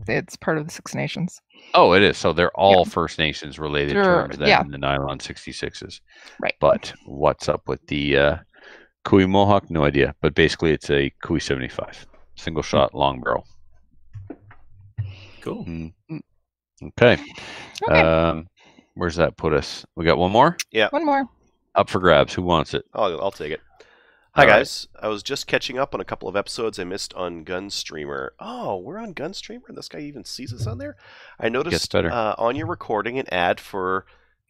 it's part of the Six Nations. Oh, it is. So they're all First Nations related They're- terms then, yeah. the Nylon 66s. Right. But what's up with the Cooey Mohawk? No idea. But basically, it's a Cooey 75. Single shot, long barrel. Cool. Okay. Okay. Where's that put us? We got one more? One more. Up for grabs. Who wants it? I'll take it. Hi All right. guys, I was just catching up on a couple of episodes I missed on Gunstreamer. Oh, we're on Gunstreamer? This guy even sees us on there? I noticed better. on your recording an ad for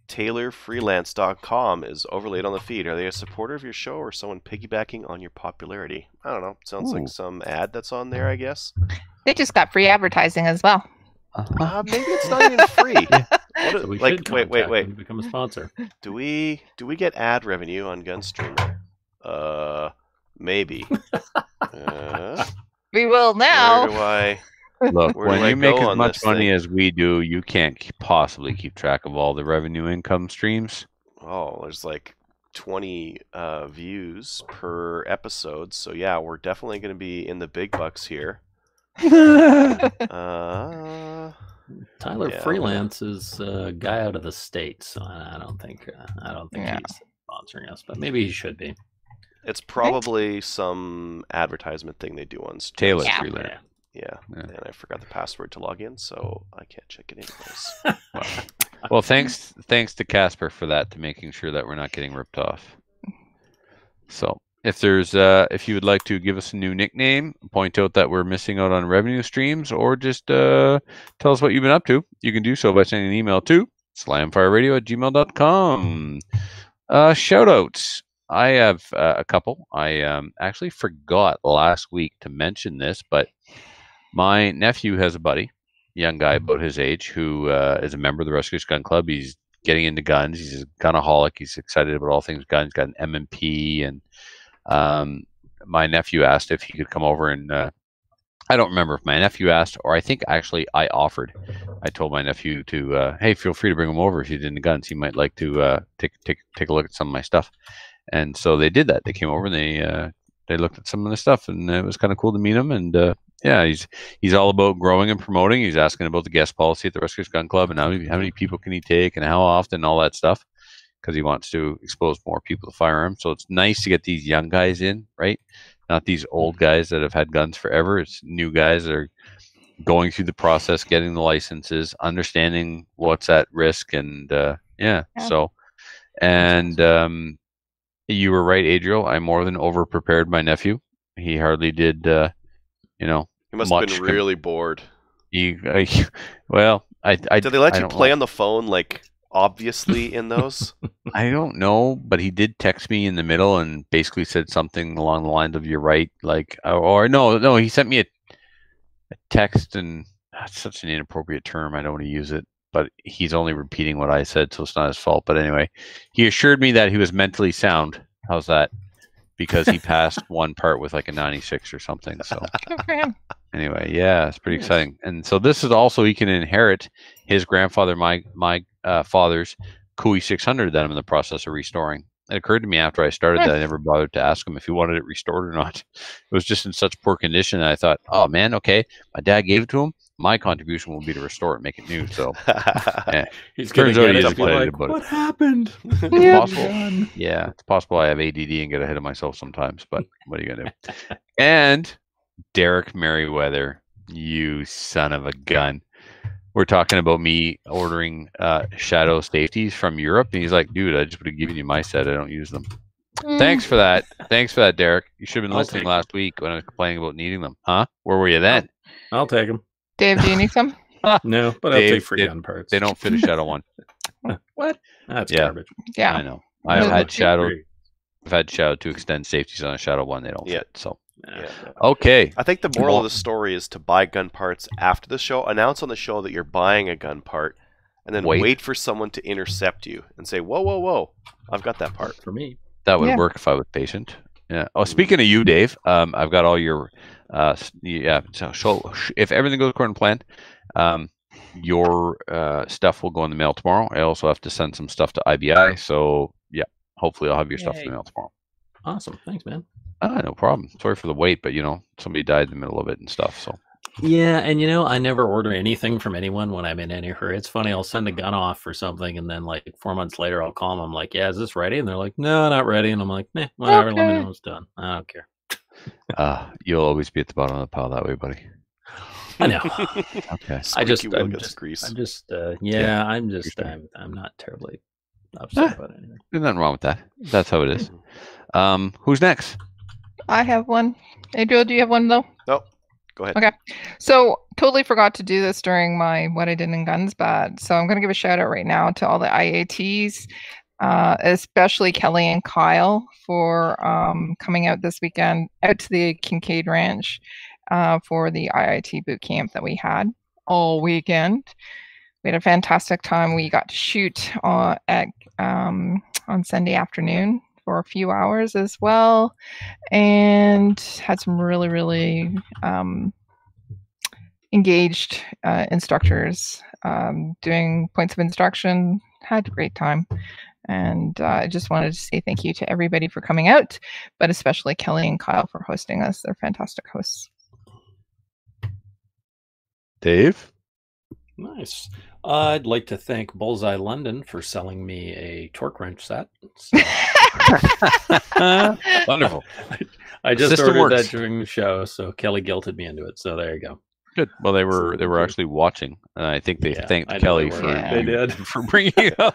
TaylorFreelance.com is overlaid on the feed. Are they a supporter of your show or someone piggybacking on your popularity? I don't know. Sounds Ooh. like some ad that's on there, I guess. They just got free advertising as well. Maybe it's not even free. What So we like, should wait. contact them to become a sponsor. Do we get ad revenue on Gunstreamer? Maybe. We will now. Where do I? Look, Where do when I you make go as on much this money thing? as we do, you can't possibly keep track of all the revenue income streams. Oh, there's like 20 views per episode. So yeah, we're definitely going to be in the big bucks here. Tyler Yeah. Freelance is a guy out of the States, so I don't think Yeah. he's sponsoring us, but maybe he should be. It's probably some advertisement thing they do on Taylor Yeah. Freeland. Yeah, Yeah. and I forgot the password to log in, so I can't check it anyways. Well, thanks to Casper for that, to making sure that we're not getting ripped off. So, if there's if you would like to give us a new nickname, point out that we're missing out on revenue streams, or just tell us what you've been up to, you can do so by sending an email to slamfireradio@gmail.com. Shout outs. I have a couple. I actually forgot last week to mention this, but my nephew has a buddy, young guy about his age, who is a member of the Rescuers Gun Club. He's getting into guns. He's a gunaholic. He's excited about all things guns. Got an M&P, and my nephew asked if he could come over and. I don't remember if my nephew asked, or I think actually I offered. I told my nephew to, hey, feel free to bring him over if he's into guns. He might like to take a look at some of my stuff. And so they did that. They came over and they looked at some of the stuff, and it was kind of cool to meet him. And yeah, he's all about growing and promoting. He's asking about the guest policy at the Rescuers Gun Club and how many people can he take and how often and all that stuff, because he wants to expose more people to firearms. So it's nice to get these young guys in, right? Not these old guys that have had guns forever. It's new guys that are going through the process, getting the licenses, understanding what's at risk, and So, and you were right, Adriel. I more than over prepared my nephew. He hardly did, He must have been really bored. Did they let you play on the phone, like, obviously in those? I don't know, but he did text me in the middle and basically said something along the lines of "you're right," like, or no, he sent me a text, and that's such an inappropriate term. I don't want to use it, but he's only repeating what I said, so it's not his fault. But anyway, he assured me that he was mentally sound. How's that? Because he passed one part with like a 96 or something. So anyway, yeah, it's pretty exciting. And so this is also, he can inherit his grandfather, my father's Cooey 600 that I'm in the process of restoring. It occurred to me after I started that I never bothered to ask him if he wanted it restored or not. It was just in such poor condition, and I thought, oh man, okay, my dad gave it to him. My contribution will be to restore it, make it new. So he's turns out he's like, about what happened? Yeah, it's possible I have ADD and get ahead of myself sometimes, but what are you gonna do? And Derek Merriweather, you son of a gun. We're talking about me ordering Shadow safeties from Europe, and he's like, dude, I just would have given you my set. I don't use them. Thanks for that. Thanks for that, Derek. You should have been listening last week when I was complaining about needing them. Huh? Where were you then? I'll take them. Dave, do you need some? No, but I'll take free gun parts. They don't fit a Shadow one. What? That's garbage. Yeah. I know. I've had Shadow 2 extend safeties on a Shadow 1. They don't fit. So okay. I think the moral of the story is to buy gun parts after the show. Announce on the show that you're buying a gun part, and then wait for someone to intercept you and say, whoa, I've got that part for me. That would work if I was patient. Yeah. Oh, speaking of you, Dave, I've got all your So if everything goes according to plan, your stuff will go in the mail tomorrow. I also have to send some stuff to IBI, so yeah, hopefully I'll have your stuff in the mail tomorrow. Awesome, thanks, man. No problem. Sorry for the wait, but somebody died in the middle of it and stuff. So yeah, and I never order anything from anyone when I'm in any hurry. It's funny, I'll send a gun off for something, and then like 4 months later, I'll call them. I'm like, yeah, is this ready? And they're like, no, not ready. And I'm like, whatever. Let me know when it's done. I don't care. You'll always be at the bottom of the pile that way, buddy. I know. Okay. I'm not terribly upset about anything. There's nothing wrong with that. That's how it is. Who's next? I have one. Adriel, do you have one though? Nope. Go ahead. Okay. So totally forgot to do this during my What I Did in Guns Bad. So I'm going to give a shout out right now to all the IATs, especially Kelly and Kyle for coming out this weekend out to the Kincaid Ranch for the IIT boot camp that we had all weekend. We had a fantastic time. We got to shoot on Sunday afternoon for a few hours as well, and had some really, really engaged instructors doing points of instruction. Had a great time. And I just wanted to say thank you to everybody for coming out, but especially Kelly and Kyle for hosting us. They're fantastic hosts. Dave? Nice. I'd like to thank Bullseye London for selling me a torque wrench set. So. Wonderful. I just ordered that during the show, so Kelly guilted me into it. So there you go. Good. Well, they were actually watching, and I think they thanked Kelly for bringing it up.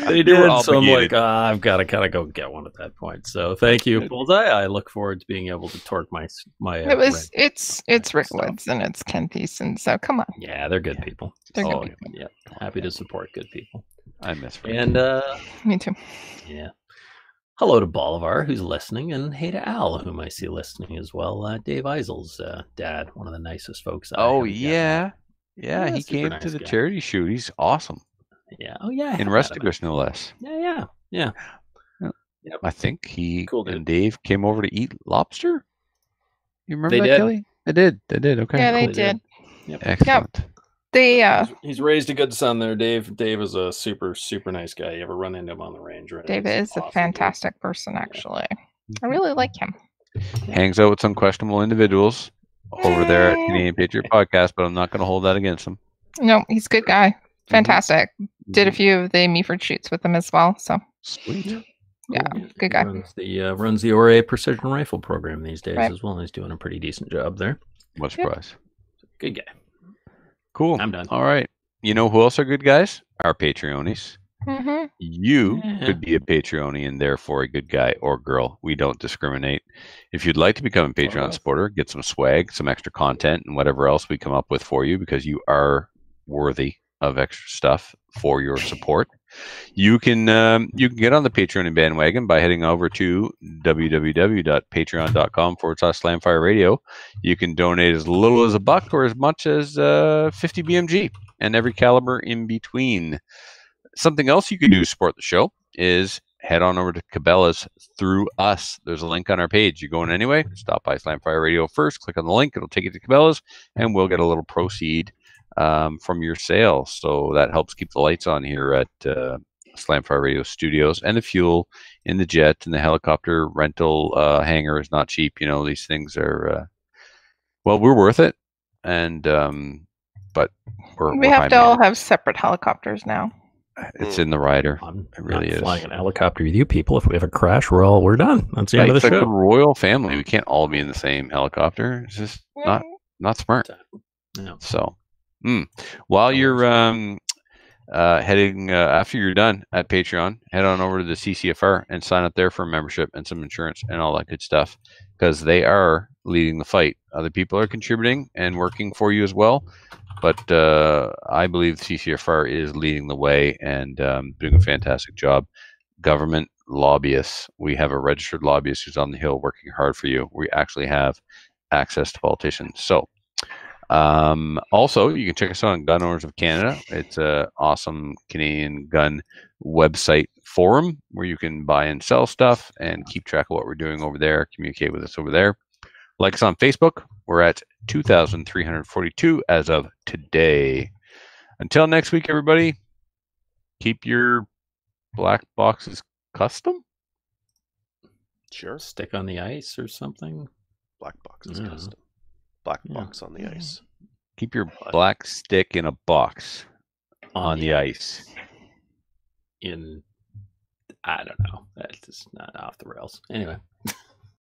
They did. So I'm like, I've got to kind of go get one at that point. So thank you, Bullseye. I look forward to being able to torque my. It's Rick Woods and it's Ken Thiessen. So come on. Yeah, they're good people. They're good people. Yeah, happy to support good people. I miss French. And Me too. yeah. Hello to Bolivar, who's listening, and hey to Al, whom I see listening as well. Dave Eisel's dad, one of the nicest folks. I Oh haven't yet yeah, met. yeah. He super came nice to the guy. charity shoot. He's awesome. Yeah. Oh yeah. I In have met him, Rusticus, no less. Yeah. Yep. I think he Cool dude. and Dave came over to eat lobster. You remember They that, did. Kelly? They did. Okay. Yeah, they cool. did. Excellent. They He's raised a good son there, Dave. Dave is a super nice guy. You ever run into him on the range? Right? David He's is a awesome dude. fantastic person, actually. I really like him. Hangs out with some questionable individuals over there at Canadian Patriot Podcast, but I'm not going to hold that against him. No, he's a good guy. Fantastic. Did a few of the Meaford shoots with him as well. So Sweet. yeah, Cool. good guy. Runs the ORA Precision Rifle program these days Right. as well. He's doing a pretty decent job there. What surprise. Good guy. Cool. I'm done. All right. You know who else are good guys? Our Patreonies. Mm-hmm. You Yeah. could be a Patreonie and therefore a good guy or girl. We don't discriminate. If you'd like to become a Patreon supporter, get some swag, some extra content, and whatever else we come up with for you because you are worthy of extra stuff for your support. You can get on the Patreon bandwagon by heading over to www.patreon.com/Slamfire Radio. You can donate as little as $1 or as much as 50 BMG and every caliber in between. Something else you can do to support the show is head on over to Cabela's through us. There's a link on our page. You're going anyway, stop by Slamfire Radio first, click on the link, it'll take you to Cabela's, and we'll get a little proceed from your sale. So that helps keep the lights on here at Slamfire Radio Studios, and the fuel in the jet and the helicopter rental hangar is not cheap. You know, these things are, well, we're worth it. And, but We have to all have separate helicopters now. It's in the rider. I'm It really not is. flying an helicopter with you people. If we have a crash, we're done. That's the end of the It's like show. the royal family. We can't all be in the same helicopter. It's just not smart. No. So, while you're heading after you're done at Patreon, head on over to the CCFR and sign up there for a membership and some insurance and all that good stuff because they are leading the fight. Other people are contributing and working for you as well, but I believe CCFR is leading the way and doing a fantastic job. Government lobbyists. We have a registered lobbyist who's on the Hill working hard for you. We actually have access to politicians. So, also, you can check us out on Gun Owners of Canada. It's an awesome Canadian gun website forum where you can buy and sell stuff and keep track of what we're doing over there, communicate with us over there. Like us on Facebook. We're at 2,342 as of today. Until next week, everybody, keep your black boxes custom. Sure. Stick on the ice or something. Black box is Yeah. custom. Black Yeah. box on the ice. Keep your black stick in a box on the ice. I don't know. That's just not off the rails. Anyway.